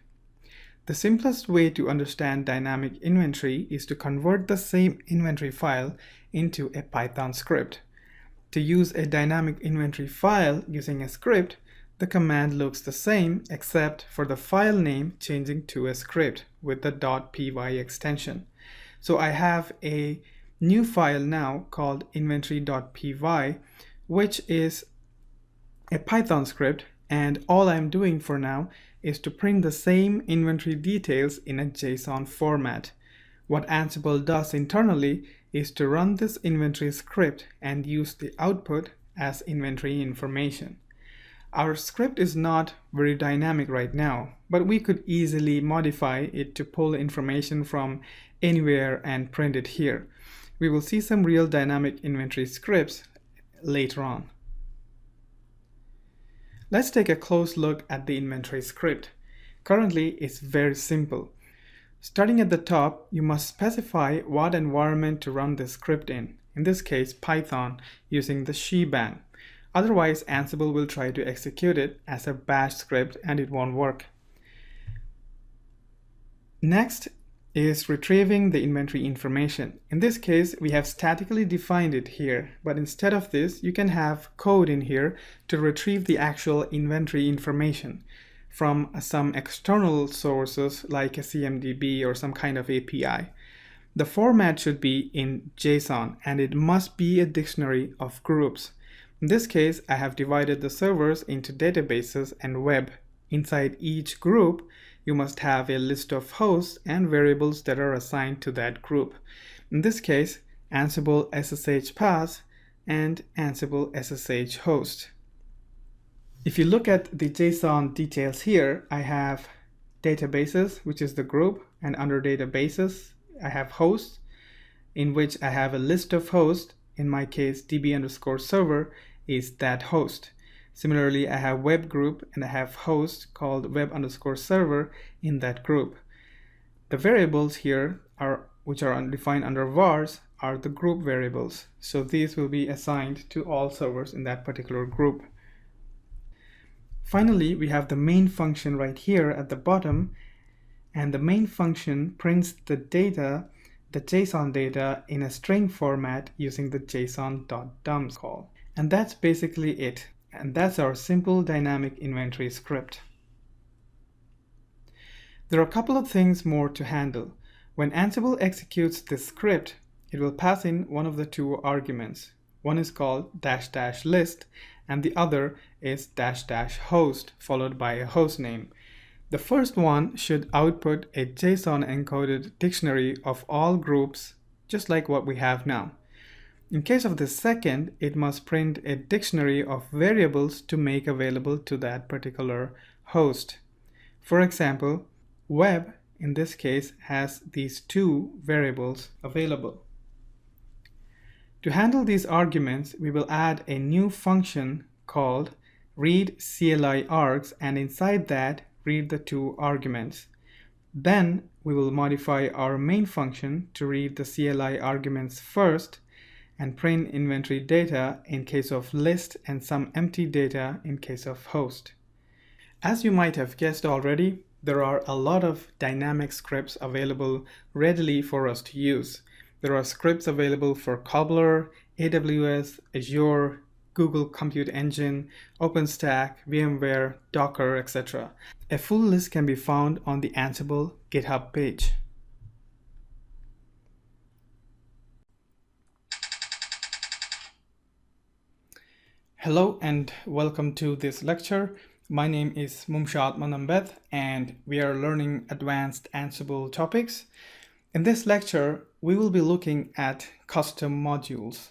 The simplest way to understand dynamic inventory is to convert the same inventory file into a Python script. To use a dynamic inventory file using a script, the command looks the same except for the file name changing to a script with the .py extension. So I have a new file now called inventory.py, which is a Python script, and all I'm doing for now is to print the same inventory details in a JSON format. What Ansible does internally is to run this inventory script and use the output as inventory information. Our script is not very dynamic right now, but we could easily modify it to pull information from anywhere and print it here. We will see some real dynamic inventory scripts later on. Let's take a close look at the inventory script. Currently, it's very simple. Starting at the top, you must specify what environment to run this script in this case Python, using the shebang. Otherwise, Ansible will try to execute it as a bash script and it won't work. Next is retrieving the inventory information. In this case, we have statically defined it here, but instead of this, you can have code in here to retrieve the actual inventory information from some external sources like a CMDB or some kind of API. The format should be in JSON and it must be a dictionary of groups. In this case, I have divided the servers into databases and web. Inside each group, you must have a list of hosts and variables that are assigned to that group. In this case, Ansible SSH pass and Ansible SSH host. If you look at the JSON details here, I have databases, which is the group, and under databases, I have hosts, in which I have a list of hosts. In my case, db_server is that host. Similarly, I have web group and I have host called web_server in that group. The variables here which are defined under vars are the group variables. So these will be assigned to all servers in that particular group. Finally, we have the main function right here at the bottom, and the main function prints the data, the JSON data, in a string format using the json.dump call. And that's basically it. And that's our simple dynamic inventory script. There are a couple of things more to handle. When Ansible executes this script, it will pass in one of the two arguments. One is called --list and the other is --host followed by a host name. The first one should output a JSON encoded dictionary of all groups, just like what we have now. In case of the second, it must print a dictionary of variables to make available to that particular host. For example, web in this case, has these two variables available. To handle these arguments, we will add a new function called read CLI args, and inside that, read the two arguments. Then we will modify our main function to read the CLI arguments first and print inventory data in case of list and some empty data in case of host. As you might have guessed already, there are a lot of dynamic scripts available readily for us to use. There are scripts available for Cobbler, AWS, Azure, Google Compute Engine, OpenStack, VMware, Docker, etc. A full list can be found on the Ansible GitHub page. Hello and welcome to this lecture. My name is Mumshad Manambeth and we are learning advanced Ansible topics. In this lecture, we will be looking at custom modules.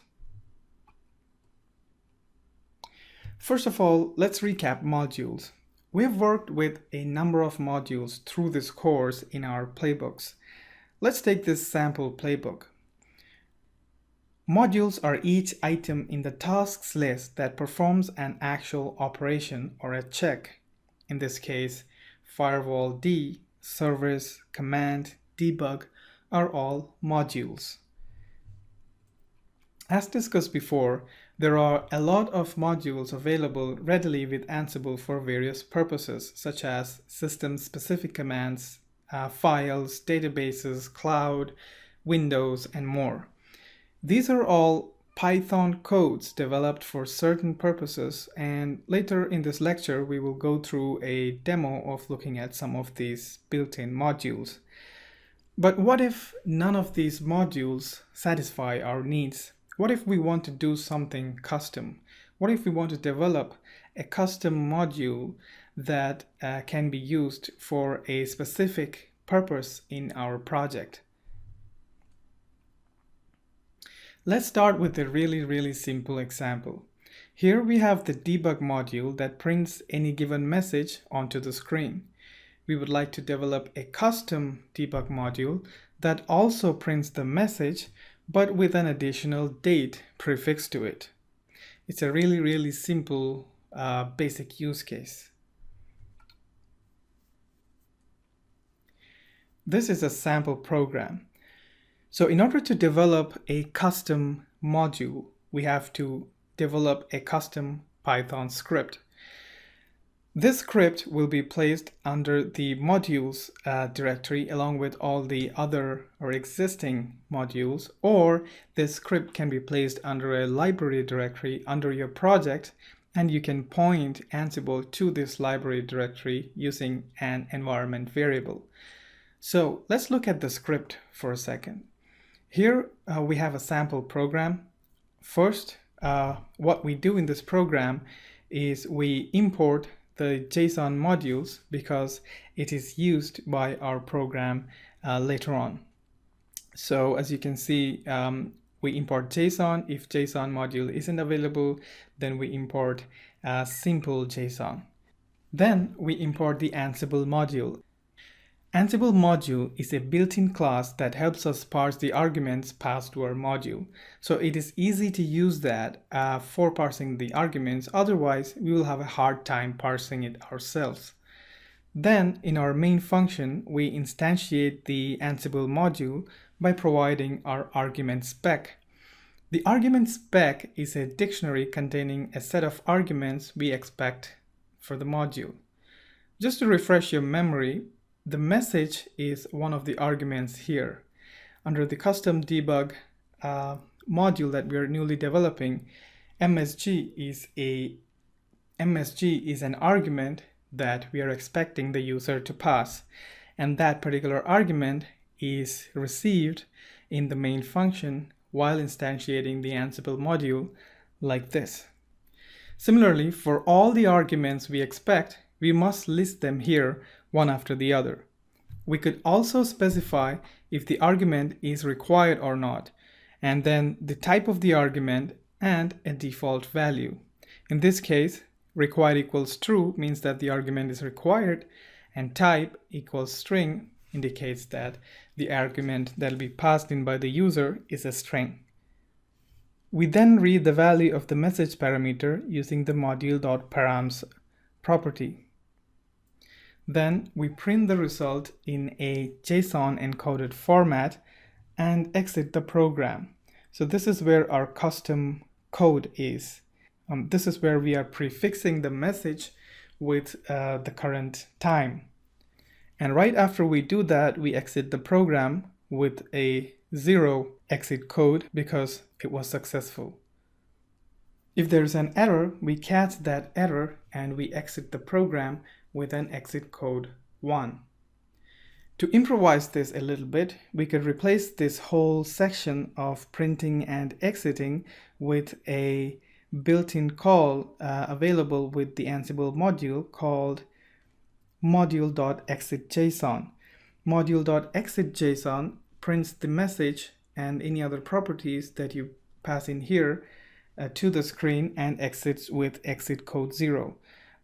First of all, let's recap modules. We have worked with a number of modules through this course in our playbooks. Let's take this sample playbook. Modules are each item in the tasks list that performs an actual operation or a check. In this case, firewall D, service, command, debug are all modules. As discussed before, there are a lot of modules available readily with Ansible for various purposes, such as system-specific commands, files, databases, cloud, Windows, and more. These are all Python codes developed for certain purposes, and later in this lecture we will go through a demo of looking at some of these built-in modules. But what if none of these modules satisfy our needs? What if we want to do something custom? What if we want to develop a custom module that can be used for a specific purpose in our project? Let's start with a really simple example. Here we have the debug module that prints any given message onto the screen. We would like to develop a custom debug module that also prints the message but with an additional date prefixed to it. It's a really simple basic use case. This is a sample program. So in order to develop a custom module, we have to develop a custom Python script. This script will be placed under the modules directory along with all the other or existing modules, or this script can be placed under a library directory under your project, and you can point Ansible to this library directory using an environment variable. So let's look at the script for a second. Here we have a sample program. First, what we do in this program is we import the JSON modules because it is used by our program later on. So as you can see, we import JSON. If JSON module isn't available, then we import simple JSON. Then we import the Ansible module. Ansible module is a built-in class that helps us parse the arguments passed to our module. So it is easy to use that for parsing the arguments. Otherwise, we will have a hard time parsing it ourselves. Then in our main function, we instantiate the Ansible module by providing our argument spec. The argument spec is a dictionary containing a set of arguments we expect for the module. Just to refresh your memory, the message is one of the arguments here. Under the custom debug module that we are newly developing, MSG is an argument that we are expecting the user to pass, and that particular argument is received in the main function while instantiating the Ansible module like this. Similarly, for all the arguments we expect, we must list them here one after the other. We could also specify if the argument is required or not, and then the type of the argument and a default value. In this case, required equals true means that the argument is required, and type equals string indicates that the argument that will be passed in by the user is a string. We then read the value of the message parameter using the module.params property. Then we print the result in a JSON encoded format and exit the program. So this is where our custom code is. This is where we are prefixing the message with the current time. And right after we do that, we exit the program with a 0 exit code because it was successful. If there's an error, we catch that error and we exit the program with an exit code 1. To improvise this a little bit, we could replace this whole section of printing and exiting with a built-in call available with the Ansible module called module.exitJSON. Module.exitJSON prints the message and any other properties that you pass in here to the screen and exits with exit code 0.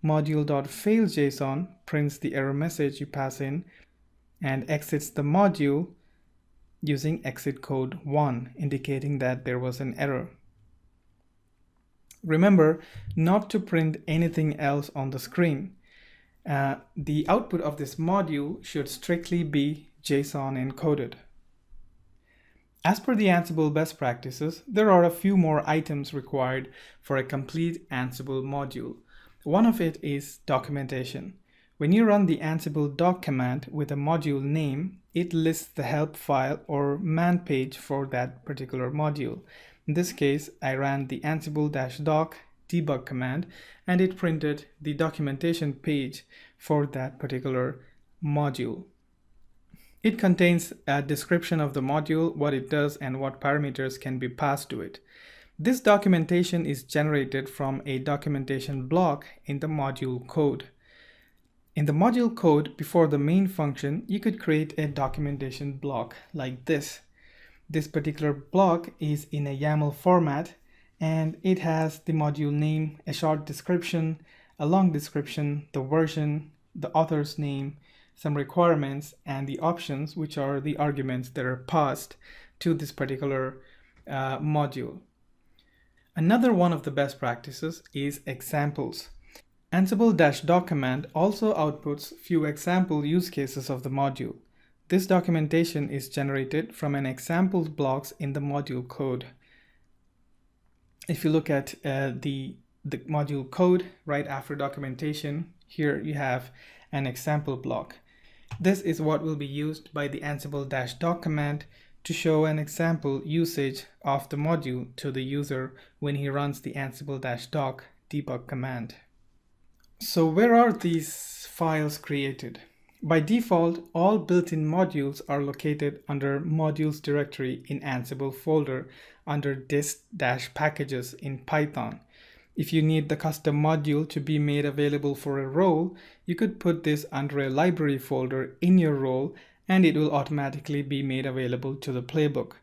Module.failJSON prints the error message you pass in and exits the module using exit code 1, indicating that there was an error. Remember not to print anything else on the screen. The output of this module should strictly be JSON encoded. As per the Ansible best practices, there are a few more items required for a complete Ansible module. One of it is documentation. When you run the Ansible doc command with a module name, it lists the help file or man page for that particular module. In this case, I ran the ansible-doc debug command and it printed the documentation page for that particular module. It contains a description of the module, what it does, and what parameters can be passed to it. This documentation is generated from a documentation block in the module code. In the module code, before the main function, you could create a documentation block like this. This particular block is in a YAML format and it has the module name, a short description, a long description, the version, the author's name, some requirements, and the options, which are the arguments that are passed to this particular module. Another one of the best practices is examples. Ansible-doc command also outputs few example use cases of the module. This documentation is generated from an examples blocks in the module code. If you look at the module code right after documentation, here you have an example block. This is what will be used by the Ansible-doc command to show an example usage of the module to the user when he runs the Ansible-doc debug command. So where are these files created? By default, all built-in modules are located under modules directory in Ansible folder under dist-packages in Python. If you need the custom module to be made available for a role, you could put this under a library folder in your role and it will automatically be made available to the playbook.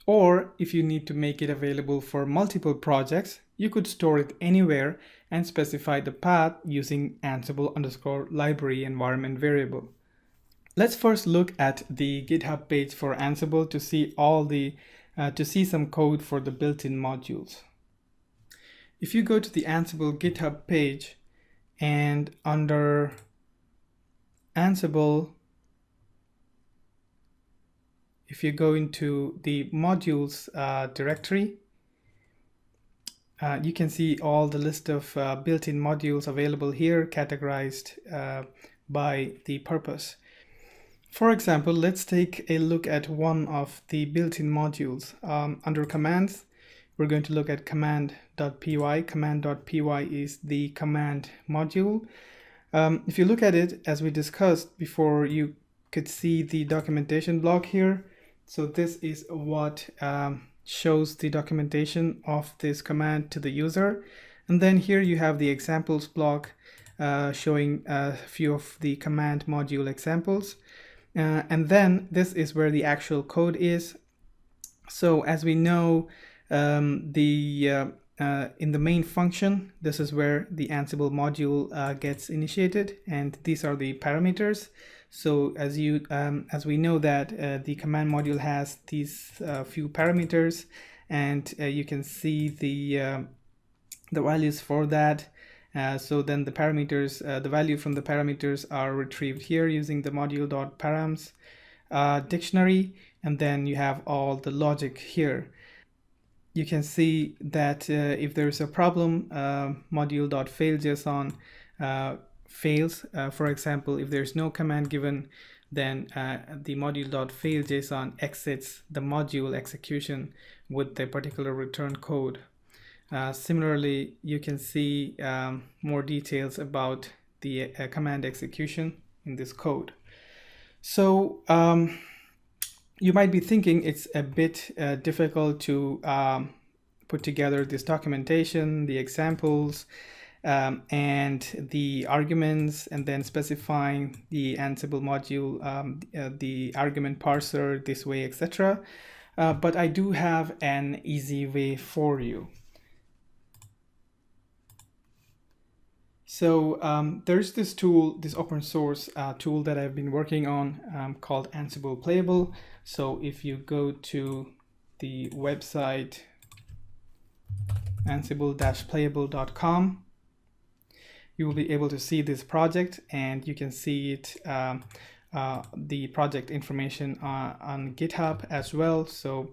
Or if you need to make it available for multiple projects, you could store it anywhere and specify the path using Ansible_library environment variable. Let's first look at the GitHub page for Ansible to see some code for the built-in modules. If you go to the Ansible GitHub page and under Ansible, if you go into the modules directory, you can see all the list of built-in modules available here, categorized by the purpose. For example, let's take a look at one of the built-in modules. Under commands, we're going to look at command.py. Command.py is the command module. If you look at it, as we discussed before, you could see the documentation block here. So this is what shows the documentation of this command to the user. And then here you have the examples block showing a few of the command module examples. And then this is where the actual code is. So as we know, in the main function, this is where the Ansible module gets initiated, and these are the parameters. So as we know that the command module has these few parameters, and you can see the values for that. So then the parameters, the value from the parameters are retrieved here using the module.params dictionary, and then you have all the logic here. You can see that if there's a problem, module.fail.json fails. For example, if there's no command given, then the module.fail.json exits the module execution with the particular return code. Similarly, you can see more details about the command execution in this code. So you might be thinking it's a bit difficult to put together this documentation, the examples, and the arguments, and then specifying the Ansible module, the argument parser this way, etc. But I do have an easy way for you. So there's this tool, this open source tool that I've been working on called Ansible Playable. So if you go to the website ansible-playable.com, you will be able to see this project, and you can see it, the project information on GitHub as well. So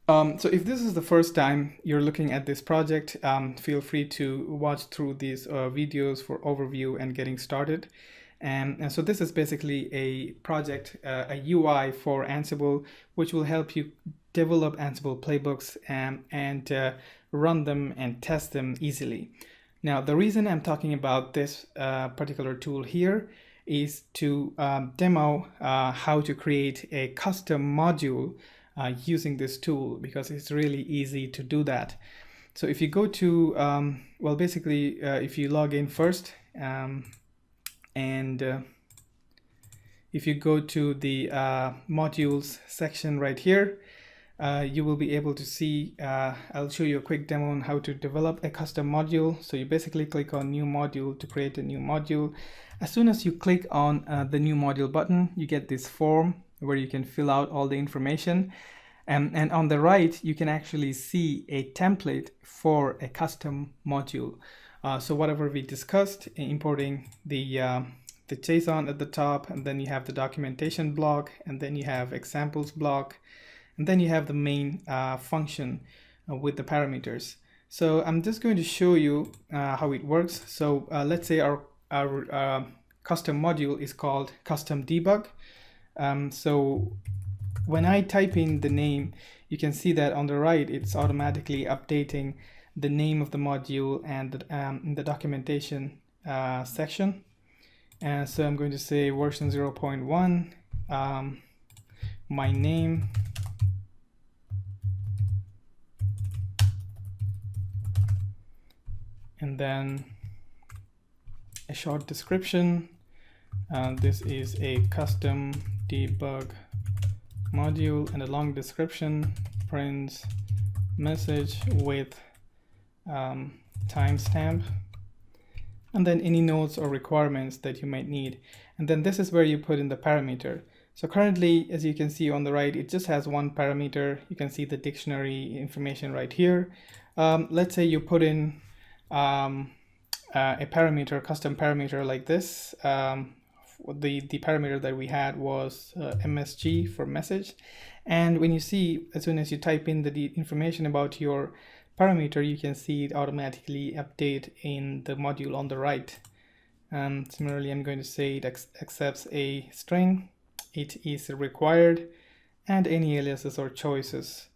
if this is the first time you're looking at this project, feel free to watch through these videos for overview and getting started. And so this is basically a project, a UI for Ansible, which will help you develop Ansible playbooks and run them and test them easily. Now, the reason I'm talking about this particular tool here is to demo how to create a custom module using this tool, because it's really easy to do that. So if you go to, well, basically, if you log in first, and if you go to the modules section right here, you will be able to see, I'll show you a quick demo on how to develop a custom module. So you basically click on new module to create a new module. As soon as you click on the new module button, you get this form where you can fill out all the information. And on the right, you can actually see a template for a custom module. So whatever we discussed, importing the JSON at the top, and then you have the documentation block, and then you have examples block, and then you have the main function with the parameters. So I'm just going to show you how it works. So let's say our custom module is called custom debug. So when I type in the name, you can see that on the right, it's automatically updating the name of the module and in the documentation section. And so I'm going to say version 0.1, my name, and then a short description. This is a custom debug module, and a long description, prints message with timestamp, and then any notes or requirements that you might need. And then this is where you put in the parameter. So currently, as you can see on the right, it just has one parameter. You can see the dictionary information right here. Let's say you put in a parameter, custom parameter like this. The parameter that we had was MSG for message. And when you see, as soon as you type in the information about your parameter, you can see it automatically update in the module on the right. Similarly, I'm going to say it accepts a string, it is required, and any aliases or choices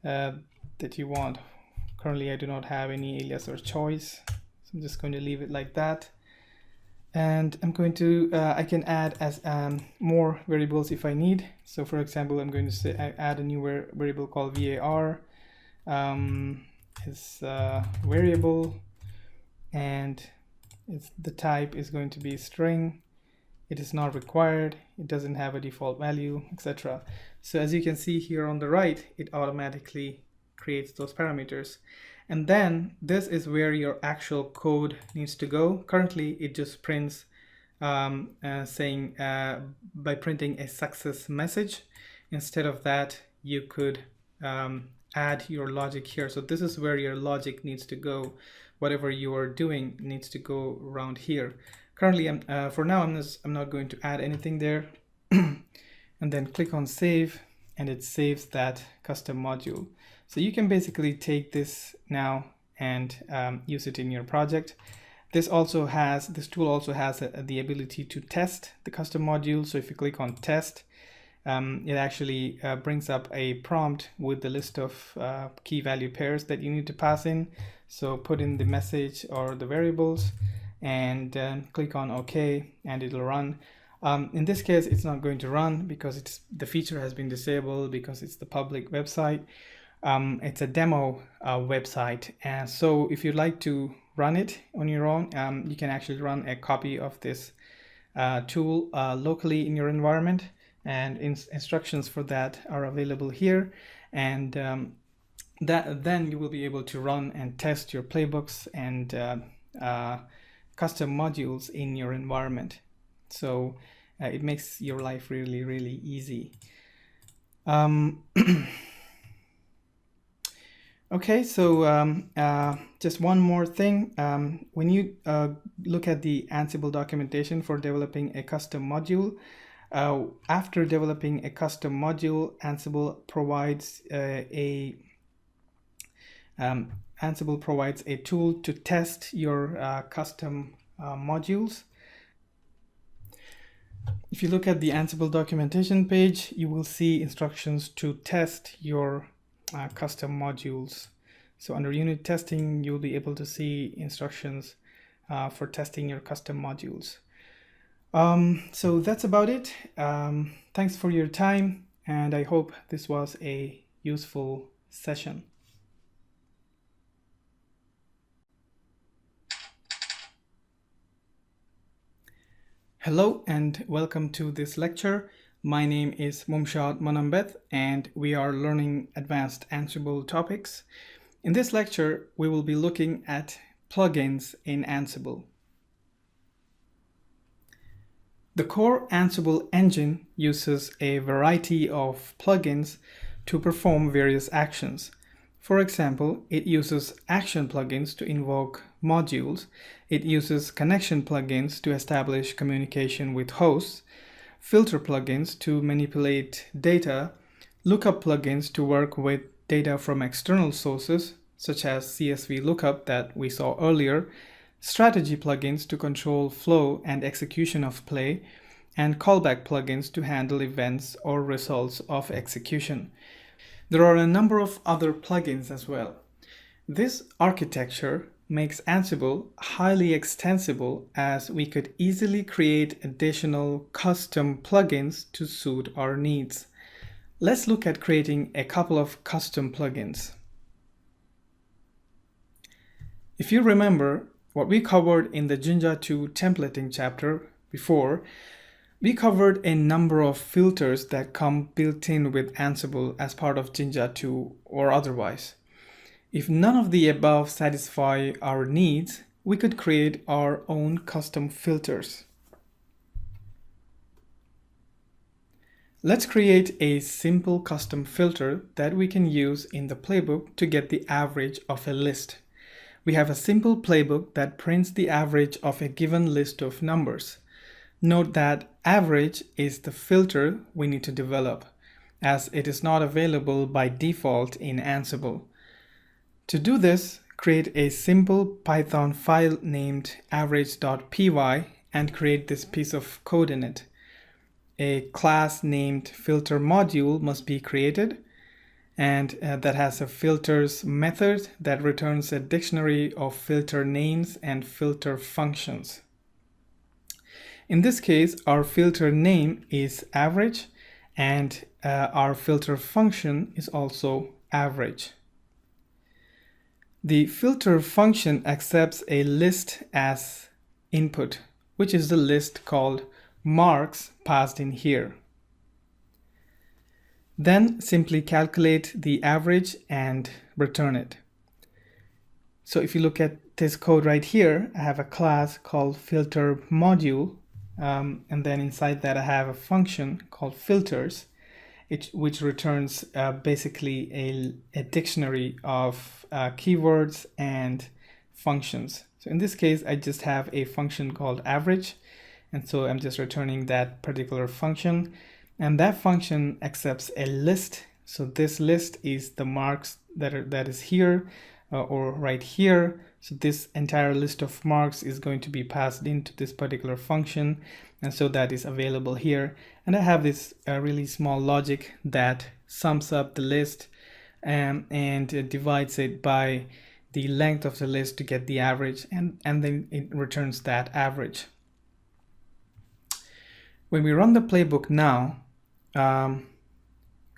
that you want. Currently, I do not have any alias or choice, so I'm just going to leave it like that. And I'm going to, I can add as more variables if I need. So for example, I'm going to say I add a new variable called var. Is variable, and the type is going to be string. It is not required. It doesn't have a default value, etc. So as you can see here on the right, it automatically creates those parameters. And then this is where your actual code needs to go. Currently, it just prints saying by printing a success message. Instead of that, you could add your logic here. So this is where your logic needs to go. Whatever you are doing needs to go around here. Currently, for now, I'm not going to add anything there. And then click on save, and it saves that custom module. So you can basically take this now and use it in your project. This tool also has the ability to test the custom module. So if you click on test, it actually brings up a prompt with the list of key value pairs that you need to pass in. So put in the message or the variables and click on OK, and it'll run. In this case, it's not going to run because the feature has been disabled because it's the public website. It's a demo website, and so if you'd like to run it on your own, you can actually run a copy of this tool locally in your environment, and instructions for that are available here. And then you will be able to run and test your playbooks and custom modules in your environment. So it makes your life really, really easy. Okay, so just one more thing. When you look at the Ansible documentation for developing a custom module, after developing a custom module, Ansible provides a tool to test your custom modules. If you look at the Ansible documentation page, you will see instructions to test your custom modules. So under unit testing, you'll be able to see instructions for testing your custom modules. So that's about it. Thanks for your time, and I hope this was a useful session. Hello and welcome to this lecture. My name is Mumshad Manambeth, and we are learning advanced Ansible topics. In this lecture, we will be looking at plugins in Ansible. The core Ansible engine uses a variety of plugins to perform various actions. For example, it uses action plugins to invoke modules. It uses connection plugins to establish communication with hosts, filter plugins to manipulate data, lookup plugins to work with data from external sources, such as CSV lookup that we saw earlier, strategy plugins to control flow and execution of play, and callback plugins to handle events or results of execution. There are a number of other plugins as well. This architecture makes Ansible highly extensible, as we could easily create additional custom plugins to suit our needs. Let's look at creating a couple of custom plugins. If you remember what we covered in the Jinja 2 templating chapter before, we covered a number of filters that come built in with Ansible as part of Jinja 2 or otherwise. If none of the above satisfy our needs, we could create our own custom filters. Let's create a simple custom filter that we can use in the playbook to get the average of a list. We have a simple playbook that prints the average of a given list of numbers. Note that average is the filter we need to develop, as it is not available by default in Ansible. To do this, create a simple Python file named average.py and create this piece of code in it. A class named filter module must be created, and that has a filters method that returns a dictionary of filter names and filter functions. In this case, our filter name is average, and our filter function is also average. The filter function accepts a list as input, which is the list called marks passed in here. Then simply calculate the average and return it. So if you look at this code right here, I have a class called filter module and then inside that I have a function called filters, which returns basically a dictionary of keywords and functions. So in this case, I just have a function called average, and so I'm just returning that particular function, and that function accepts a list. So this list is the marks that is here or right here. So this entire list of marks is going to be passed into this particular function, and so that is available here. And I have this really small logic that sums up the list and divides it by the length of the list to get the average, and then it returns that average. When we run the playbook now,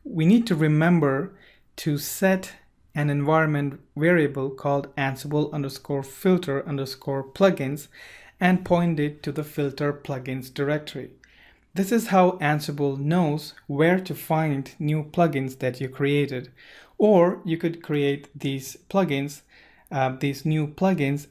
we need to remember to set an environment variable called Ansible_filter_plugins and point it to the filter plugins directory. This is how Ansible knows where to find new plugins that you created. Or you could create these plugins, these new plugins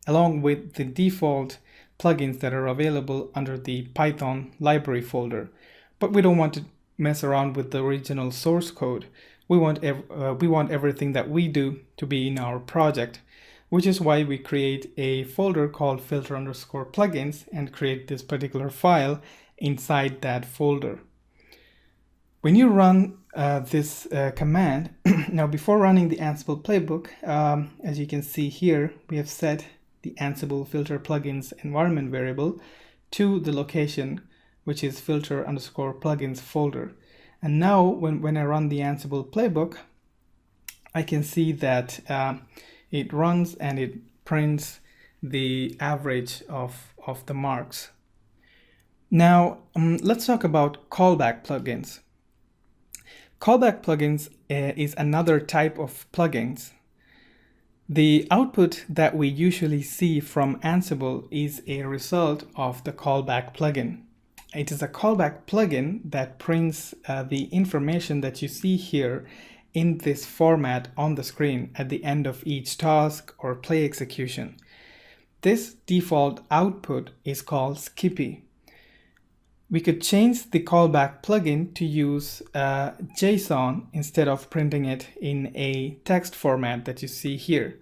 along with the default plugins that are available under the Python library folder. But we don't want to mess around with the original source code. We want everything that we do to be in our project, which is why we create a folder called filter_plugins and create this particular file inside that folder. When you run this command, now before running the Ansible playbook, as you can see here, we have set the Ansible filter plugins environment variable to the location, which is filter_plugins folder. And now when I run the Ansible playbook, I can see that it runs and it prints the average of the marks. Now let's talk about callback plugins. Callback plugins is another type of plugins. The output that we usually see from Ansible is a result of the callback plugin. It is a callback plugin that prints the information that you see here in this format on the screen at the end of each task or play execution. This default output is called Skippy. We could change the callback plugin to use JSON instead of printing it in a text format that you see here.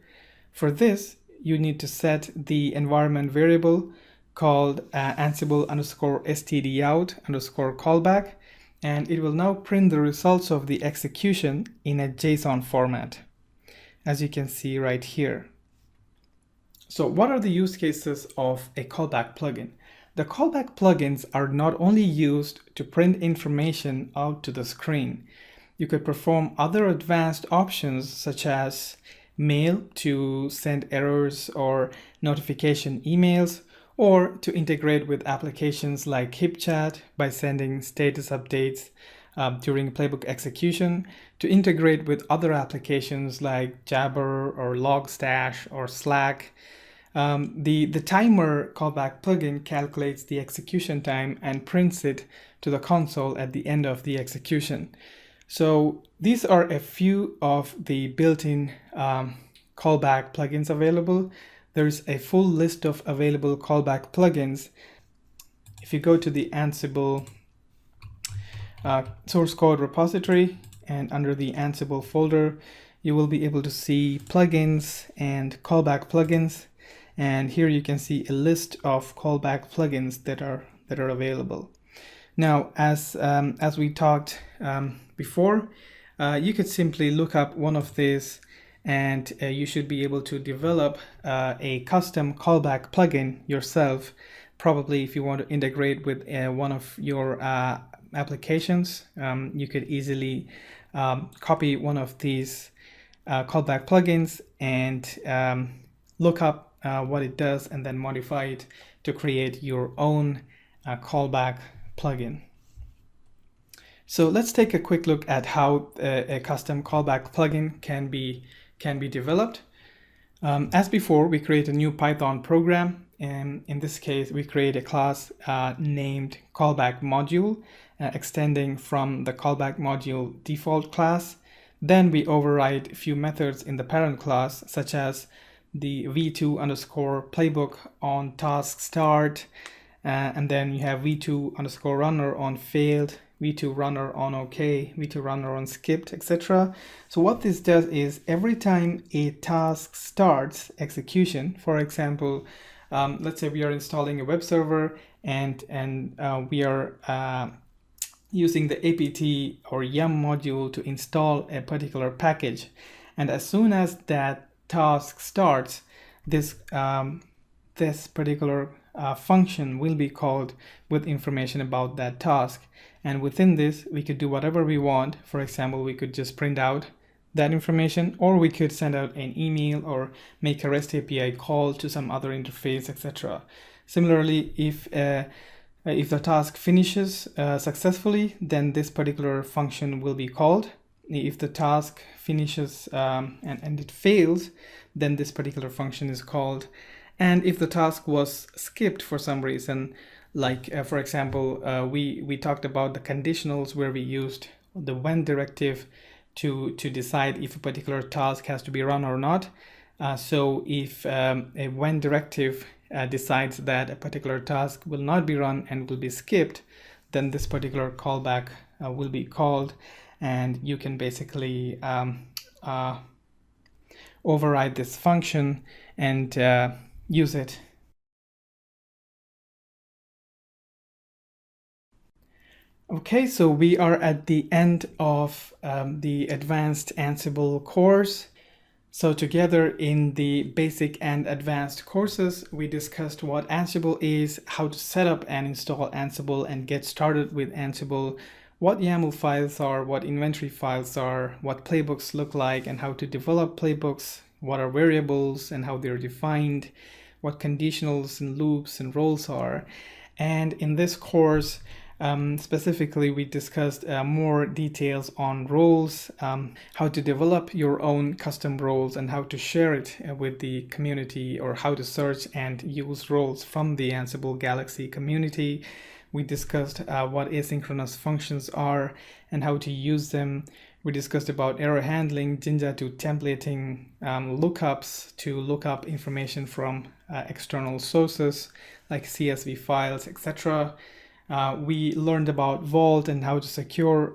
For this, you need to set the environment variable called Ansible_stdout_callback, and it will now print the results of the execution in a JSON format, as you can see right here. So what are the use cases of a callback plugin? The callback plugins are not only used to print information out to the screen. You could perform other advanced options such as mail to send errors or notification emails, or to integrate with applications like HipChat by sending status updates during playbook execution, to integrate with other applications like Jabber or Logstash or Slack. The timer callback plugin calculates the execution time and prints it to the console at the end of the execution. So these are a few of the built-in callback plugins available. There's a full list of available callback plugins. If you go to the Ansible source code repository and under the Ansible folder, you will be able to see plugins and callback plugins. And here you can see a list of callback plugins that are available. Now, as we talked before, you could simply look up one of these, and you should be able to develop a custom callback plugin yourself. Probably if you want to integrate with one of your applications, you could easily copy one of these callback plugins and look up what it does and then modify it to create your own callback plugin. So let's take a quick look at how a custom callback plugin can be developed. As before, we create a new Python program, and in this case, we create a class named callback module, extending from the callback module default class. Then we override a few methods in the parent class, such as the v2_playbook on task start, and then you have v2 underscore runner on failed, v2 runner on okay, v2 runner on skipped, etc. So what this does is every time a task starts execution, for example, let's say we are installing a web server and we are using the apt or yum module to install a particular package, and as soon as that task starts, this this particular function will be called with information about that task, and within this we could do whatever we want. For example, we could just print out that information, or we could send out an email or make a REST API call to some other interface, etc. Similarly, if the task finishes successfully, then this particular function will be called. If the task finishes and it fails, then this particular function is called. And if the task was skipped for some reason, like for example, we talked about the conditionals where we used the when directive to decide if a particular task has to be run or not. So if a when directive decides that a particular task will not be run and will be skipped, then this particular callback will be called, and you can basically override this function and use it. Okay, so we are at the end of the advanced Ansible course. So together in the basic and advanced courses, we discussed what Ansible is, how to set up and install Ansible and get started with Ansible, what YAML files are, what inventory files are, what playbooks look like and how to develop playbooks, what are variables and how they're defined, what conditionals and loops and roles are. And in this course, specifically, we discussed more details on roles, how to develop your own custom roles and how to share it with the community, or how to search and use roles from the Ansible Galaxy community. We discussed what asynchronous functions are and how to use them. We discussed about error handling, Jinja to templating, lookups to look up information from external sources like CSV files, etc. We learned about Vault and how to secure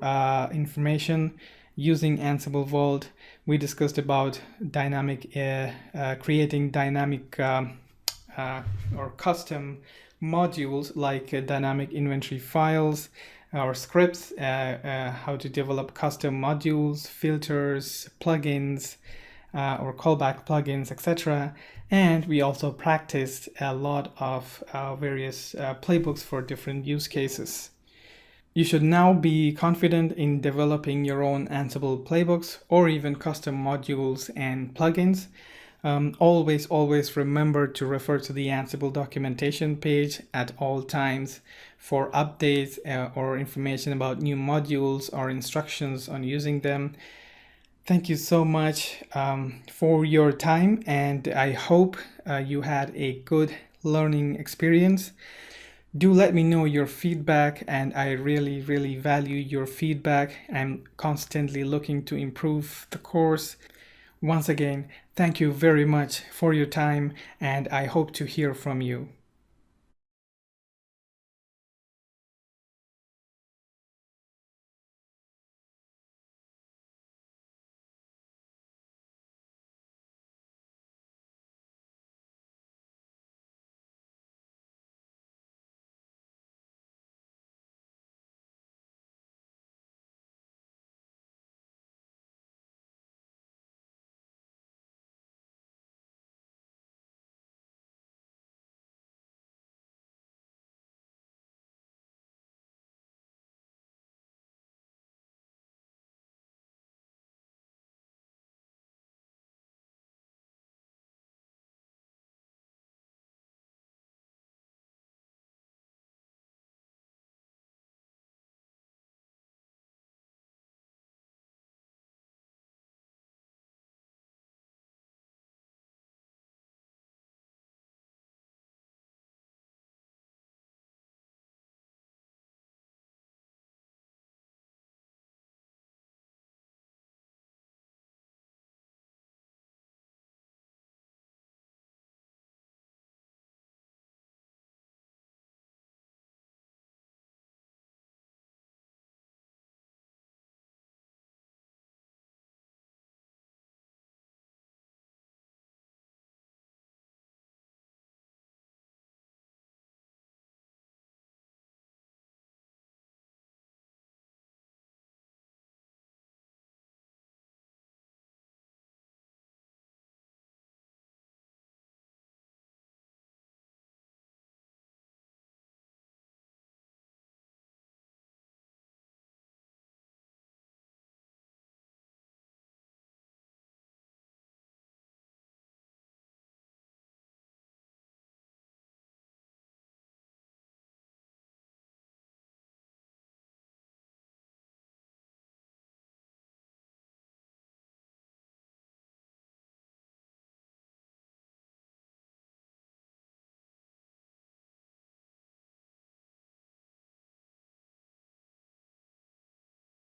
information using Ansible Vault. We discussed about dynamic creating dynamic or custom modules like dynamic inventory files or scripts, how to develop custom modules, filters, plugins, or callback plugins, etc. And we also practiced a lot of various playbooks for different use cases. You should now be confident in developing your own Ansible playbooks or even custom modules and plugins. Always remember to refer to the Ansible documentation page at all times for updates or information about new modules or instructions on using them. Thank you so much for your time, and I hope you had a good learning experience. Do let me know your feedback, and I really value your feedback. I'm constantly looking to improve the course. Once again, thank you very much for your time, and I hope to hear from you.